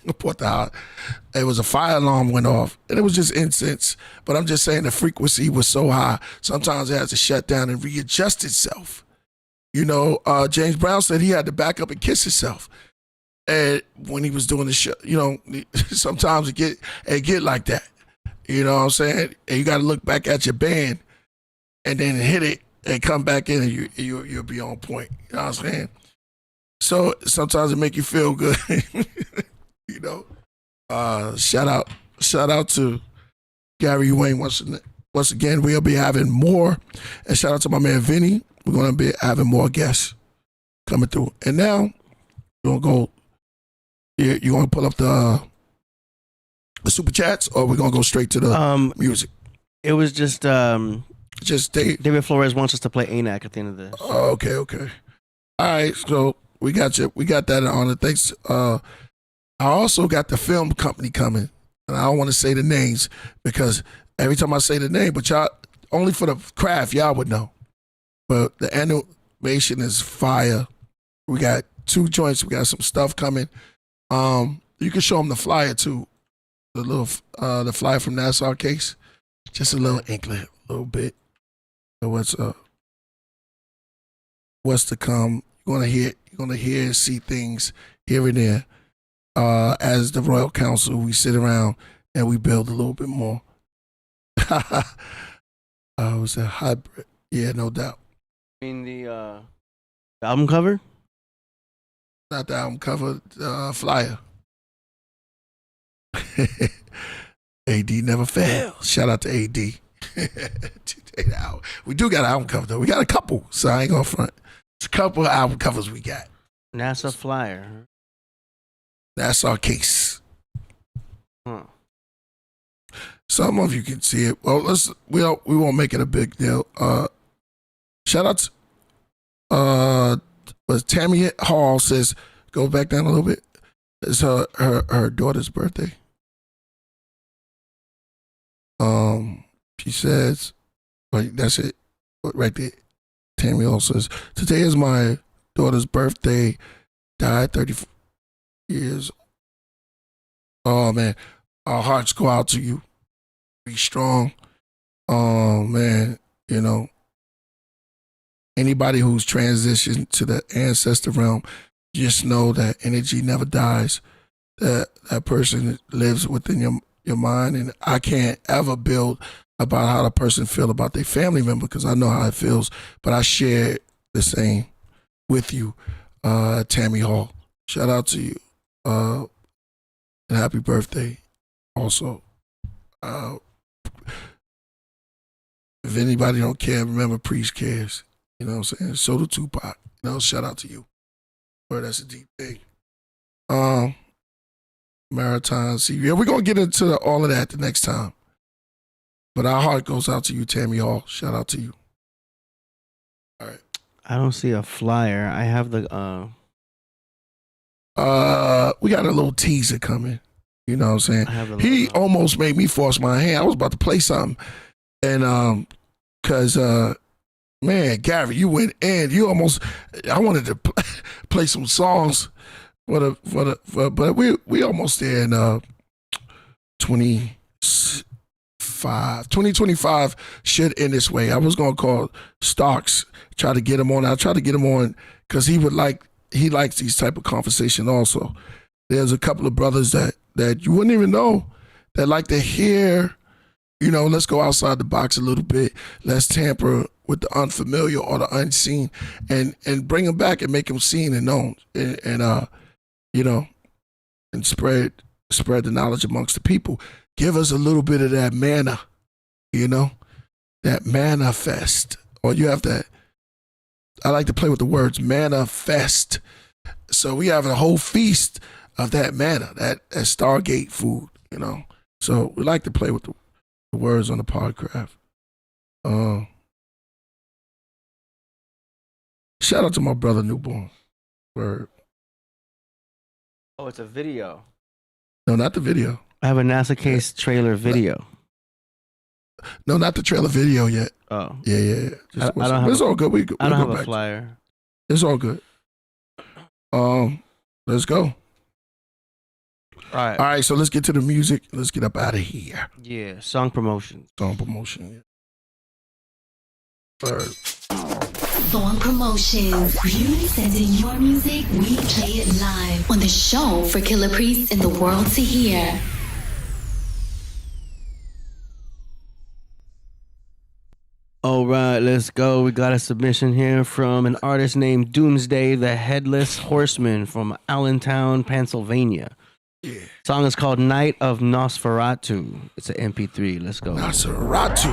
Speaker 1: It was a fire alarm went off, and it was just incense. But I'm just saying the frequency was so high. Sometimes it has to shut down and readjust itself. You know, James Brown said he had to back up and kiss himself, and when he was doing the show, you know, sometimes it get like that. You know what I'm saying? And you got to look back at your band, and then hit it and come back in, and you'll be on point. You know what I'm saying? So sometimes it make you feel good. You know. Shout out to Gary Wayne once again. We'll be having more, and shout out to my man Vinny. We're gonna be having more guests coming through. And now you're gonna go. You gonna pull up the super chats, or we're gonna go straight to the music?
Speaker 2: It was just David Flores wants us to play ANAC at the end of this.
Speaker 1: Oh, okay. All right, so we got you. We got that on it. Thanks. I also got the film company coming, and I don't want to say the names because every time I say the name, but y'all only for the craft, y'all would know. But the animation is fire. We got 2 joints. We got some stuff coming. You can show them the flyer too. The flyer from Nassau case. Just a little inkling, a little bit. So what's to come? You're gonna hear and see things here and there. As the Royal Council, we sit around and we build a little bit more. Was a hybrid? Yeah, no doubt.
Speaker 2: I mean the album cover?
Speaker 1: Not the album cover, flyer. AD never fails. Shout out to AD. We do got an album cover though. We got a couple, so I ain't gonna front. It's a couple of album covers we got.
Speaker 2: NASA flyer.
Speaker 1: That's our case.
Speaker 2: Huh.
Speaker 1: Some of you can see it. Well, we won't make it a big deal. Shout out to Tammy Hall says, go back down a little bit. It's her daughter's birthday. She says, right, that's it, right there. Tammy Hall says, today is my daughter's birthday. Died 34 years. Oh man, our hearts go out to you. Be strong. Oh man, you know, anybody who's transitioned to the ancestor realm, just know that energy never dies. That person lives within your mind, and I can't ever build about how the person feel about their family member because I know how it feels, but I share the same with you, Tammy Hall. Shout out to you, and happy birthday. Also, if anybody don't care, remember Priest cares. You know what I'm saying? So do Tupac. You know, shout out to you. Boy, that's a deep thing. Maritime Sea. Yeah, we're gonna get into all of that the next time. But our heart goes out to you, Tammy Hall. Shout out to you. All right.
Speaker 2: I don't see a flyer. I have the
Speaker 1: we got a little teaser coming. You know what I'm saying? He
Speaker 2: logo.
Speaker 1: almost made me force my hand. I was about to play something. And cause man, Gary, you went in. You almost I wanted to play some songs, But we almost there in 2025 should end this way. I was gonna call Starks, try to get him on. I tried to get him on because he likes these type of conversation also. There's a couple of brothers that you wouldn't even know that like to hear, let's go outside the box a little bit. Let's tamper with the unfamiliar or the unseen and bring them back and make them seen and known and spread the knowledge amongst the people. Give us a little bit of that manna, that manifest. Or you have that, I like to play with the words, manifest. So we have a whole feast of that manna, that Stargate food, So we like to play with the words on the Podcraft. Shout out to my brother Newborn. Word.
Speaker 2: Oh, it's a video.
Speaker 1: No, not the video.
Speaker 2: I have a NASA case trailer video.
Speaker 1: No, not the trailer video yet.
Speaker 2: Oh.
Speaker 1: Yeah.
Speaker 2: I don't have
Speaker 1: it's all good.
Speaker 2: I don't have a flyer.
Speaker 1: It's all good. Let's go.
Speaker 2: All
Speaker 1: right, so let's get to the music. Let's get up out of here.
Speaker 2: Yeah, song promotion.
Speaker 1: Yeah. Word.
Speaker 4: Song promotions. You send in your music, we play it live on the show for Killah Priest and the world to hear.
Speaker 2: All right, let's go. We got a submission here from an artist named DoomzDay, the Headless Horseman from Allentown, Pennsylvania.
Speaker 1: Yeah.
Speaker 2: Song is called Night of NOSFERATU. It's an MP3. Let's go.
Speaker 1: NOSFERATU.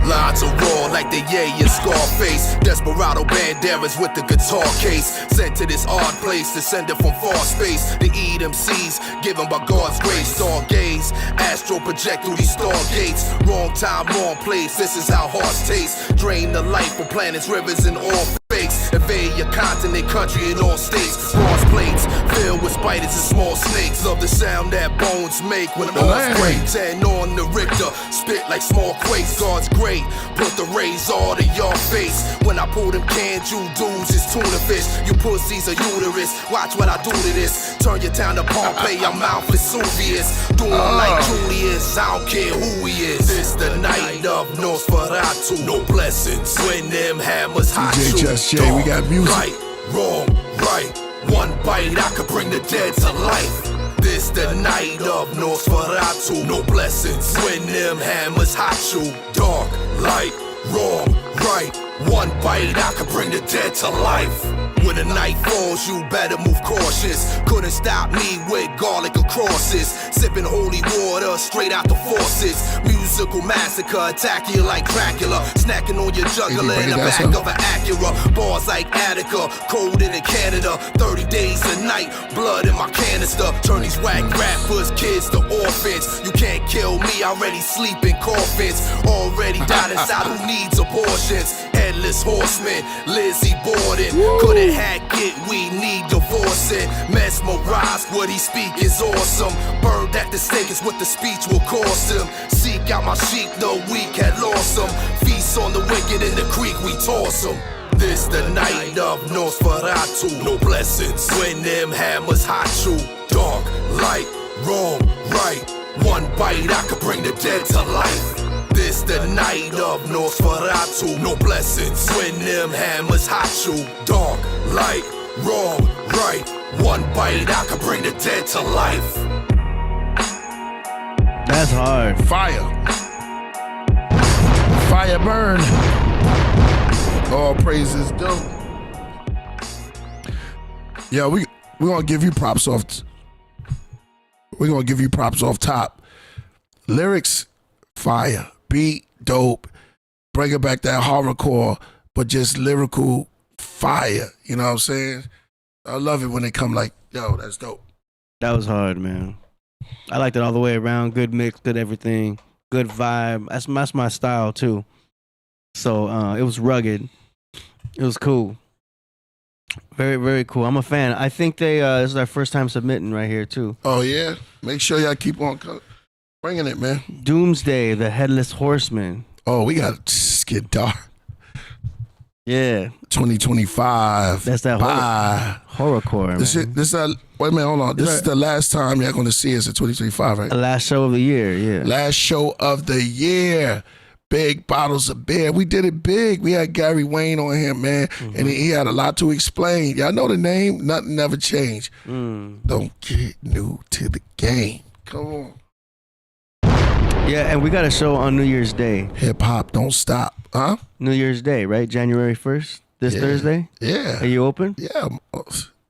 Speaker 5: Lines are raw like the and Scarface. Desperado banderas with the guitar case. Sent to this odd place, descended from far space. The EMCs given by God's grace. Stargaze, astral project through these stargates. Wrong time, wrong place. This is how hearts taste. Drain the life of planets, rivers, and all fakes. Invade your continent, country, and all states. Bronze plates filled with spiders and small snakes. Love the sound that bones make when all breaks. And on the Richter, spit like small quakes. God's great, put the rays all to your face. When I pull them cans, you dudes is tuna fish. You pussies are uterus. Watch what I do to this. Turn your town to Pompeii, I'm Mount Vesuvius. Doing like Julius, I don't care who he is. This the night of NOSFERATU. No blessings when them hammers hot
Speaker 1: DJ
Speaker 5: shoot.
Speaker 1: Just Jay, we got music.
Speaker 5: Right, wrong, right. One bite, I could bring the dead to life. This the night of NOSFERATU. No blessings when them hammers hot you. Dark, light, wrong, right. One bite, I could bring the dead to life. When the night falls, you better move cautious. Couldn't stop me with garlic or crosses. Sipping holy water straight out the faucets. Musical massacre, attack you like Dracula. Snacking on your jugular in the back of an Acura. Bars like Attica, colder than Canada. 30 days a night, blood in my canister. Turn these whack rappers, kids to orphans. You can't kill me, already sleep in coffins. Already died inside, who needs abortions? Headless Horseman, Lizzie Borden. Couldn't hack it, we need divorcing. Mesmerized, what he speak is awesome. Burned at the stake is what the speech will cost him. Seek out my sheep, the weak had lost them. Feast on the wicked in the creek, we toss them. This the night of NOSFERATU. No blessings when them hammers hot you. Dark, light, wrong, right. One bite, I could bring the dead to life. This the night of NOSFERATU. No blessings when them hammers hot you. Dark, light, wrong, right. One bite, I could bring the dead to life.
Speaker 2: That's hard.
Speaker 1: Fire burn. All praises due. Yeah, we're gonna give you props off. We're gonna give you props off top. Lyrics, fire. Beat, dope. Bringing back that horrorcore, but just lyrical fire. You know what I'm saying? I love it when they come like, yo, that's dope.
Speaker 2: That was hard, man. I liked it all the way around. Good mix, good everything, good vibe. That's my style too. So it was rugged. It was cool. Very, very cool. I'm a fan. I think they this is our first time submitting right here too.
Speaker 1: Oh yeah, make sure y'all keep on bringing it, man.
Speaker 2: DoomzDay, the Headless Horseman.
Speaker 1: Oh, we got to get dark.
Speaker 2: Yeah.
Speaker 1: 2025.
Speaker 2: That's that horrorcore, man.
Speaker 1: This is that. Wait a minute, hold on. This is the last time y'all going to see us in 2025, right?
Speaker 2: The last show of the year, yeah.
Speaker 1: Last show of the year. Big bottles of beer. We did it big. We had Gary Wayne on here, man, and he had a lot to explain. Y'all know the name. Nothing never changed. Don't get new to the game. Come on.
Speaker 2: Yeah, and we got a show on New Year's Day.
Speaker 1: Hip hop don't stop, huh?
Speaker 2: New Year's Day, right? January 1st. This Thursday.
Speaker 1: Yeah.
Speaker 2: Are you open?
Speaker 1: Yeah.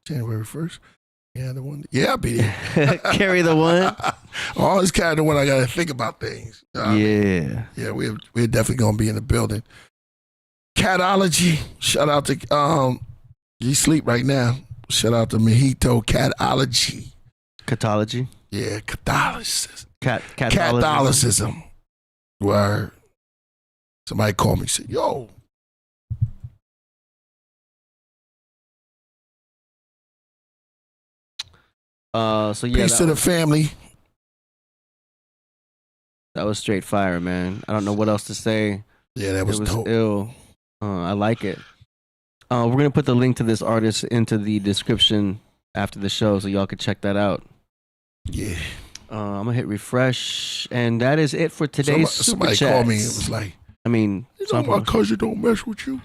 Speaker 1: January 1st. Yeah, the one. Yeah, I'll be there.
Speaker 2: Carry the one.
Speaker 1: Always carry the one. I gotta think about things. You know what I mean? Yeah. We're definitely gonna be in the building. Catology. Shout out to he sleep right now. Shout out to Mojito Catology.
Speaker 2: Catology.
Speaker 1: Yeah, Catholicism.
Speaker 2: Catholicism.
Speaker 1: Catholicism. Word. Somebody called me and said, "Yo."
Speaker 2: So yeah,
Speaker 1: Peace to the family.
Speaker 2: That was straight fire, man. I don't know what else to say.
Speaker 1: Yeah, that was dope.
Speaker 2: Ill. I like it. We're gonna put the link to this artist into the description after the show, so y'all can check that out.
Speaker 1: Yeah.
Speaker 2: I'm gonna hit refresh, and that is it for today's
Speaker 1: somebody
Speaker 2: Super
Speaker 1: called me. It
Speaker 2: Chats.
Speaker 1: was like,
Speaker 2: I mean,
Speaker 1: you know, my cousin don't mess with you.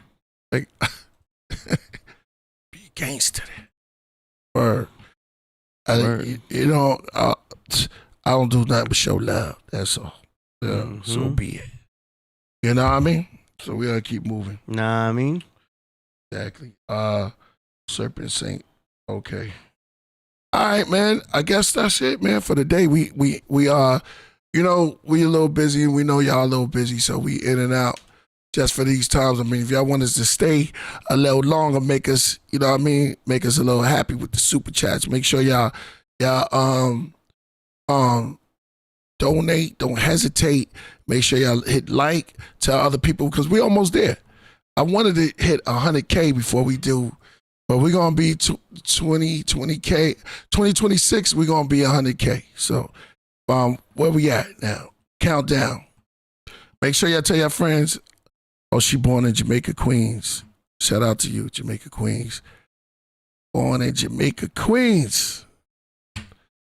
Speaker 1: Like, be gangster. Or, you know, I don't do nothing but show love. That's all. Yeah, so be it. You know what I mean? So we gotta keep moving.
Speaker 2: Nah, I mean,
Speaker 1: exactly. Serpent Saint. Okay. All right, man. I guess that's it, man. For the day, we you know, we a little busy, and we know y'all a little busy, so we in and out just for these times. I mean, if y'all want us to stay a little longer, make us, you know what I mean, make us a little happy with the super chats. Make sure y'all donate. Don't hesitate. Make sure y'all hit like, tell other people, because we almost there. I wanted to hit 100K before we do. But we're going to be 20K. 2026, we're going to be 100K. So where we at now? Countdown. Make sure y'all tell your friends, oh, she born in Jamaica, Queens. Shout out to you, Jamaica, Queens. Born in Jamaica, Queens.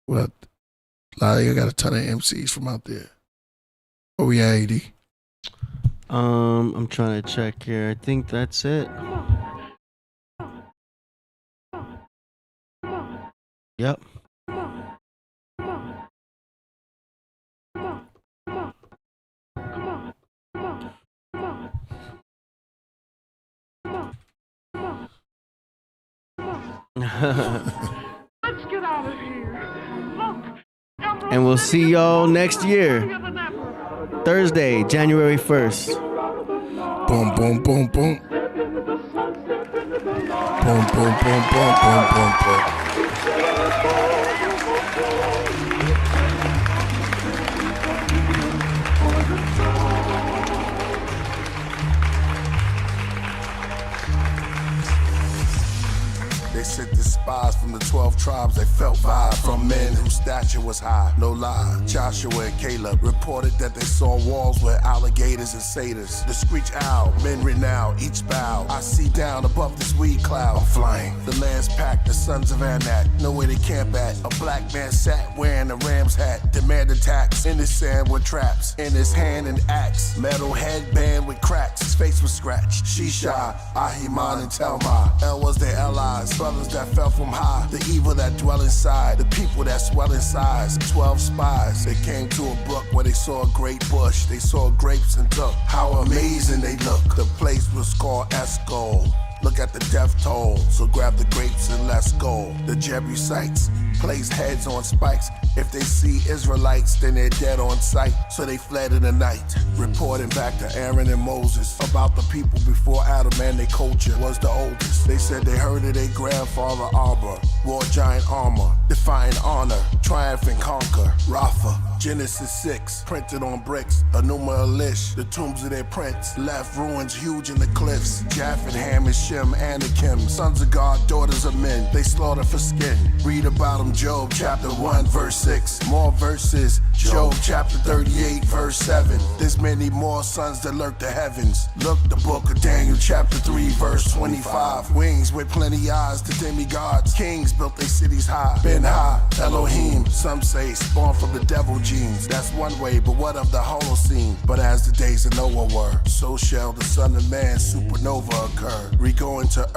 Speaker 1: Well, I got a ton of MCs from out there. Where we at, AD?
Speaker 2: I'm trying to check here. I think that's it. Yep.
Speaker 6: Let's get out of here. Look,
Speaker 2: And we'll see y'all next year. Thursday, January 1st.
Speaker 1: Boom, boom, boom, boom. Boom, boom, boom, boom, boom, boom, boom. They sent the spies from the 12 tribes, they felt vibe from men whose stature was high. No lie, Joshua and Caleb reported that they saw walls with alligators and satyrs. The screech owl, men renowned, each bow. I see down above this weed cloud. I'm flying. The lands packed, the sons of Anak, know where they camp at. A black man sat wearing a ram's hat, demanded tax. In his sand with traps, in his hand an axe. Metal headband with cracks, his face was scratched. Shisha, Ahiman and Telma. El was their allies, brothers that fell from high. The evil that dwell inside, the people that swell in size. 12 spies, they came to a brook where they saw a great bush. They saw grapes and took, how amazing they look. The place was called Escol. Look at the death toll, so grab the grapes and let's go. The Jebusites placed heads on spikes. If they see Israelites, then they're dead on sight. So they fled in the night, reporting back to Aaron and Moses about the people before Adam and their culture was the oldest. They said they heard of their grandfather Arbor, wore giant armor, defying honor, triumph and conquer. Rapha, Genesis 6, printed on bricks, Enuma Elish, the tombs of their prince, left ruins huge in the cliffs. Japheth, Ham, and Shem, Anakim, sons of God, daughters of men, they slaughter for skin. Read about them, Job chapter 1, verse 6. More verses, Job chapter 38, verse 7. There's many more sons that lurk the heavens. Look, the book of Daniel chapter 3, verse 25. Wings with plenty eyes to demigods. Kings built their cities high. Ben high, Elohim, some say spawned from the devil genes. That's one way, but what of the Holocene? But as the days of Noah were, so shall the Son of Man supernova occur. Re-going to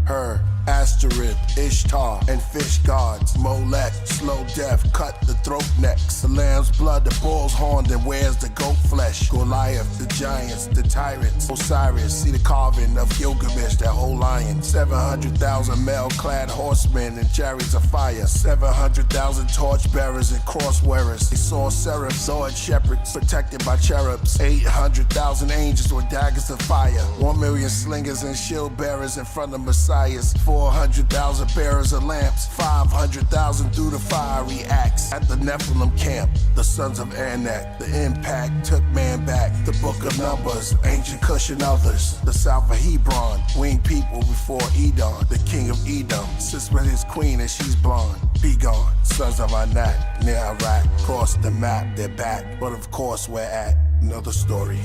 Speaker 1: her, Asterith, Ishtar, and fish gods. Molech, slow death, cut the throat necks. The lamb's blood, the bull's horn, then wears the goat flesh. Goliath, the giants, the tyrants. Osiris, see the carving of Gilgamesh, that whole lion. 700,000 male-clad horsemen and chariots of fire. 700,000 torch bearers and cross wearers. They saw seraphs, Lord shepherds, protected by cherubs. 800,000 angels with daggers of fire. 1 million slingers and shield bearers in front of messiahs. 400,000 bearers of lamps. 500,000 through the fiery axe. At the Nephilim camp, the sons of Anak. The impact took man back. The book of Numbers, ancient Cush and others. The south of Hebron, winged people before Edom. The king of Edom sits with his queen and she's blonde. Be gone, sons of Anak, near Iraq. Cross the map, they're back. But of course we're at another story.